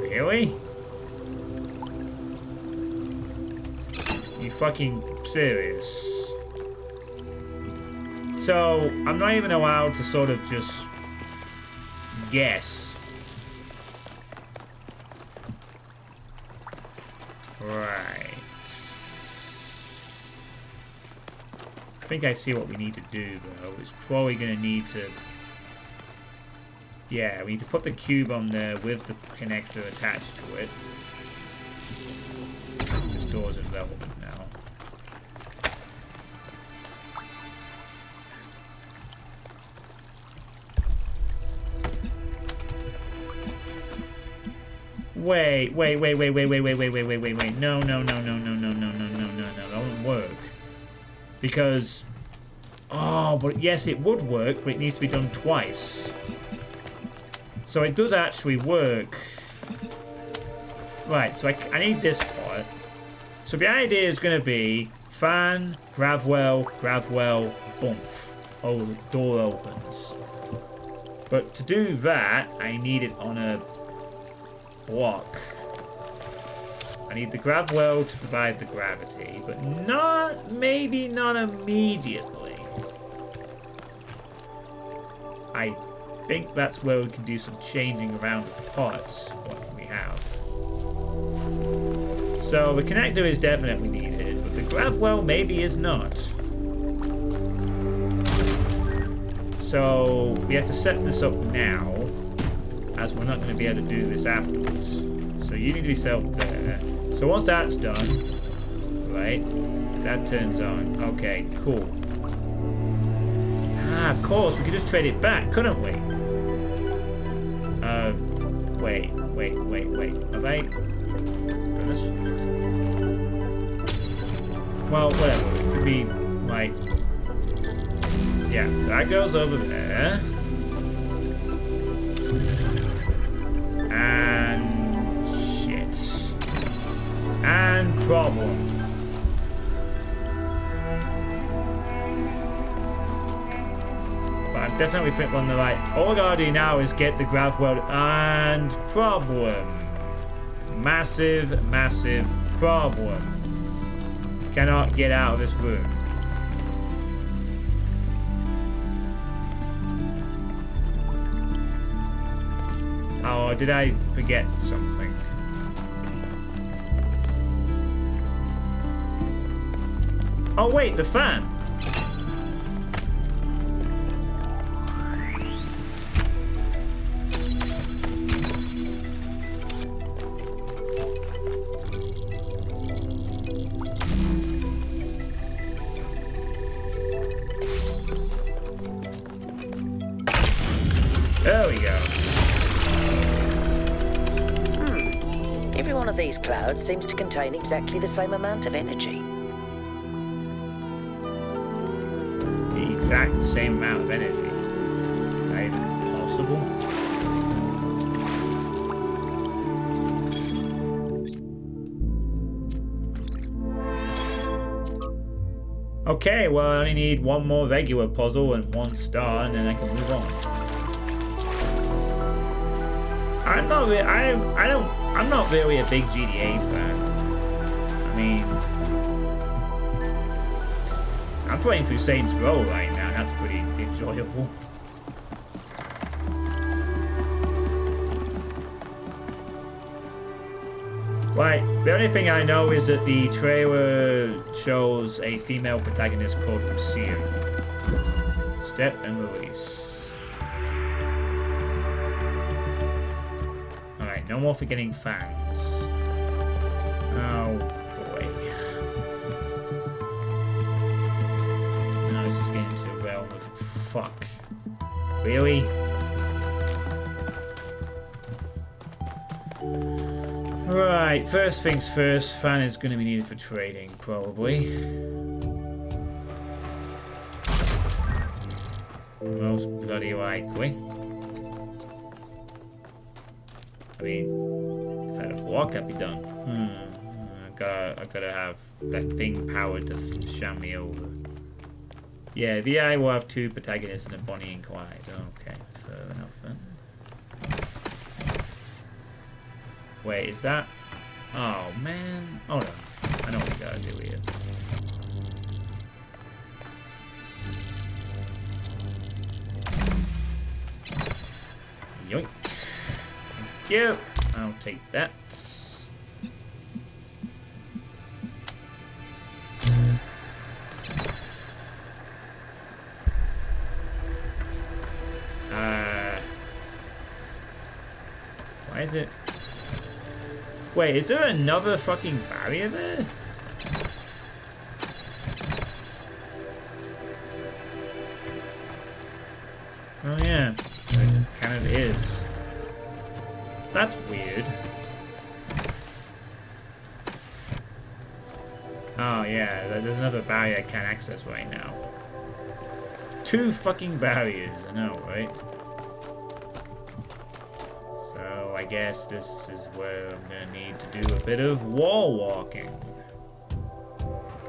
Really? You fucking serious? So, I'm not even allowed to sort of just guess. Right. I think I see what we need to do, though. It's probably going to need to... Yeah, we need to put the cube on there with the connector attached to it. This door's irrelevant now. Wait. No. That won't work. Because... Oh, but yes, it would work, but it needs to be done twice. So it does actually work. Right, so I need this part. So the idea is going to be fan, gravwell, boomph. Oh, the door opens. But to do that, I need it on a block. I need the gravwell to provide the gravity, but maybe not immediately. I think that's where we can do some changing around of parts, what we have. So the connector is definitely needed, but the gravwell maybe is not. So we have to set this up now, as we're not going to be able to do this afterwards. So you need to be set up there. So once that's done, right, that turns on. Okay, cool. Ah, of course, we could just trade it back, couldn't we? Wait. Have I done this? Well, whatever. It could be, like... Yeah, so that goes over there. And... shit. And problem. I definitely think on the right. All I gotta do now is get the grav weld and problem. Massive problem. Cannot get out of this room. Oh, did I forget something? Oh wait, the fan. There we go. Every one of these clouds seems to contain exactly the same amount of energy. The exact same amount of energy. Is that even possible? Okay, well I only need one more regular puzzle and 1 star, and then I can move on. I'm not really a big GTA fan. I mean, I'm playing through Saints Row right now, and that's pretty enjoyable. Right, the only thing I know is that the trailer shows a female protagonist called Lucia. Step and release. Alright, no more forgetting fans. Oh boy. Now this is getting into the realm of fuck. Really? Right, first things first, fan is going to be needed for trading, probably. Most bloody likely. I mean, if I had a walk, I'd be done. I gotta have that thing powered to sham me over. Yeah, VI will have 2 protagonists and a Bonnie and Clyde. Okay, fair enough then. Wait, is that? Oh man. Hold on. I know what we gotta do here. Yoink. Thank you. I'll take that. Why is it? Wait, is there another fucking barrier there? Oh yeah, it kind of is. That's weird. Oh yeah, there's another barrier I can't access right now. 2 fucking barriers, I know, right? So I guess this is where I'm gonna need to do a bit of wall walking.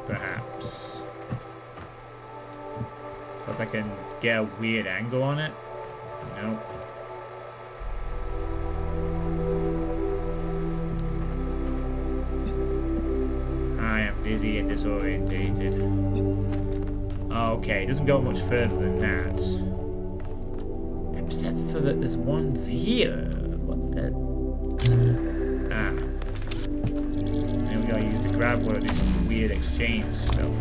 Perhaps. Plus I can get a weird angle on it. Nope. I am dizzy and disorientated. Okay, it doesn't go much further than that. Except for that there's one here. What the? Ah. There we go, use the grab word to do some weird exchange stuff.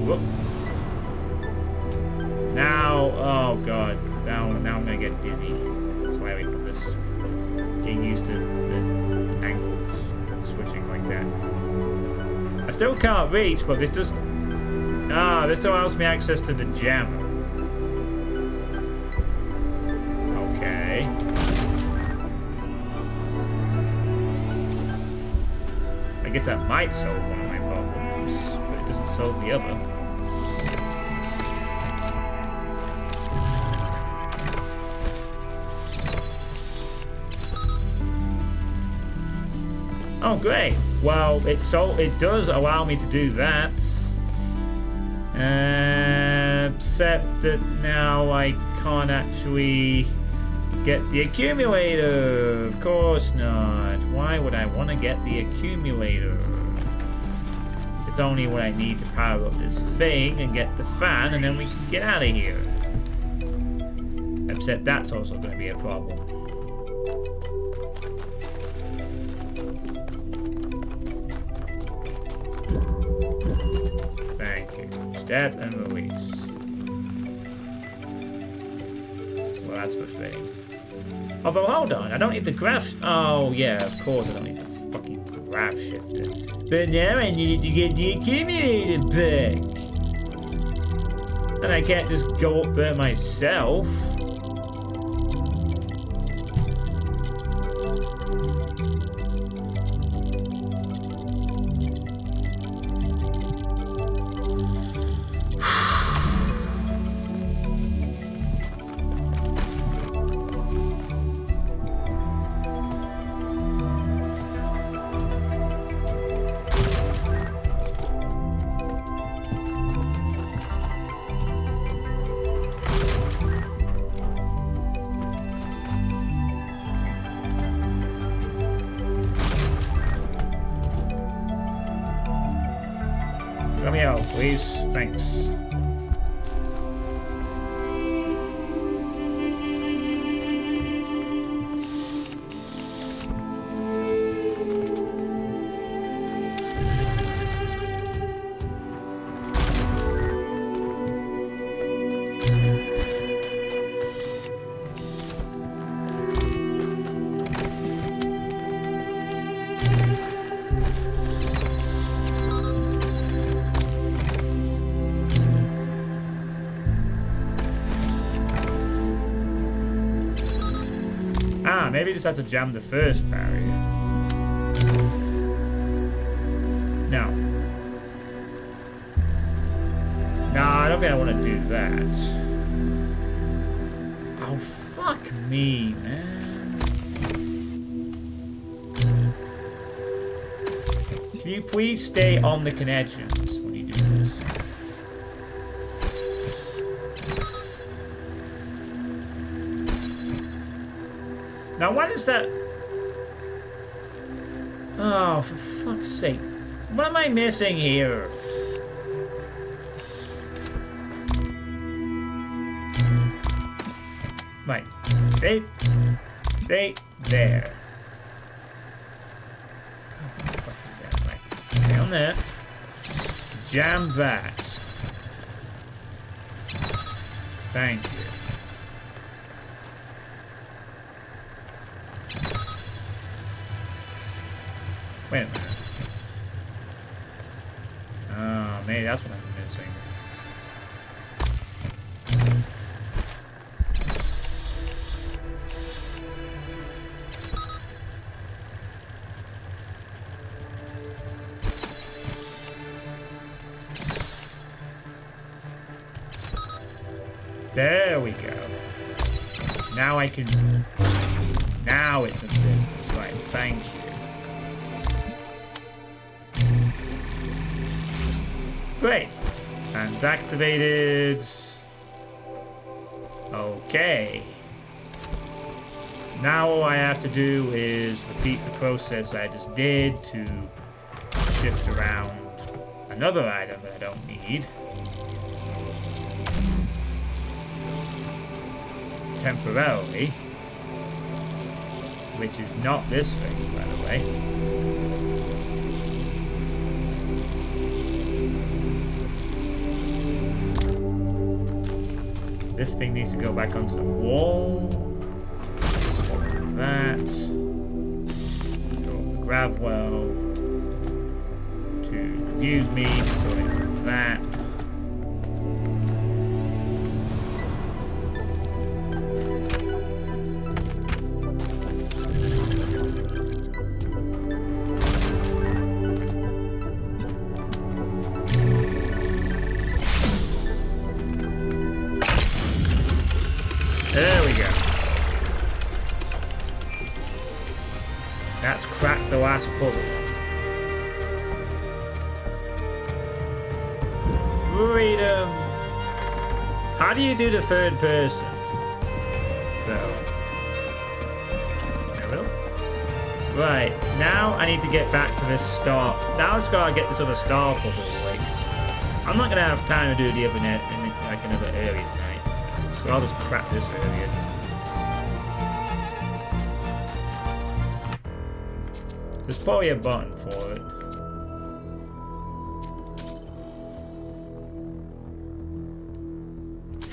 Whoop. Now, oh god. Now I'm gonna get dizzy. Slightly from this. Getting used to the angles switching like that. I still can't reach, but this does. Ah, this allows me access to the gem. Okay. I guess that might solve one of my problems, but it doesn't solve the other. Oh, great. Well, it does allow me to do that. Except that now I can't actually get the accumulator. Of course not. Why would I want to get the accumulator? It's only when I need to power up this thing and get the fan, and then we can get out of here. Except that's also going to be a problem. Step and release. Well, that's frustrating. Although, hold on, I don't need the graph. Oh, yeah, of course I don't need the fucking graph shifter. But now I need it to get the accumulator back. And I can't just go up there myself. Let me out, please. Thanks. Ah, maybe it just has to jam the first barrier. No. No, I don't think I want to do that. Oh, fuck me, man. Can you please stay on the connections when you do this? Now, what is that? Oh, for fuck's sake. What am I missing here? Right. Stay there. Right. Down there. Jam that. Thank you. Wait a minute. Oh, maybe that's what I'm missing. There we go. Now I can... Now it's a bit... Right, thank you. Great. Hands activated. Okay. Now all I have to do is repeat the process I just did to shift around another item that I don't need. Temporarily. Which is not this thing, by the way. This thing needs to go back onto the wall. Swap that. Go up the grab well. To confuse me. So that. There we go. That's cracked the last puzzle. Freedom. How do you do the third person? Though. There we go. Right, now I need to get back to this star. Now I just gotta get this other star puzzle linked. I'm not gonna have time to do the other net in like another area tonight. So I'll just crack this area. There's probably a button for it.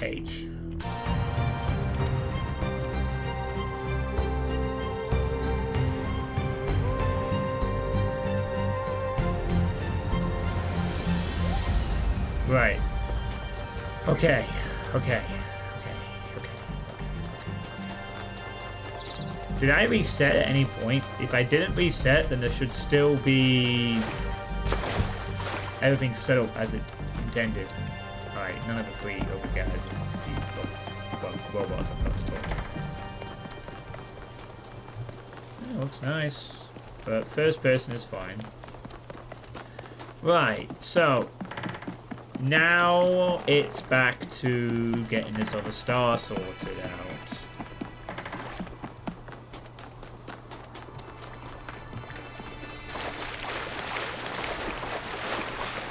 H. Right. Okay. Okay. Did I reset at any point? If I didn't reset, then there should still be everything set up as it intended. Alright, none of the free over guys and robots I'm about to talk to. It looks nice. But first person is fine. Right, so now it's back to getting this other star sorted out.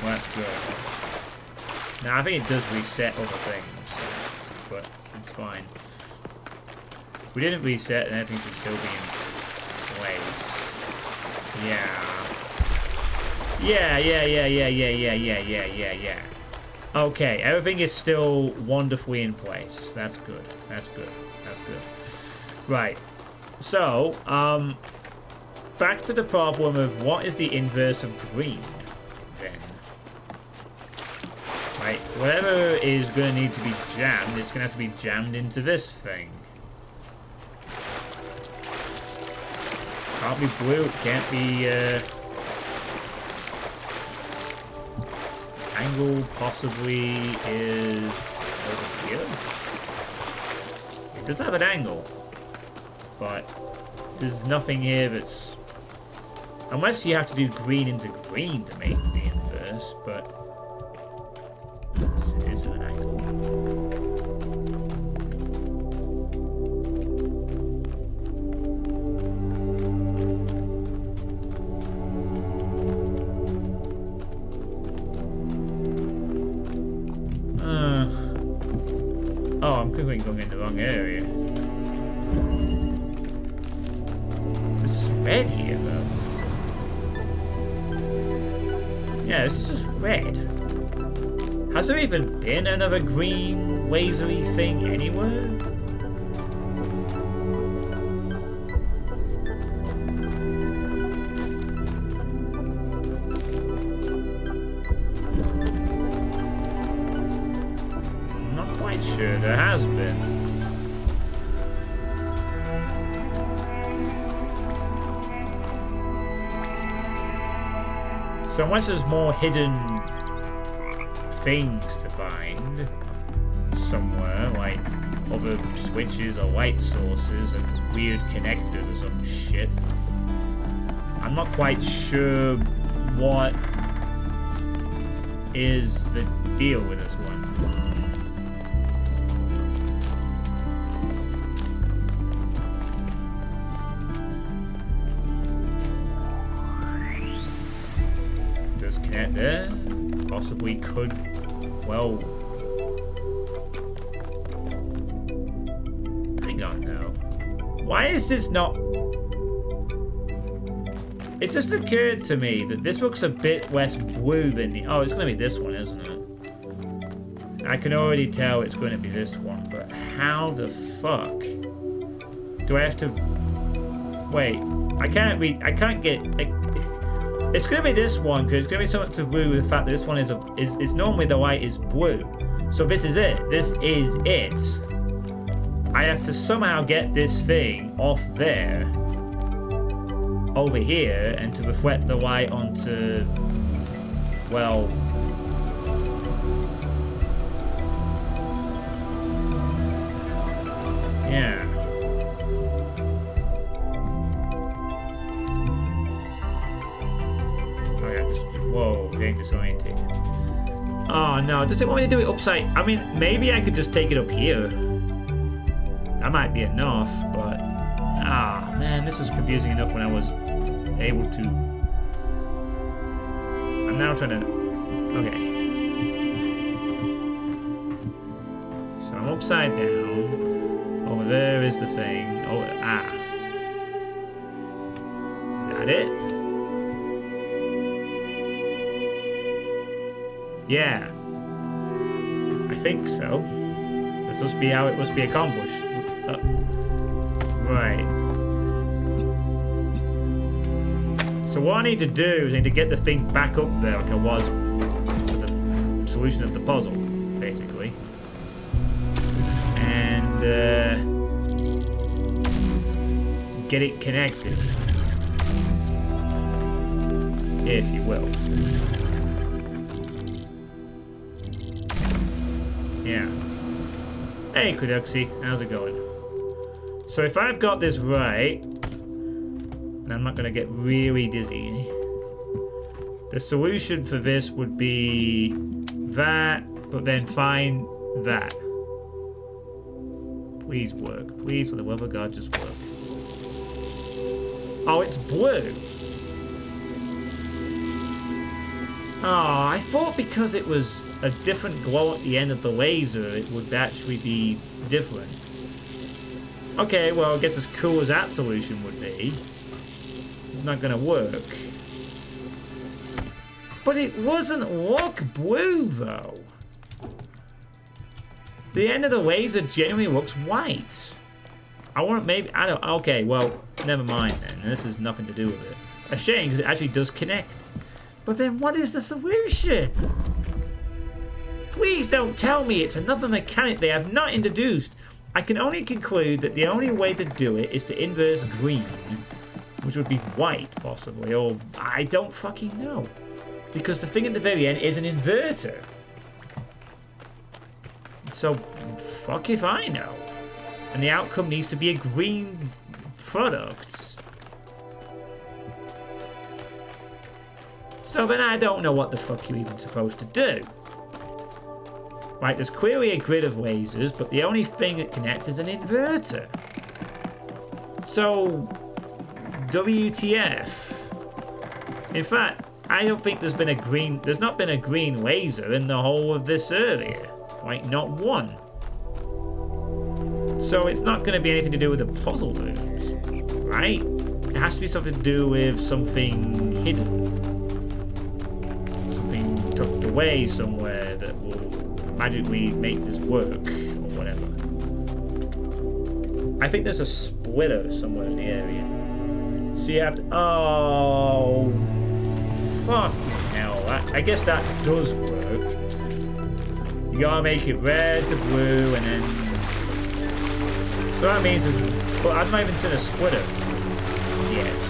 Well, that's good. Now, I think it does reset other things, but it's fine. If we didn't reset, then everything should still be in place. Yeah. Okay, everything is still wonderfully in place. That's good. That's good. Right. So, back to the problem of what is the inverse of green, then. Right, whatever is going to need to be jammed, it's going to have to be jammed into this thing. Can't be blue, it can't be, angle possibly is over here. It does have an angle, but there's nothing here that's... Unless you have to do green into green to make the inverse, but... Is there an angle? Oh, I'm clearly going in the wrong area. This is red here, though. Yeah, this is just red. Has there even been another green lasery thing anywhere? I'm not quite sure there has been. So unless there's more hidden things to find somewhere, like other switches or light sources or weird connectors or some shit. I'm not quite sure what is the deal with this one. Does connect there? Possibly could. Well, hang on now. Why is this not? It just occurred to me that this looks a bit less blue than the... Oh, it's going to be this one, isn't it? I can already tell it's going to be this one, but how the fuck do I have to... Wait, I can't get... It's going to be this one, because it's going to be something to do with the fact that this one is normally the light is blue. So this is it. This is it. I have to somehow get this thing off there, over here, and to reflect the light onto, well... Yeah. Whoa, getting disoriented. Oh no, does it want me to do it upside? I mean, maybe I could just take it up here. That might be enough, but... Ah, man, this was confusing enough when I was able to... I'm now trying to... Okay. So I'm upside down. Over there is the thing. Oh, ah. Is that it? Yeah. I think so. This must be how it must be accomplished. Right. So what I need to do is I need to get the thing back up there like I was with the solution of the puzzle, basically. And get it connected. If you will. Yeah. Hey, Kuduxi, how's it going? So if I've got this right, and I'm not going to get really dizzy, the solution for this would be that, but then find that. Please work. Please, for the love of God, just work. Oh, it's blue. Oh, I thought because it was a different glow at the end of the laser, it would actually be different. Okay, well, I guess as cool as that solution would be, it's not gonna work. But it wasn't look blue, though. The end of the laser generally looks white. I want maybe, I don't, okay, well, never mind then. This has nothing to do with it. A shame, because it actually does connect. But then what is the solution? Please don't tell me it's another mechanic they have not introduced. I can only conclude that the only way to do it is to inverse green, which would be white, possibly, or I don't fucking know. Because the thing at the very end is an inverter. So, fuck if I know. And the outcome needs to be a green product. So then I don't know what the fuck you're even supposed to do. Right, there's clearly a grid of lasers, but the only thing that connects is an inverter. So, WTF? In fact, I don't think there's not been a green laser in the whole of this area. Like, not one. So it's not going to be anything to do with the puzzle rooms, right? It has to be something to do with something hidden. Something tucked away somewhere that will magically make this work, or whatever. I think there's a splitter somewhere in the area. So you have to... Oh... Fuck hell. I guess that does work. You gotta make it red to blue, and then... So that means... Well, I've not even seen a splitter yet.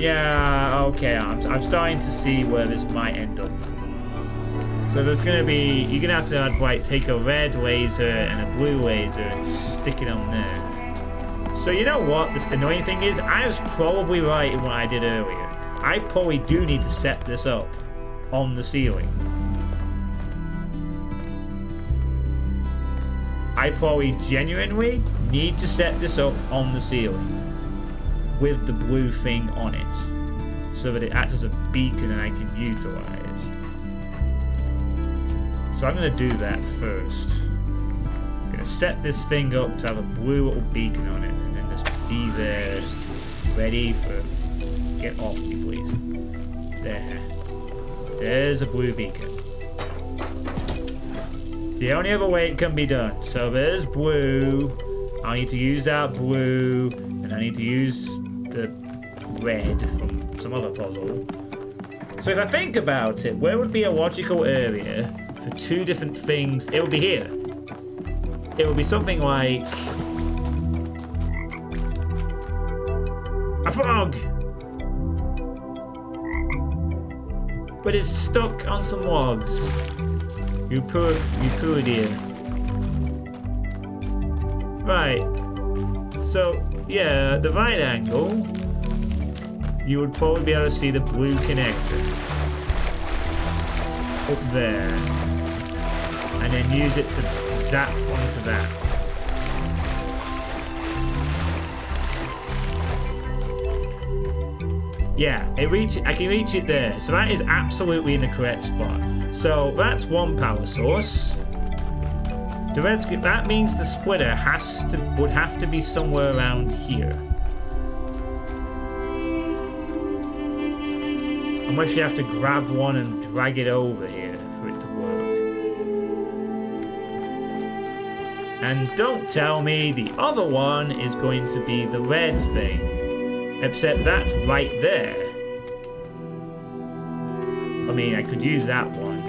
Yeah, okay, I'm starting to see where this might end up. So there's gonna be... You're gonna have to, like, take a red laser and a blue laser and stick it on there. So you know what? The annoying thing is, I was probably right in what I did earlier. I probably do need to set this up on the ceiling. I probably genuinely need to set this up on the ceiling with the blue thing on it, so that it acts as a beacon and I can utilize. So I'm going to do that first. I'm going to set this thing up to have a blue little beacon on it, and then just be there, ready for... Get off me, please. There. There's a blue beacon. It's the only other way it can be done. So there's blue. I need to use that blue, and I need to use the red from some other puzzle. So if I think about it, where would be a logical area for two different things? It would be here. It would be something like... a frog! But it's stuck on some logs. You poor dear. Right. So, yeah, the right angle, you would probably be able to see the blue connector. Up there. And then use it to zap onto that. Yeah, I can reach it there. So that is absolutely in the correct spot. So that's one power source. The red script, that means the splitter would have to be somewhere around here. Unless you have to grab one and drag it over here for it to work. And don't tell me the other one is going to be the red thing. Except that's right there. I mean, I could use that one.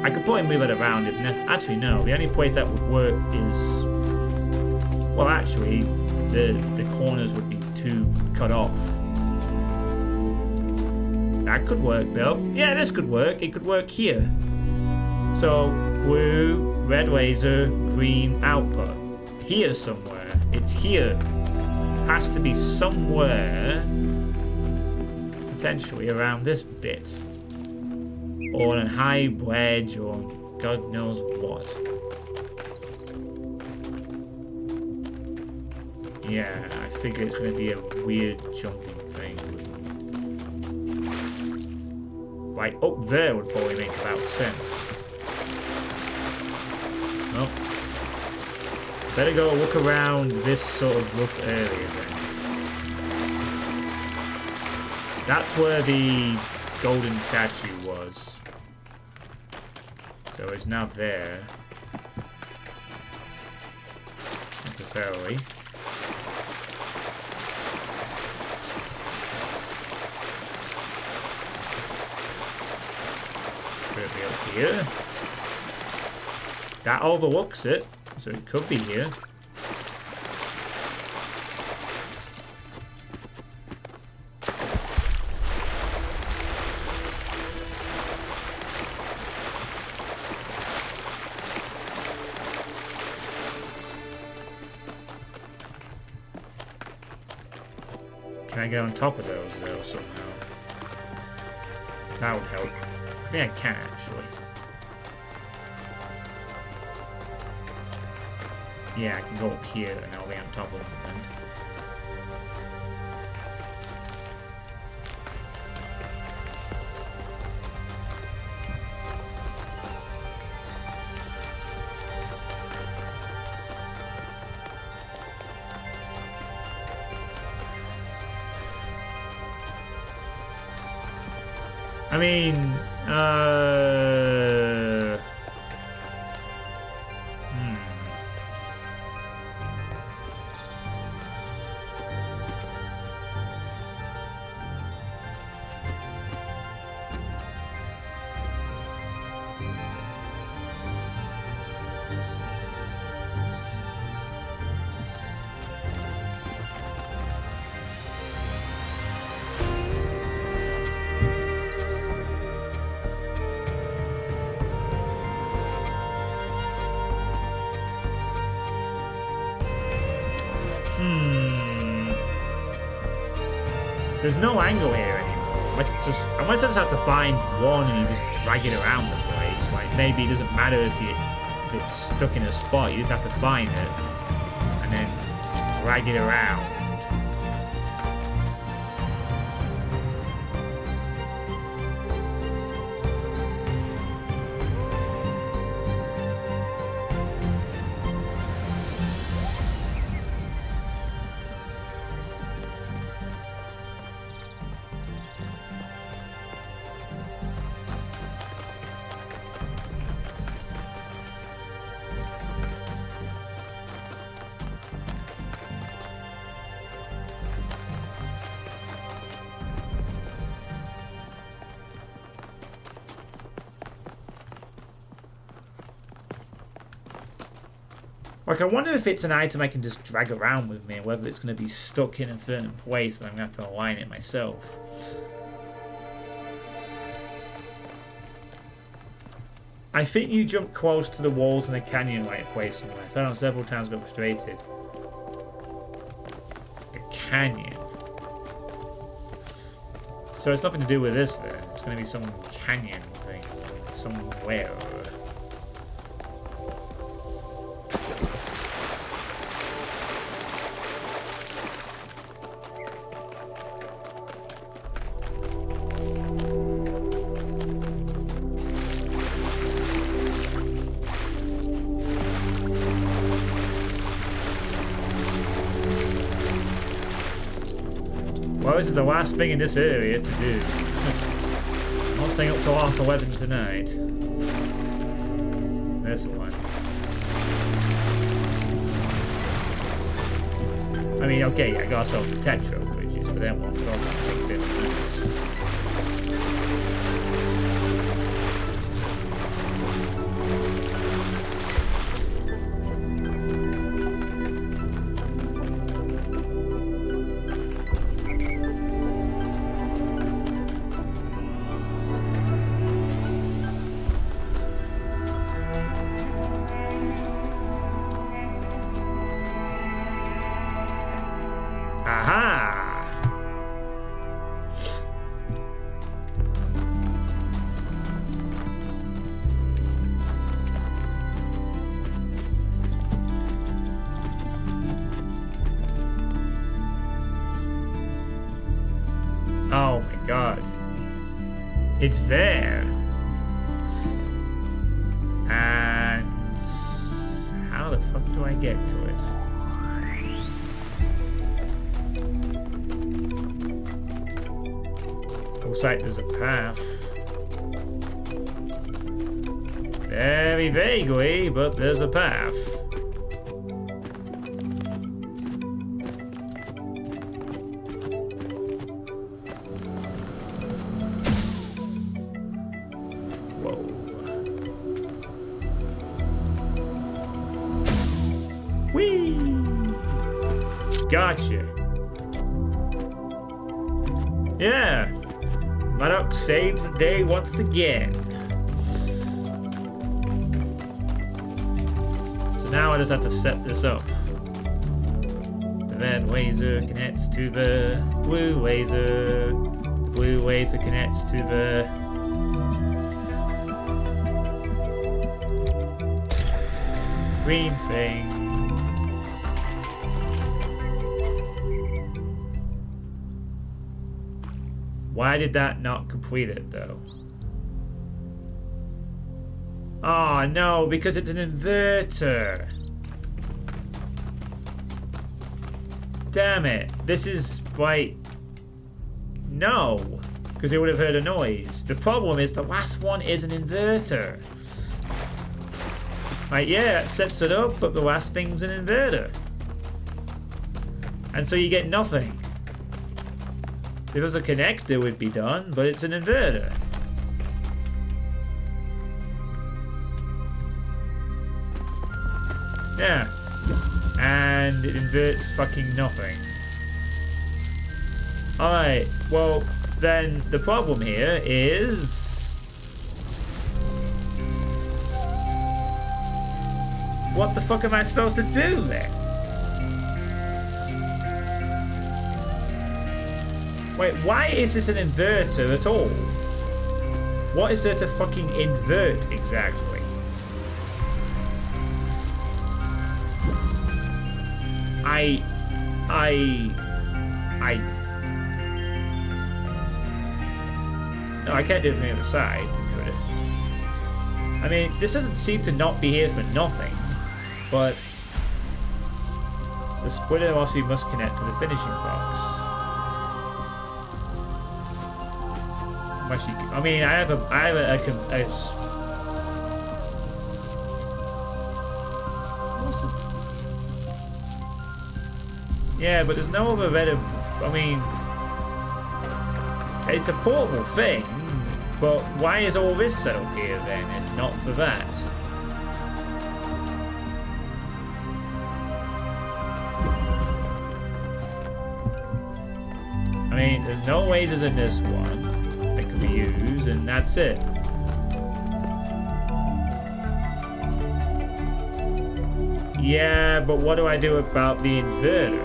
I could probably move it around if necessary. Actually, no. The only place that would work is... Well, actually, the corners would be too cut off. That could work, though. Yeah, this could work. It could work here. So, blue, red laser, green output. Here somewhere. It's here. Has to be somewhere, potentially around this bit. Or on a high wedge, or God knows what. Yeah, I figure it's going to be a weird jumping thing. Right up there would probably make about sense. Well, better go look around this sort of rough area then. That's where the golden statue was. So it's not there. Necessarily. Could it be up here? That overlooks it, so it could be here. Can I get on top of those though somehow? That would help. I think I can actually. Yeah, I can go up here and I'll be on top of them then. I mean, there's no angle here anymore. Unless I just have to find one and you just drag it around the place. Like maybe it doesn't matter if it's stuck in a spot. You just have to find it and then drag it around. Like, I wonder if it's an item I can just drag around with me, or whether it's going to be stuck in a certain place and I'm going to have to align it myself. I think you jump close to the walls in the canyon right place somewhere. I found out several times, got frustrated. A canyon. So it's nothing to do with this then. It's going to be some canyon thing somewhere. Well, this is the last thing in this area to do. staying up till 11:30 tonight. This one. I mean, okay, I got ourselves the Tetra bridges, but then one could also take 50 minutes. Oh my god. It's there. And how the fuck do I get to it? Looks like there's a path. Very vaguely, but there's a path. Gotcha. Yeah. Maddox saved the day once again. So now I just have to set this up. The red laser connects to the blue laser. The blue laser connects to the green thing. Why did that not complete it, though? Oh, no, because it's an inverter. Damn it. This is, like... No. Because it would have heard a noise. The problem is the last one is an inverter. Like, yeah, it sets it up, but the last thing's an inverter. And so you get nothing. If it was a connector, it would be done, but it's an inverter. Yeah. And it inverts fucking nothing. Alright, well, then the problem here is... What the fuck am I supposed to do then? Wait, why is this an inverter at all? What is there to fucking invert exactly? No, I can't do it from the other side, could it? I mean, this doesn't seem to not be here for nothing, but the splitter also must connect to the finishing box. I mean, I have a yeah, but there's no other way to, I mean, it's a portable thing, but why is all this set up here then, if not for that? I mean, there's no lasers in this one that can be used, and that's it. Yeah, but what do I do about the inverter?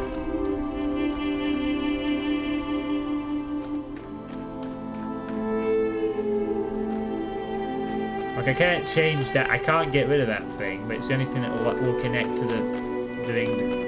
Like, I can't change that. I can't get rid of that thing, but it's the only thing that will connect to the thing.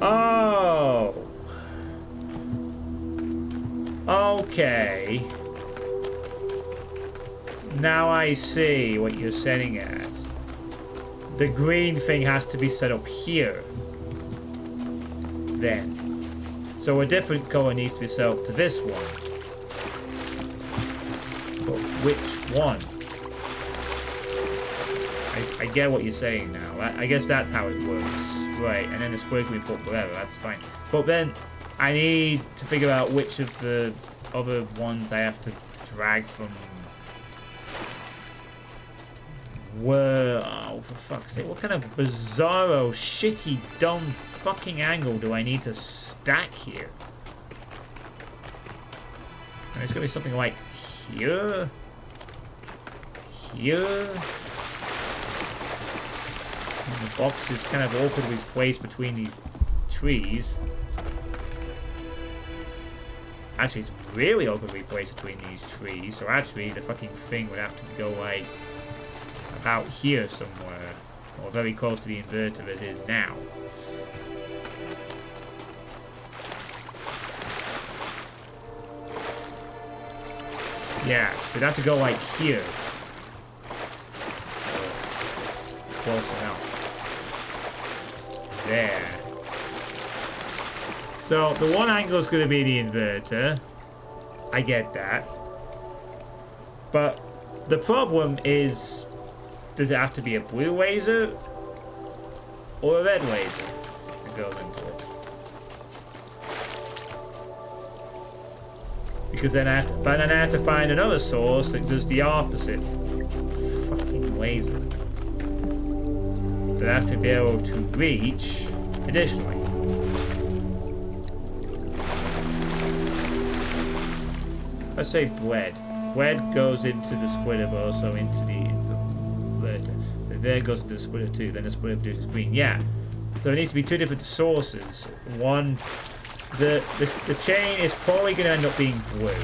Oh. Okay. Now I see what you're setting at. The green thing has to be set up here. Then. So a different color needs to be set up to this one. But which one? I get what you're saying now. I guess that's how it works. Right, and then the square can be put wherever, that's fine. But then I need to figure out which of the other ones I have to drag from where. Oh, for fuck's sake, what kind of bizarro, shitty, dumb fucking angle do I need to stack here? And it's gonna be something like here, here. And the box is kind of awkwardly placed between these trees. Actually, it's really awkwardly placed between these trees. So actually, the fucking thing would have to go like about here somewhere, or very close to the inverter as is now. Yeah, so it'd have to go like here. Close enough. There. So the one angle is going to be the inverter. I get that. But the problem is, does it have to be a blue laser or a red laser that goes into it? Because then I have to find another source that does the opposite fucking laser that I have to be able to reach additionally. Let's say bread. Bread goes into the splitter, but also into the inverter. There goes into the splitter too. Then the splitter produces green. Yeah. So it needs to be two different sources. One, the chain is probably going to end up being blue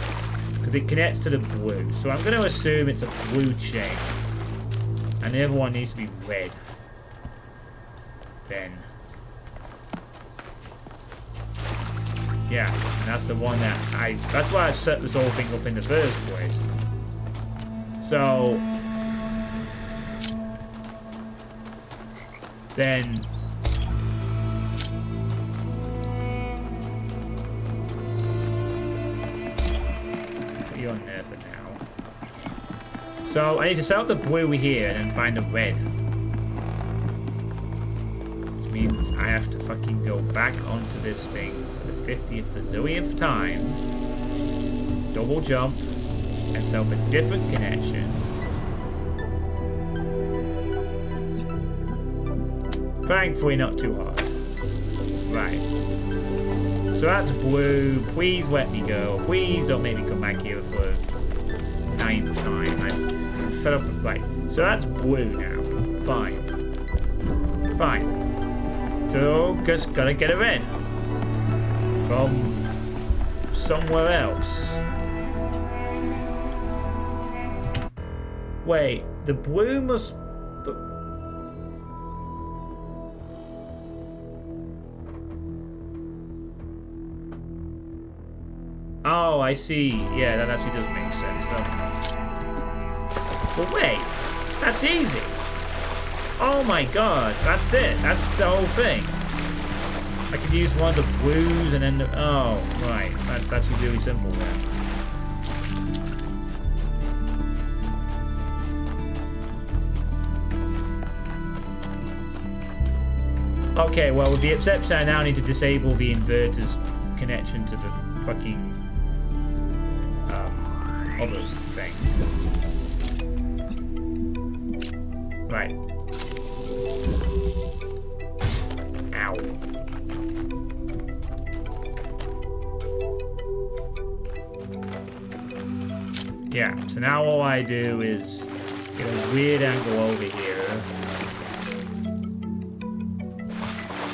because it connects to the blue. So I'm going to assume it's a blue chain, and the other one needs to be red. Then. Yeah, and that's the one that that's why I set this whole thing up in the first place. So then put you on there for now. So I need to set up the blue here and then find the red. Which means I have to fucking go back onto this thing for the 50th bazillionth time, double jump, and set up a different connection. Thankfully not too hard. Right. So that's blue. Please let me go. Please don't make me come back here for the 9th time. I'm fed up with, right. So that's blue now. Fine. Fine. So just gotta get a red from somewhere else. Wait, the blue must. Oh, I see. Yeah, that actually does make sense, doesn't it? But wait, that's easy. Oh my god, that's it. That's the whole thing. I could use one of the blues and then the... Oh, right. That's actually really simple then. Okay, well, with the exception I now need to disable the inverter's connection to the fucking other thing. Right. Ow. Yeah, so now all I do is get a weird angle over here.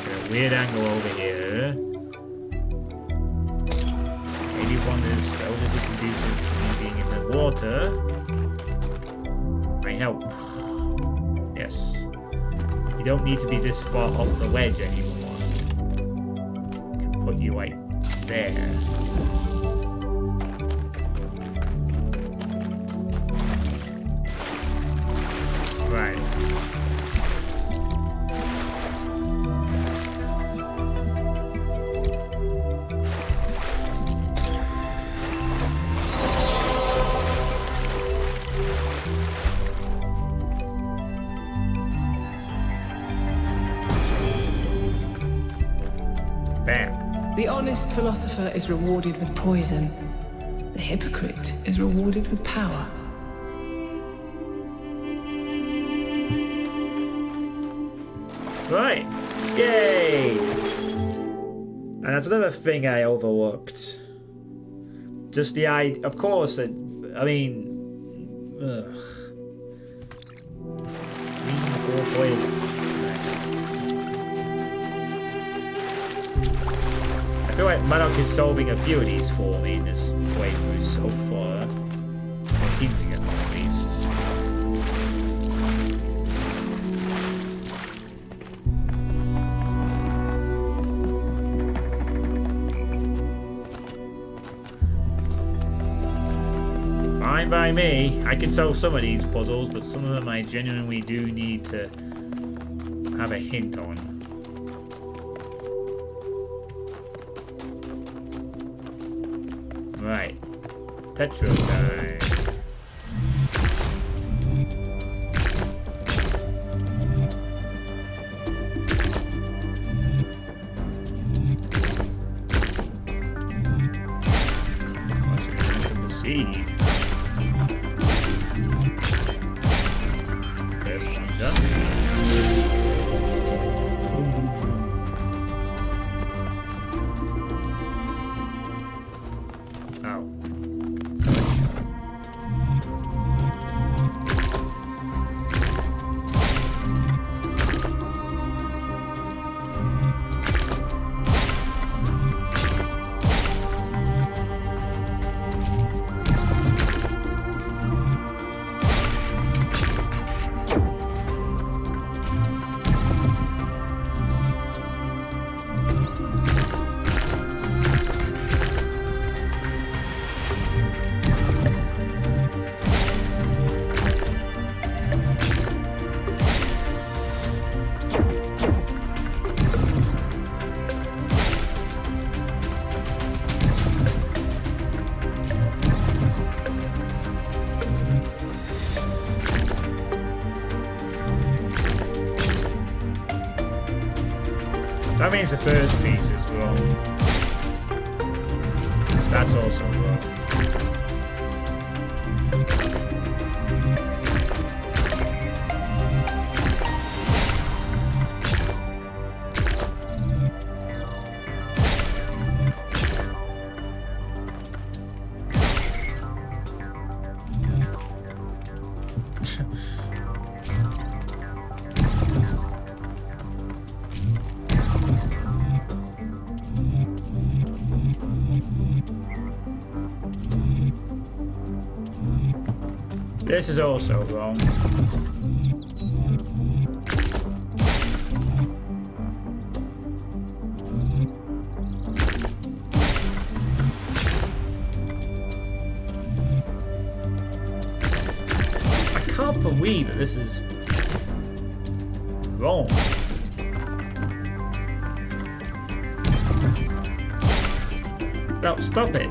Get a weird angle over here. Maybe one is relatively conducive to me being in the water. Might help. Yes. You don't need to be this far off the ledge anymore. put you like there. Right. Bam. The honest philosopher is rewarded with poison. The hypocrite is rewarded with power. Right. Yay! And that's another thing I overlooked. Just the idea, of course, I mean... Ugh. I feel like Madoc is solving a few of these for me in this playthrough so far. Or hinting at them at least. Fine by me. I can solve some of these puzzles, but some of them I genuinely do need to have a hint on. Right. Petro time. Seed. First one done. That means the first piece is wrong. That's also wrong. This is also wrong. I can't believe that this is wrong. No, stop it.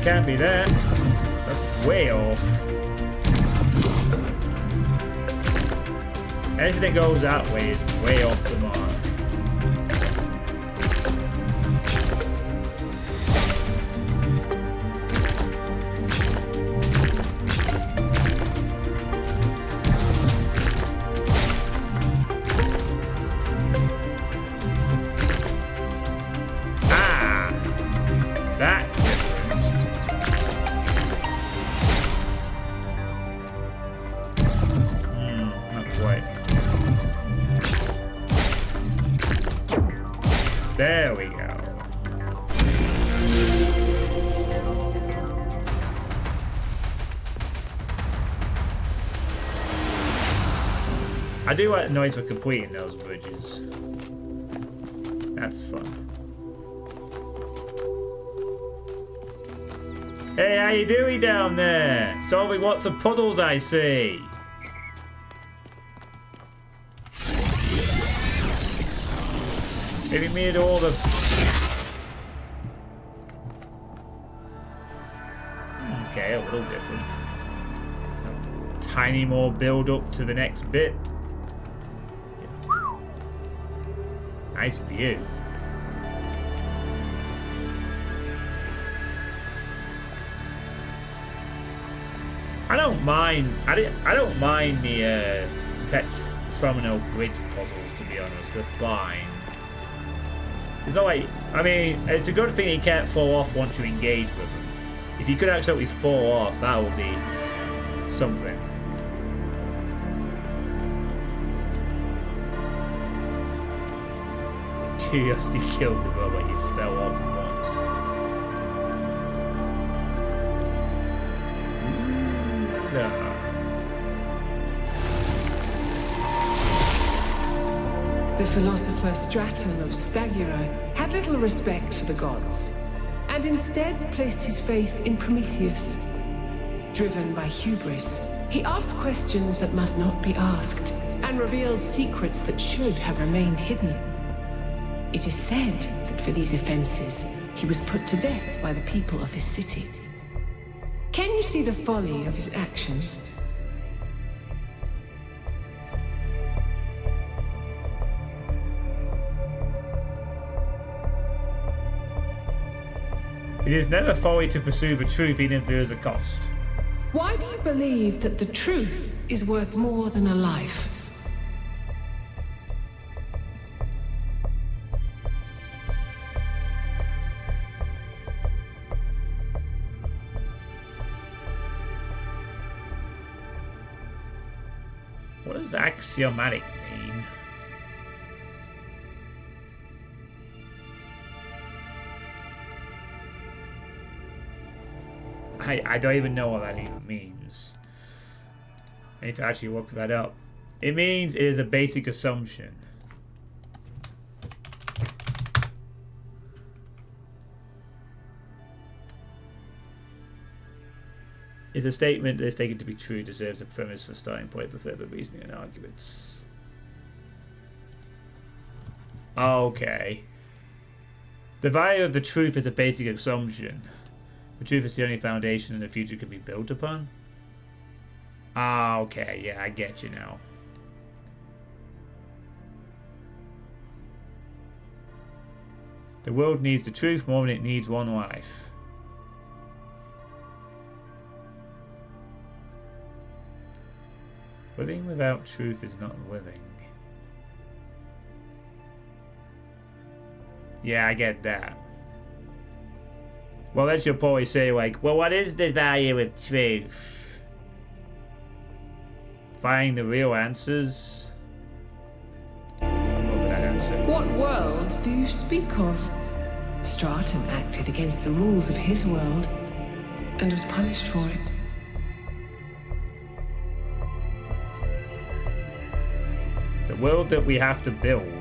Can't be that. That's way off. Anything that goes that way is way off the mark. There we go. I do like the noise for completing those bridges. That's fun. Hey, how you doing down there? Solving lots of puzzles, I see. Maybe me and all the... Okay, a little different. A tiny more build up to the next bit. Nice view. I don't mind. I don't mind the Tetromino bridge puzzles. To be honest, they're fine. There's no way. I mean, it's a good thing you can't fall off once you engage with them. If you could actually fall off, that would be something. Curiosity killed the robot. You fell off once. No. The philosopher Straton of Stagira had little respect for the gods, and instead placed his faith in Prometheus. Driven by hubris, he asked questions that must not be asked, and revealed secrets that should have remained hidden. It is said that for these offenses, he was put to death by the people of his city. Can you see the folly of his actions? It is never folly to pursue the truth, even if there is a cost. Why do you believe that the truth is worth more than a life? What does axiomatic mean? I don't even know what that even means. I need to actually look that up. It means it is a basic assumption. It's a statement that is taken to be true, deserves a premise for starting point for further reasoning and arguments. Okay. The value of the truth is a basic assumption. The truth is the only foundation the future can be built upon. Ah, okay, yeah, I get you now. The world needs the truth more than it needs one life. Living without truth is not living. Yeah, I get that. Well, then she'll probably say, like, well, what is the value of truth? Finding the real answers? What world do you speak of? Straton acted against the rules of his world and was punished for it. The world that we have to build.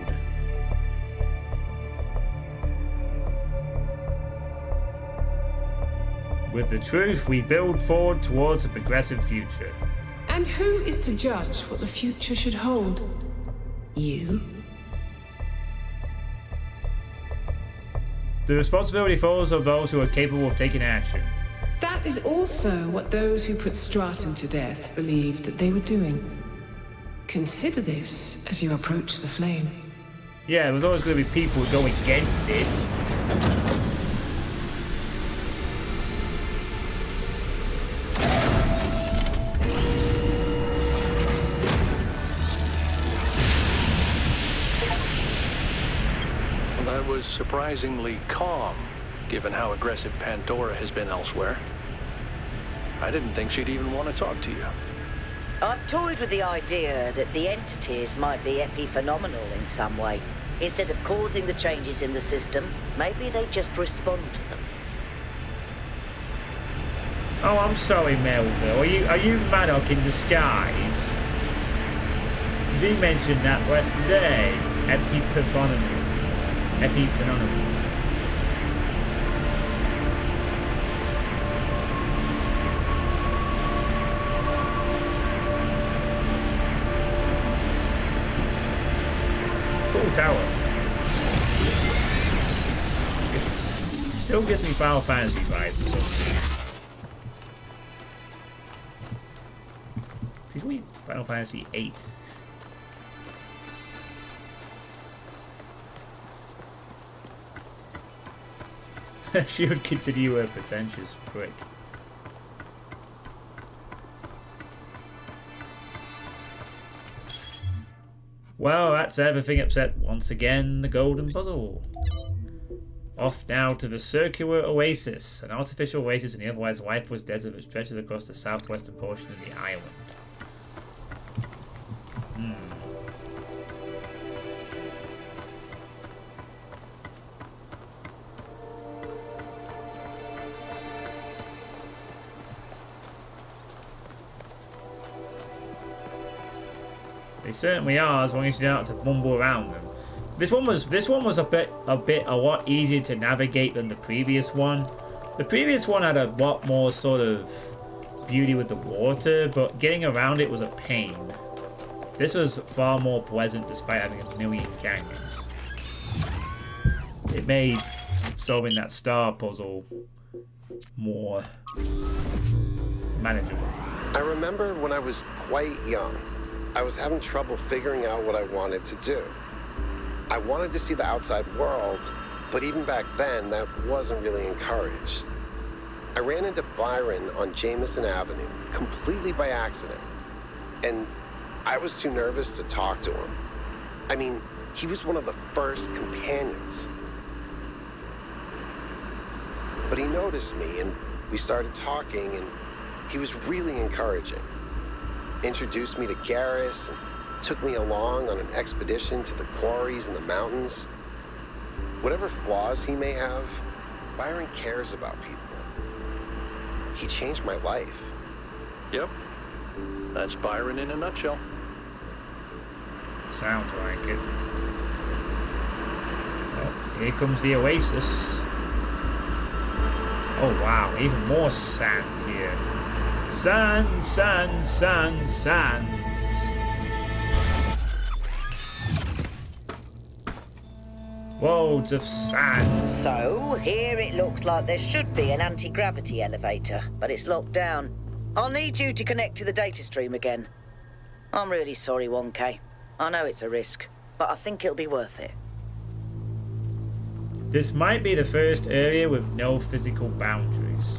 With the truth, we build forward towards a progressive future. And who is to judge what the future should hold? You? The responsibility falls on those who are capable of taking action. That is also what those who put Straton to death believed that they were doing. Consider this as you approach the flame. Yeah, there's always going to be people who go against it. That was surprisingly calm, given how aggressive Pandora has been elsewhere. I didn't think she'd even want to talk to you. I've toyed with the idea that the entities might be epiphenomenal in some way. Instead of causing the changes in the system, maybe they just respond to them. Oh, I'm sorry, Melville. Are you Maddock in disguise? Because he mentioned that yesterday. Epiphenomenal. Cool tower. Still gives me Final Fantasy vibes or something. Final Fantasy 8. She would continue her pretentious prick. Well, that's everything except once again the golden puzzle. Off now to the circular oasis, an artificial oasis in the otherwise lifeless desert that stretches across the southwestern portion of the island. They certainly are, as long as you don't have to mumble around them. This one was a lot easier to navigate than the previous one. The previous one had a lot more sort of beauty with the water, but getting around it was a pain. This was far more pleasant despite having a million canyons. It made solving that star puzzle more manageable. I remember when I was quite young, I was having trouble figuring out what I wanted to do. I wanted to see the outside world, but even back then, that wasn't really encouraged. I ran into Byron on Jameson Avenue, completely by accident, and I was too nervous to talk to him. I mean, he was one of the first companions. But he noticed me, and we started talking, and he was really encouraging. Introduced me to Garrus, and took me along on an expedition to the quarries in the mountains. Whatever flaws he may have, Byron cares about people. He changed my life. Yep. That's Byron in a nutshell. Sounds like it. Oh, here comes the oasis. Oh wow, even more sand here. Sand, sand, sand, sand. Loads of sand. So, here it looks like there should be an anti-gravity elevator, but it's locked down. I'll need you to connect to the data stream again. I'm really sorry, 1K. I know it's a risk, but I think it'll be worth it. This might be the first area with no physical boundaries.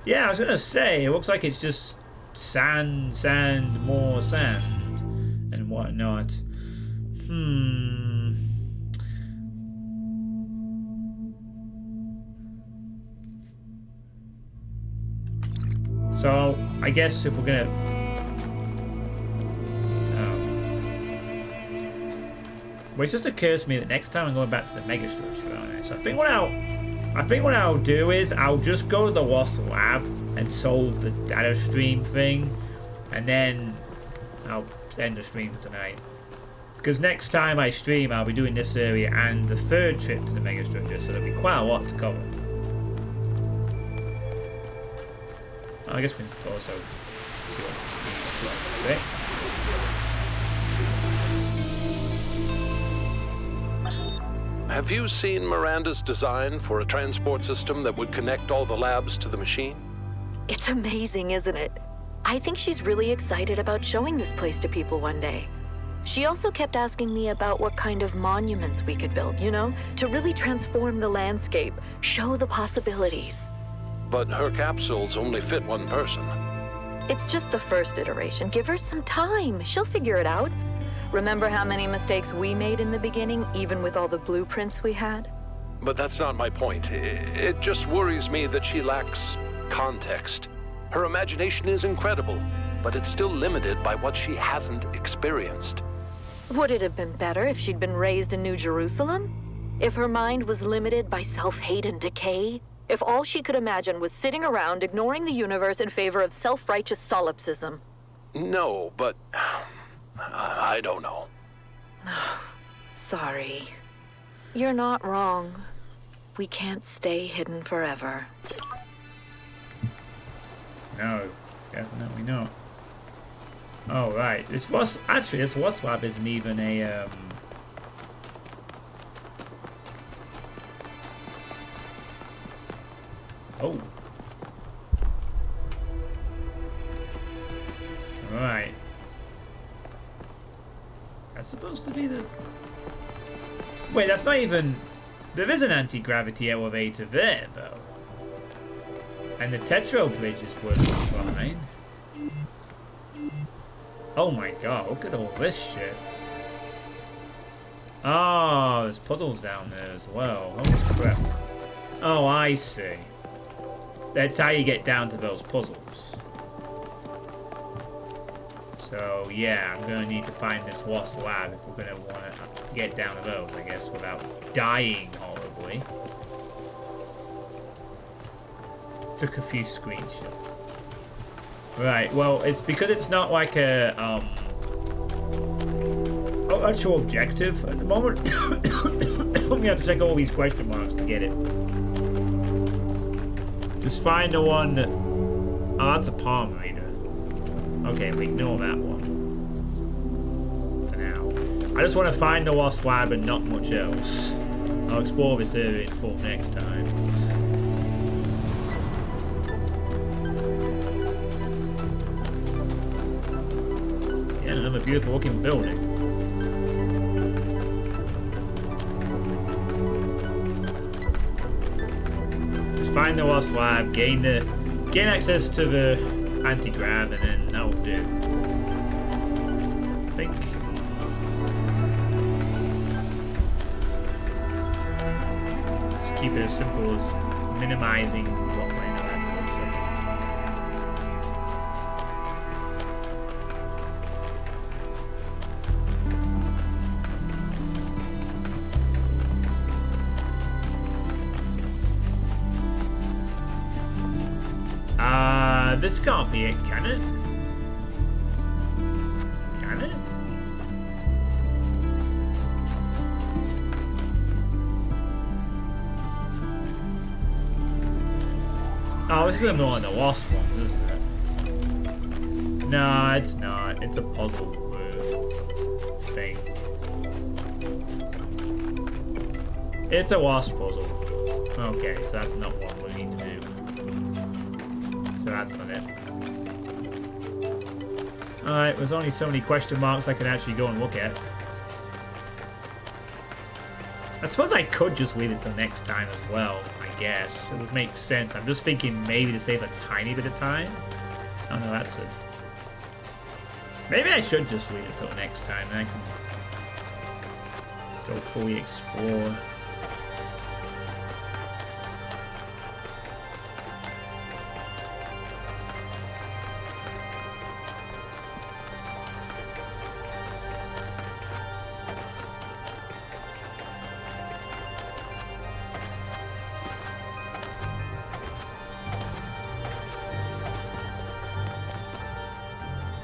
Yeah, I was gonna say, it looks like it's just sand, sand, more sand, and whatnot. So, I guess if we're gonna... Well, it just occurs to me that next time I'm going back to the megastructure, aren't I? So I think what I'll do is I'll just go to the Lost Lab and solve the data stream thing, and then I'll end the stream for tonight. Because next time I stream, I'll be doing this area and the third trip to the megastructure, so there'll be quite a lot to cover. I guess we can also see what these two have to say. Have you seen Miranda's design for a transport system that would connect all the labs to the machine? It's amazing, isn't it? I think she's really excited about showing this place to people one day. She also kept asking me about what kind of monuments we could build, you know, to really transform the landscape, show the possibilities. But her capsules only fit one person. It's just the first iteration. Give her some time. She'll figure it out. Remember how many mistakes we made in the beginning, even with all the blueprints we had? But that's not my point. It just worries me that she lacks context. Her imagination is incredible, but it's still limited by what she hasn't experienced. Would it have been better if she'd been raised in New Jerusalem? If her mind was limited by self-hate and decay? If all she could imagine was sitting around ignoring the universe in favor of self-righteous solipsism? No, but I don't know. Sorry. You're not wrong. We can't stay hidden forever. No, definitely not. Oh, right. This wasp lab isn't even a, Oh. Right. That's supposed to be the... Wait, that's not even... There is an anti-gravity elevator there, though. And the Tetro bridge is working fine. Oh my god, look at all this shit. Oh, there's puzzles down there as well. Holy crap. Oh, I see. That's how you get down to those puzzles. So, yeah, I'm going to need to find this wasp lab if we're going to want to get down to those, I guess, without dying horribly. Took a few screenshots. Right, well, it's because it's not like a, actual objective at the moment. We have to check all these question marks to get it. Just find the one that... Oh, that's a palm reader. Okay, we ignore that one. For now. I just want to find the wasp lab and not much else. I'll explore this area in full next time. Yeah, another beautiful looking building. Find the wasp lab, gain access to the anti-grav, and then that'll do. I think. Just keep it as simple as minimizing what we're in This can't be it, can it? Can it? Oh, this is one of the wasp ones, isn't it? No, it's not. It's a puzzle thing. It's a wasp puzzle. Okay, so that's not what we need to do. So that's not it. Alright, there's only so many question marks I can actually go and look at. I suppose I could just leave it till next time as well, I guess. It would make sense. I'm just thinking maybe to save a tiny bit of time. Oh no, that's it. Maybe I should just leave it till next time and I can go fully explore.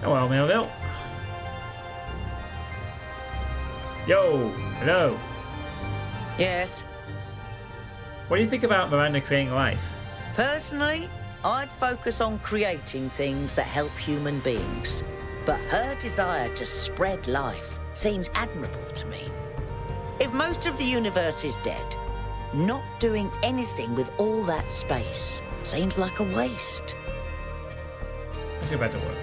Hello, Melville. Yo, hello. Yes. What do you think about Miranda creating life? Personally, I'd focus on creating things that help human beings. But her desire to spread life seems admirable to me. If most of the universe is dead, not doing anything with all that space seems like a waste. Let's go back to work.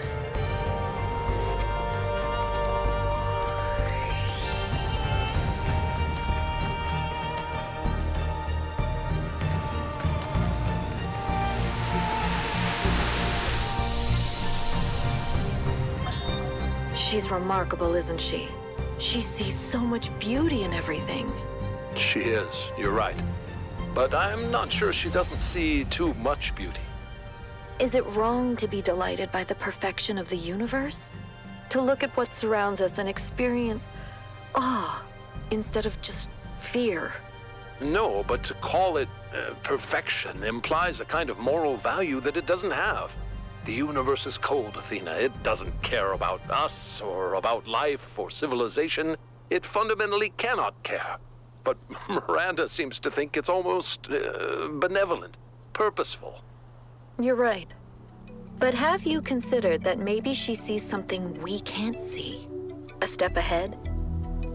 She's remarkable, isn't she? She sees so much beauty in everything. She is, you're right. But I'm not sure she doesn't see too much beauty. Is it wrong to be delighted by the perfection of the universe? To look at what surrounds us and experience awe instead of just fear. No, but to call it perfection implies a kind of moral value that it doesn't have. The universe is cold, Athena. It doesn't care about us or about life or civilization. It fundamentally cannot care. But Miranda seems to think it's almost benevolent, purposeful. You're right. But have you considered that maybe she sees something we can't see? A step ahead?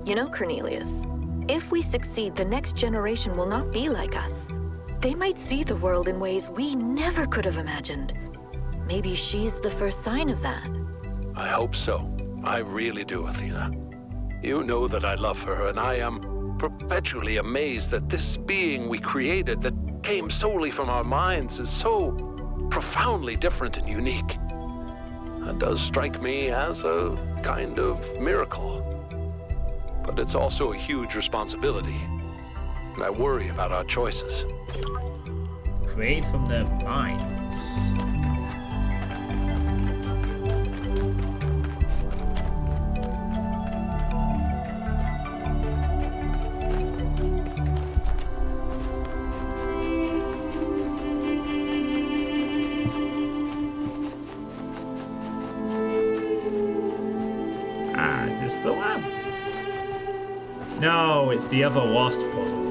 You know, Cornelius, if we succeed, the next generation will not be like us. They might see the world in ways we never could have imagined. Maybe she's the first sign of that. I hope so. I really do, Athena. You know that I love her, and I am perpetually amazed that this being we created that came solely from our minds is so profoundly different and unique. That does strike me as a kind of miracle. But it's also a huge responsibility, and I worry about our choices. Create from their minds. Is this the lab? No, it's the other wasp puzzle.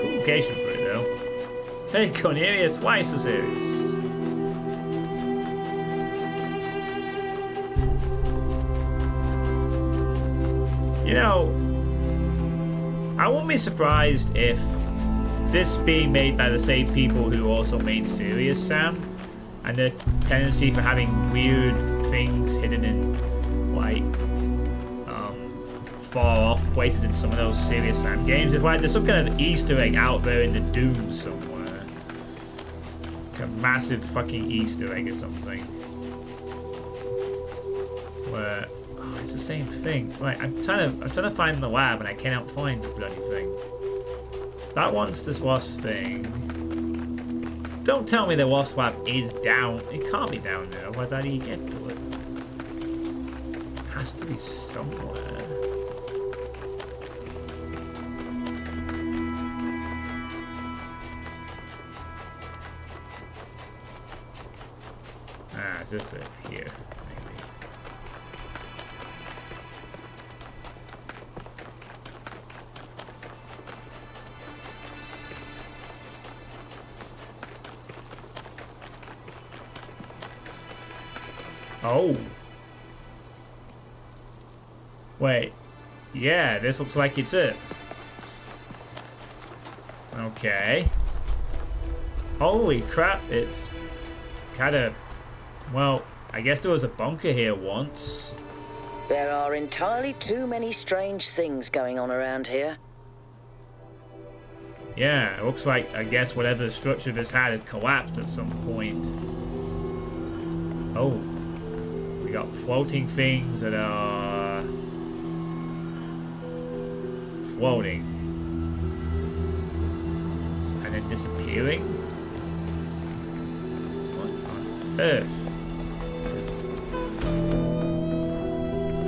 Cool location for it though. Hey Cornelius, why so serious? You know, I won't be surprised if this being made by the same people who also made Serious Sam, and the tendency for having weird things hidden in like far off places in some of those Serious Sam games. If like there's some kind of Easter egg out there in the dunes somewhere, like a massive fucking Easter egg or something, where it's the same thing. Like I'm trying to find the lab and I cannot find the bloody thing. That one's this wasp thing. Don't tell me the wasp lab is down. It can't be down there. Otherwise, how do you get to it? It has to be somewhere. Is this it? Here, maybe. Oh. Wait. Yeah, this looks like it's it. Okay. Holy crap, it's kind of... Well, I guess there was a bunker here once. There are entirely too many strange things going on around here. Yeah, it looks like, I guess, whatever structure this had collapsed at some point. Oh. We got floating things that are... floating. And then disappearing? What on earth?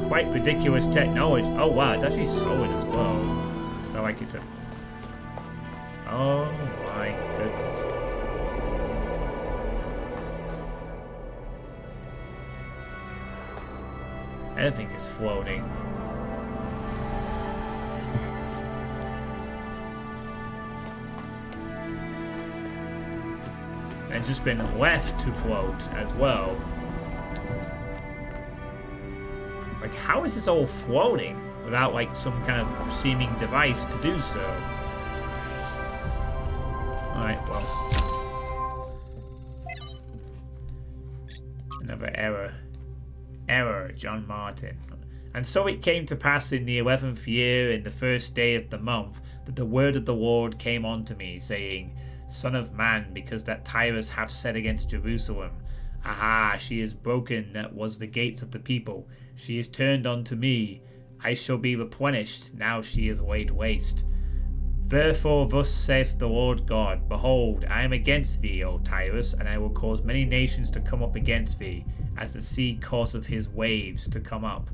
Quite ridiculous technology. Oh wow, it's actually solid as well. It's not like it's a... Oh my goodness. Everything is floating. And it's just been left to float as well. Like, how is this all floating without, like, some kind of seeming device to do so? Alright, well. Another error. Error, John Martin. And so it came to pass in the 11th year, in the first day of the month, that the word of the Lord came unto me, saying, Son of man, because that Tyrus hath said against Jerusalem, Aha, she is broken that was the gates of the people. She is turned unto me. I shall be replenished. Now she is laid waste. Therefore thus saith the Lord God, Behold, I am against thee, O Tyrus, and I will cause many nations to come up against thee, as the sea causeth his waves to come up.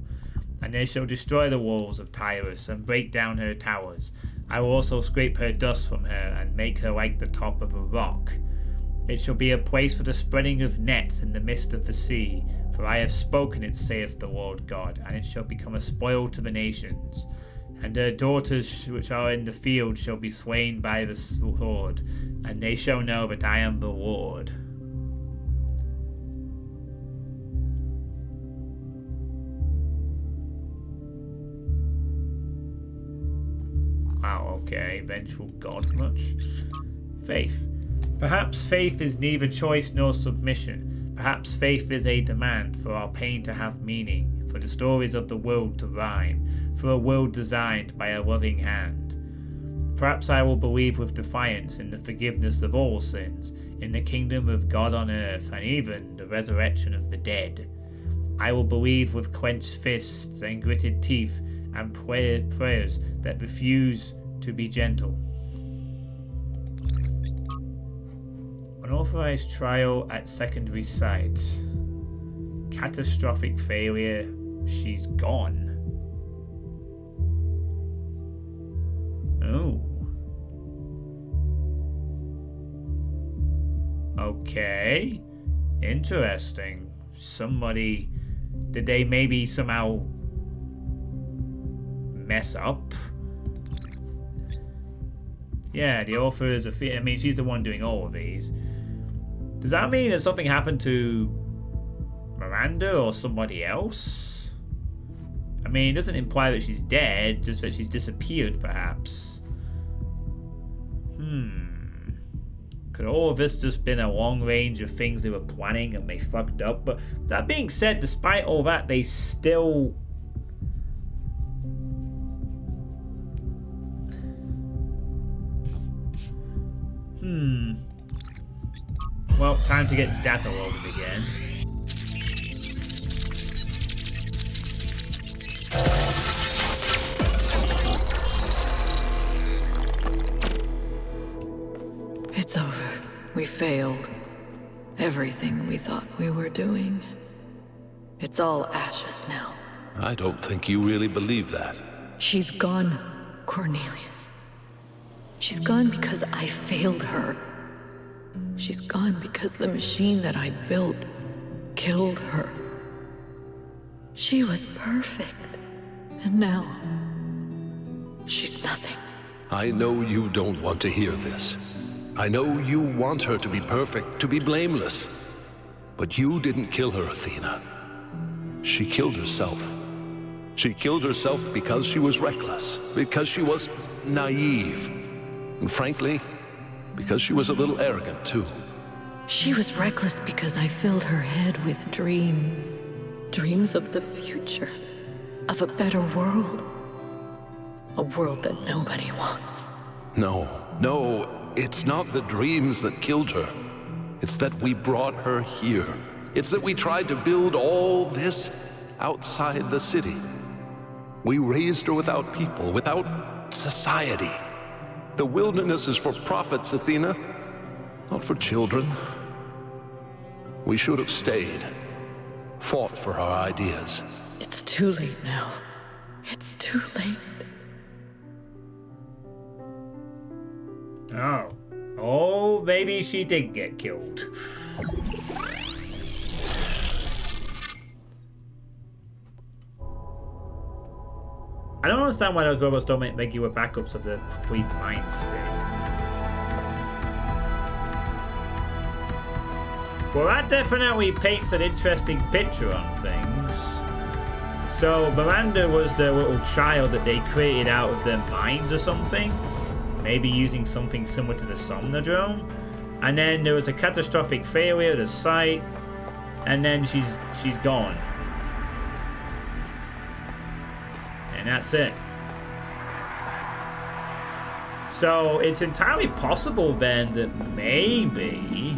And they shall destroy the walls of Tyrus, and break down her towers. I will also scrape her dust from her, and make her like the top of a rock. It shall be a place for the spreading of nets in the midst of the sea, for I have spoken it, saith the Lord God, and it shall become a spoil to the nations. And her daughters which are in the field shall be slain by the sword, and they shall know that I am the Lord. Wow, okay, vengeful god much? Faith. Perhaps faith is neither choice nor submission. Perhaps faith is a demand for our pain to have meaning, for the stories of the world to rhyme, for a world designed by a loving hand. Perhaps I will believe with defiance in the forgiveness of all sins, in the kingdom of God on earth, and even the resurrection of the dead. I will believe with clenched fists and gritted teeth and prayers that refuse to be gentle. Unauthorized trial at secondary site. Catastrophic failure. She's gone. Oh. Okay. Interesting. Somebody... Did they maybe somehow mess up? Yeah, the author is I mean, she's the one doing all of these. Does that mean that something happened to Miranda or somebody else? I mean, it doesn't imply that she's dead, just that she's disappeared, perhaps. Could all of this just been a long range of things they were planning and they fucked up? But that being said, despite all that, they still... Well, time to get data loaded again. It's over. We failed. Everything we thought we were doing. It's all ashes now. I don't think you really believe that. She's gone, Cornelius. She's gone because I failed her. She's gone because the machine that I built killed her. She was perfect. And now, she's nothing. I know you don't want to hear this. I know you want her to be perfect, to be blameless. But you didn't kill her, Athena. She killed herself. She killed herself because she was reckless, because she was naive. And frankly, because she was a little arrogant, too. She was reckless because I filled her head with dreams. Dreams of the future. Of a better world. A world that nobody wants. No, it's not the dreams that killed her. It's that we brought her here. It's that we tried to build all this outside the city. We raised her without people, without society. The wilderness is for prophets, Athena, not for children. We should have stayed, fought for our ideas. It's too late now. It's too late. Oh, maybe she did get killed. I don't understand why those robots don't make regular backups of the complete mind state. Well, that definitely paints an interesting picture on things. So, Miranda was the little child that they created out of their minds or something. Maybe using something similar to the Somnodrome. And then there was a catastrophic failure of the site. And then she's gone. And that's it. So it's entirely possible then that maybe,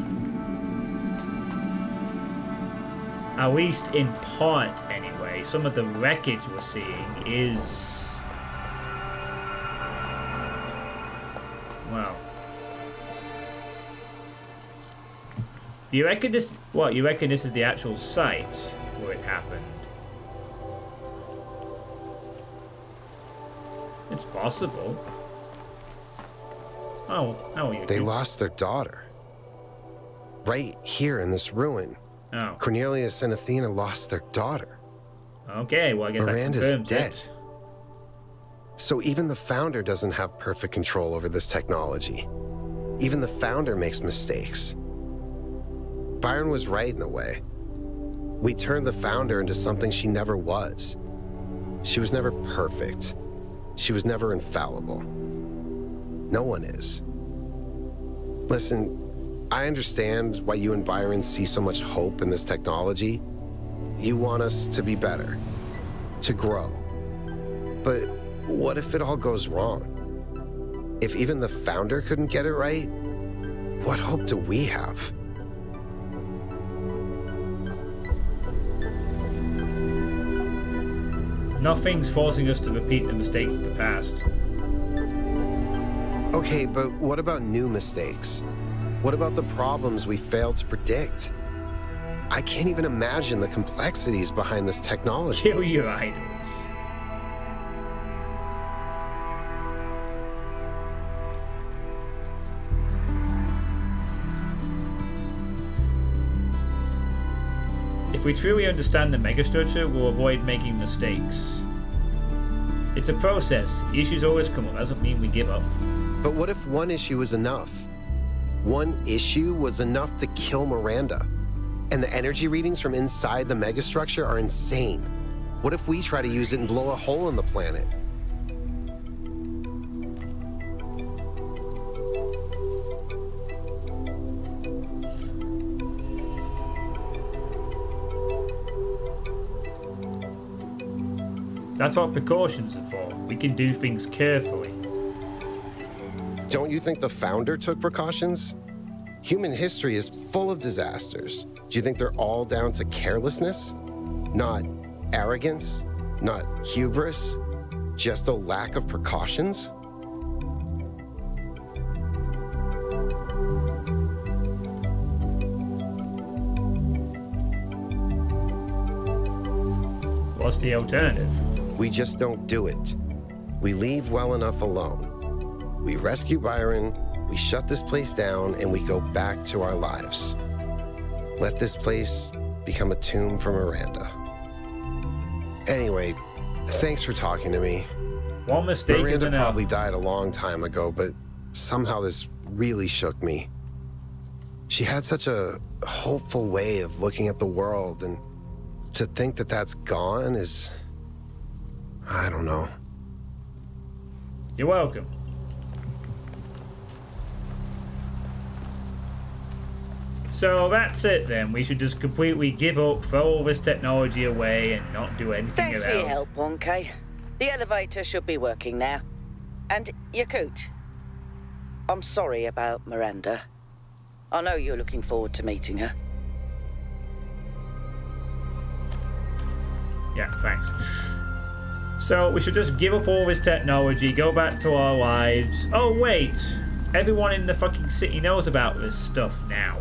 at least in part anyway, some of the wreckage we're seeing is Do you reckon this... What, you reckon this is the actual site where it happened? It's possible. Oh, how are you? They lost their daughter. Right here in this ruin. Oh. Cornelius and Athena lost their daughter. Okay, well I guess Miranda's that confirms dead. it. So even the founder doesn't have perfect control over this technology. Even the founder makes mistakes. Byron was right in a way. We turned the founder into something she never was. She was never perfect. She was never infallible. No one is. Listen, I understand why you and Byron see so much hope in this technology. You want us to be better, to grow. But what if it all goes wrong? If even the founder couldn't get it right, what hope do we have? Nothing's forcing us to repeat the mistakes of the past. Okay, but what about new mistakes? What about the problems we failed to predict? I can't even imagine the complexities behind this technology. Kill your idols. If we truly understand the megastructure, we'll avoid making mistakes. It's a process. Issues always come up. Doesn't mean we give up. But what if one issue was enough? One issue was enough to kill Miranda. And the energy readings from inside the megastructure are insane. What if we try to use it and blow a hole in the planet? That's what precautions are for. We can do things carefully. Don't you think the founder took precautions? Human history is full of disasters. Do you think they're all down to carelessness? Not arrogance? Not hubris? Just a lack of precautions? What's the alternative? We just don't do it. We leave well enough alone. We rescue Byron, we shut this place down, and we go back to our lives. Let this place become a tomb for Miranda. Anyway, thanks for talking to me. One mistake is Miranda enough. probably died a long time ago, but somehow this really shook me. She had such a hopeful way of looking at the world, and to think that that's gone is... I don't know. You're welcome. So that's it then. We should just completely give up, throw all this technology away, and not do anything Thanks about for it. your help, 1K. The elevator should be working now. And Yakut, I'm sorry about Miranda. I know you're looking forward to meeting her. Yeah, thanks. So we should just give up all this technology, go back to our lives. Oh wait, everyone in the fucking city knows about this stuff now.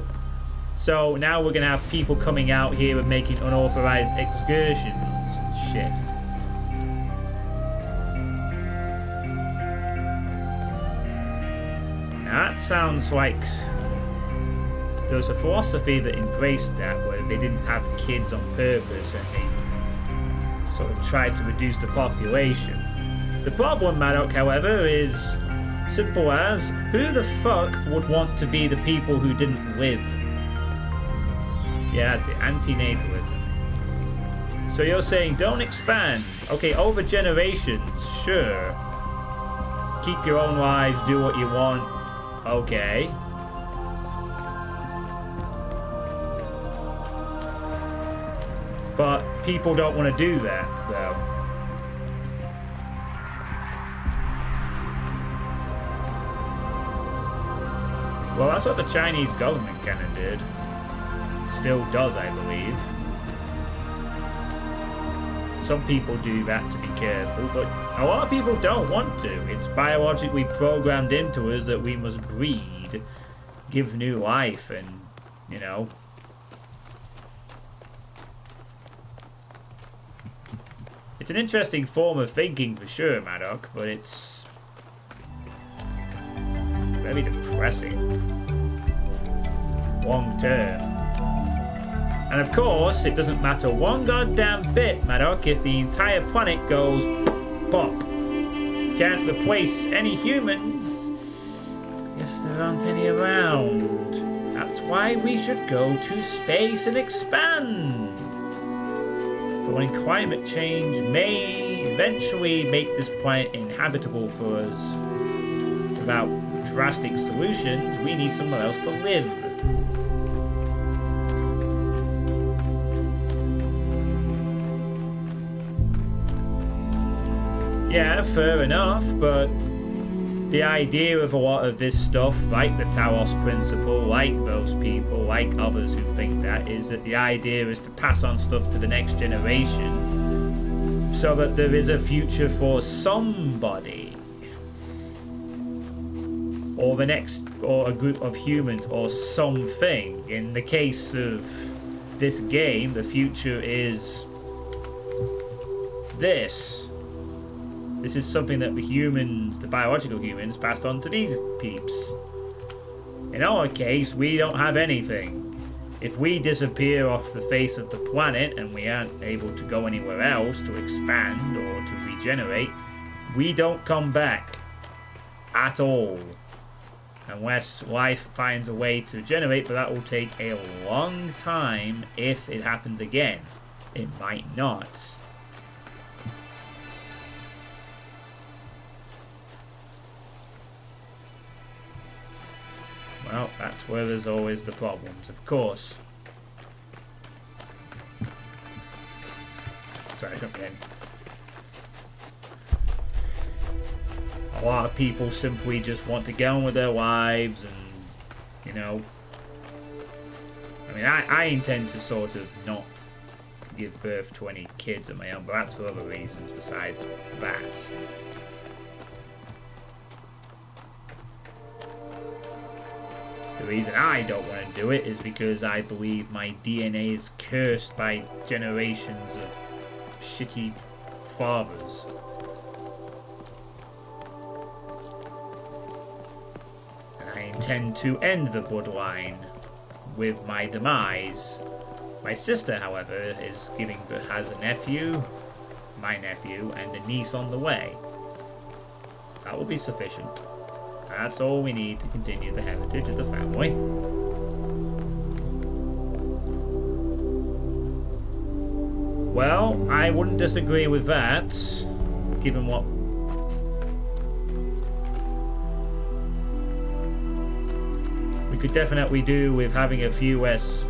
So now we're gonna have people coming out here and making unauthorized excursions and shit. Now that sounds like there was a philosophy that embraced that, where they didn't have kids on purpose and they sort of tried to reduce the population. The problem, Maddock, however, is simple as, who the fuck would want to be the people who didn't live? Yeah, that's it, antinatalism. So you're saying don't expand. Okay, over generations, sure. Keep your own lives, do what you want. Okay. But people don't want to do that, though. Well, that's what the Chinese government kind of did. Still does, I believe. Some people do that to be careful, but a lot of people don't want to. It's biologically programmed into us that we must breed, give new life, and, you know, It's an interesting form of thinking for sure, Maddock, but it's very depressing. Long term. And of course, it doesn't matter one goddamn bit, Maddock, if the entire planet goes pop. Can't replace any humans if there aren't any around. That's why we should go to space and expand. But when climate change may eventually make this planet inhabitable for us without drastic solutions, we need somewhere else to live. Yeah, fair enough, but the idea of a lot of this stuff, like the Talos Principle, like those people, like others who think that, is that the idea is to pass on stuff to the next generation so that there is a future for somebody. Or the next, or a group of humans, or something. In the case of this game, the future is this. This is something that the humans, the biological humans, passed on to these peeps. In our case, we don't have anything. If we disappear off the face of the planet and we aren't able to go anywhere else to expand or to regenerate, we don't come back at all. Unless life finds a way to regenerate, but that will take a long time if it happens again. It might not. Well, that's where there's always the problems, of course. Sorry, I couldn't get in. A lot of people simply just want to get on with their lives and, you know... I mean, I intend to sort of not give birth to any kids of my own, but that's for other reasons besides that. The reason I don't want to do it is because I believe my DNA is cursed by generations of shitty fathers. And I intend to end the bloodline with my demise. My sister, however, has a nephew, my nephew, and a niece on the way. That will be sufficient. That's all we need to continue the heritage of the family. Well, I wouldn't disagree with that, given what... we could definitely do with having a few less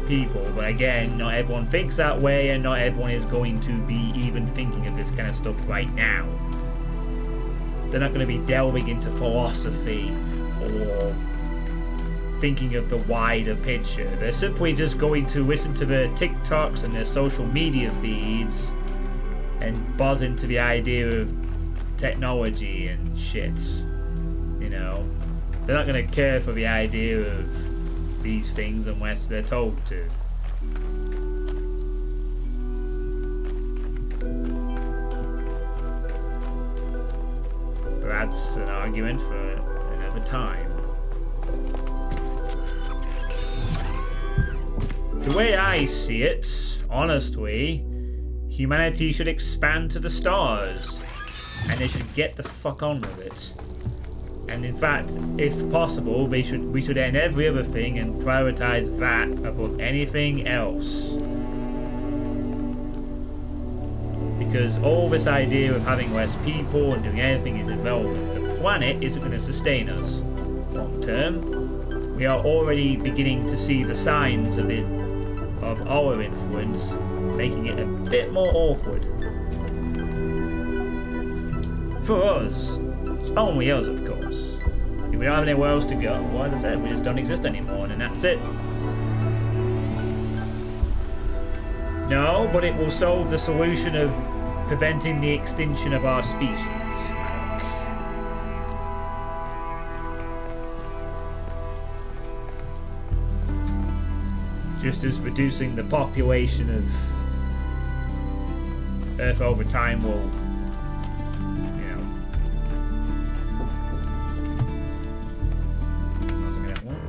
people, but again, not everyone thinks that way, and not everyone is going to be even thinking of this kind of stuff right now. They're not going to be delving into philosophy or thinking of the wider picture. They're simply just going to listen to their TikToks and their social media feeds and buzz into the idea of technology and shit. You know, they're not going to care for the idea of these things unless they're told to. That's an argument for another time. The way I see it, honestly, humanity should expand to the stars, and they should get the fuck on with it. And in fact, if possible, we should end every other thing and prioritize that above anything else. Because all this idea of having less people and doing anything is irrelevant. The planet isn't going to sustain us long term. We are already beginning to see the signs of our influence, making it a bit more awkward. For us. It's only us, of course. We don't have anywhere else to go. Well, as I said, we just don't exist anymore, and that's it. No, but it will solve the solution of preventing the extinction of our species, Maddock. Just as reducing the population Earth over time will, you know. Wasn't that one?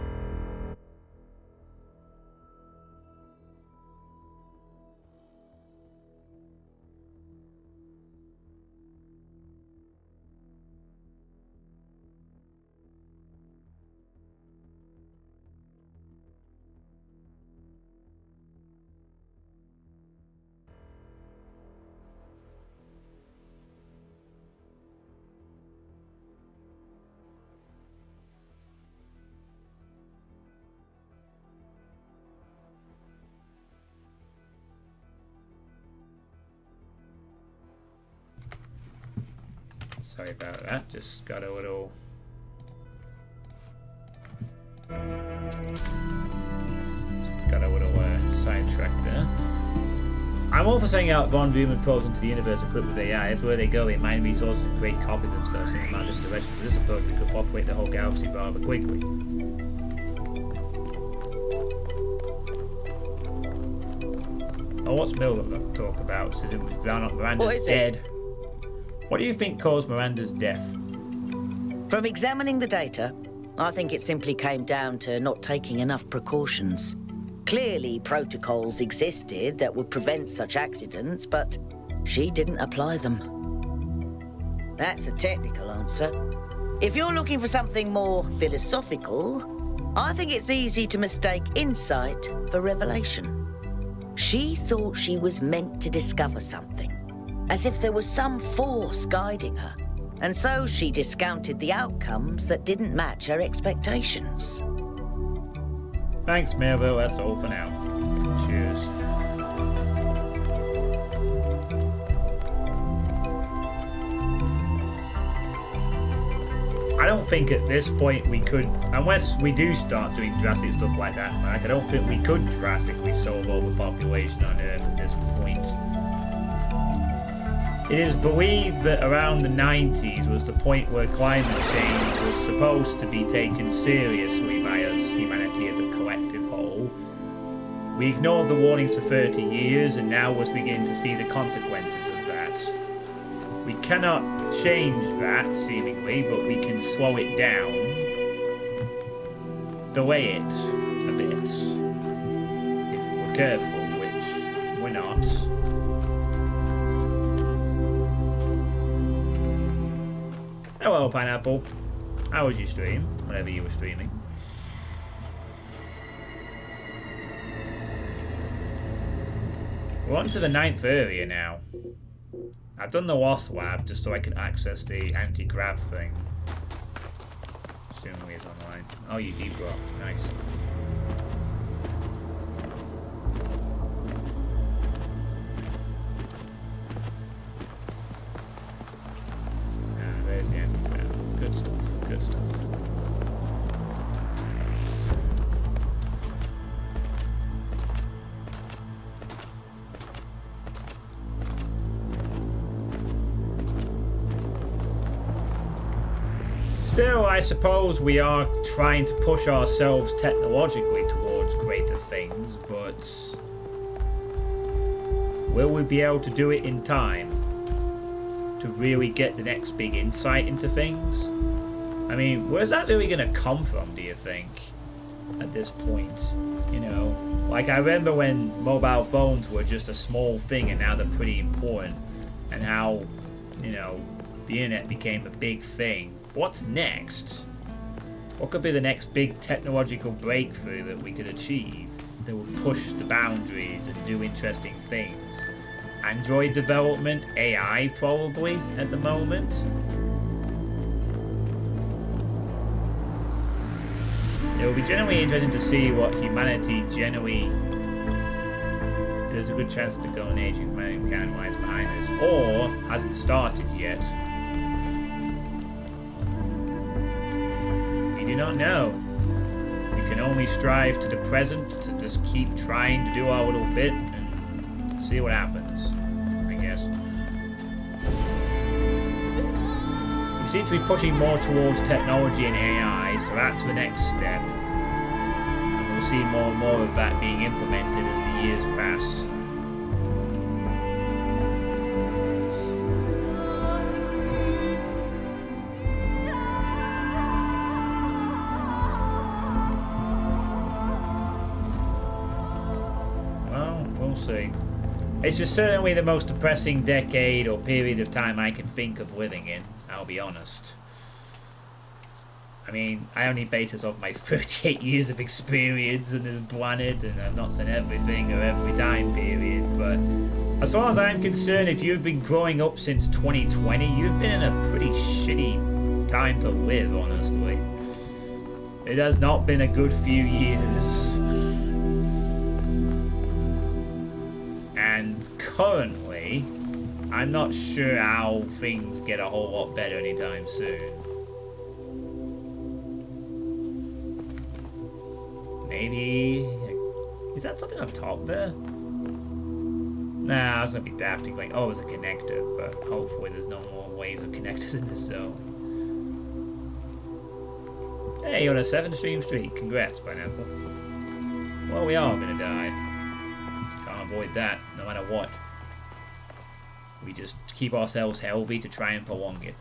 Sorry about that, just got a little... sidetracked there. I'm all for sending out Von Neumann probes into the universe equipped with AI. Everywhere they go, they mine resources and create copies of themselves in a matter of direction. For this approach, we could populate the whole galaxy rather quickly. Oh, what's Miller going to talk about? Says it was down on Miranda's dead. What do you think caused Miranda's death? From examining the data, I think it simply came down to not taking enough precautions. Clearly, protocols existed that would prevent such accidents, but she didn't apply them. That's a technical answer. If you're looking for something more philosophical, I think it's easy to mistake insight for revelation. She thought she was meant to discover something, as if there was some force guiding her. And so she discounted the outcomes that didn't match her expectations. Thanks, Melville. That's all for now. Cheers. I don't think at this point we could, unless we do start doing drastic stuff like that, Mike, I don't think we could drastically solve overpopulation on Earth at this point. It is believed that around the 90s was the point where climate change was supposed to be taken seriously by us, humanity as a collective whole. We ignored the warnings for 30 years and now we're beginning to see the consequences of that. We cannot change that, seemingly, but we can slow it down. Delay it a bit. If we're careful, which we're not. Hello, Pineapple. How was your stream? Whatever you were streaming. We're on to the 9th area now. I've done the Wasp Lab just so I can access the anti-grav thing. Assuming it's online. Oh, you deep rock. Nice. There's the anti-grav. Good stuff. Good stuff. Still, I suppose we are trying to push ourselves technologically towards greater things, but will we be able to do it in time to really get the next big insight into things? I mean, where's that really going to come from, do you think, at this point? You know, like I remember when mobile phones were just a small thing and now they're pretty important, and how, you know, the internet became a big thing. What's next? What could be the next big technological breakthrough that we could achieve that would push the boundaries and do interesting things? Android development, AI probably at the moment. It will be generally interesting to see what humanity generally... There's a good chance to go an age of humanity lies behind us, or hasn't started yet. We do not know. We can only strive to the present, to just keep trying to do our little bit and see what happens, I guess. We seem to be pushing more towards technology and AI, so that's the next step. And we'll see more and more of that being implemented as the years pass. It's just certainly the most depressing decade or period of time I can think of living in, I'll be honest. I mean, I only base this off my 38 years of experience on this planet, and I've not seen everything or every time period, but as far as I'm concerned, if you've been growing up since 2020, you've been in a pretty shitty time to live, honestly. It has not been a good few years. And currently, I'm not sure how things get a whole lot better anytime soon. Maybe... Is that something up top there? Nah, I was gonna be daft and going, oh, it's a connector, but hopefully there's no more ways of connectors in this zone. Hey, you're on a 7-stream streak. Congrats, Pineapple. Well, we are gonna die. Can't avoid that, no matter what. We just keep ourselves healthy to try and prolong it.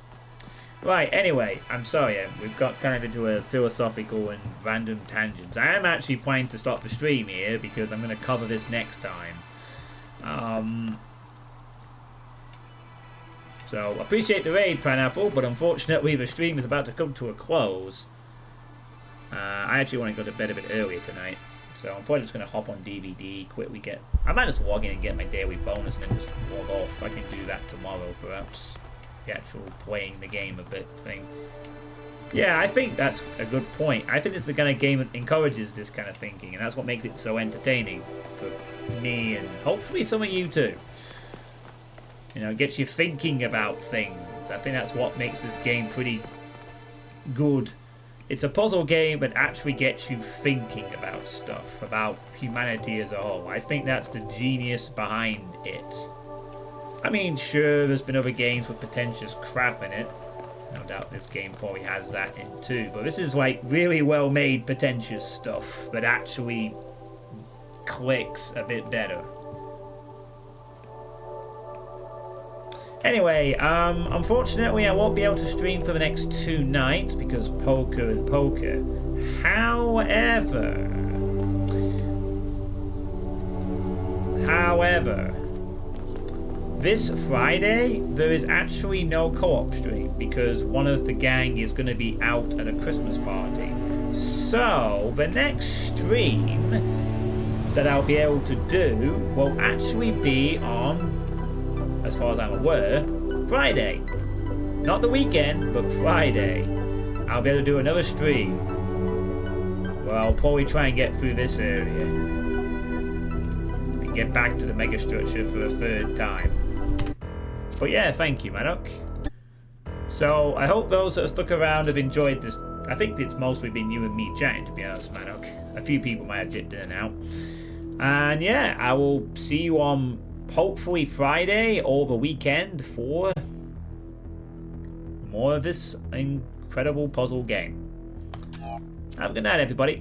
Right, anyway, I'm sorry, we've got kind of into a philosophical and random tangents. I am actually planning to stop the stream here because I'm going to cover this next time. So, appreciate the raid, Pineapple, but unfortunately the stream is about to come to a close. I actually want to go to bed a bit earlier tonight, so I'm probably just going to hop on DVD, quickly get... I might just log in and get my daily bonus and then just log off. I can do that tomorrow, perhaps. The actual playing the game a bit thing. Yeah, I think that's a good point. I think this is the kind of game that encourages this kind of thinking, and that's what makes it so entertaining for me and hopefully some of you too. You know, it gets you thinking about things. I think that's what makes this game pretty good. It's a puzzle game, but actually gets you thinking about stuff, about humanity as a whole. I think that's the genius behind it. I mean, sure, there's been other games with pretentious crap in it. No doubt this game probably has that in too. But this is like really well made pretentious stuff that actually clicks a bit better. Anyway, unfortunately I won't be able to stream for the next 2 nights because poker and poker. However, this Friday, there is actually no co-op stream because one of the gang is going to be out at a Christmas party. So, the next stream that I'll be able to do will actually be on, as far as I'm aware, Friday. Not the weekend, but Friday. I'll be able to do another stream. Well, I'll probably try and get through this area. And get back to the megastructure for a 3rd time. But yeah, thank you, Maddock. So, I hope those that have stuck around have enjoyed this. I think it's mostly been you and me chatting, to be honest, Maddock. A few people might have dipped in and out. And yeah, I will see you on hopefully Friday or the weekend for more of this incredible puzzle game. Have a good night, everybody.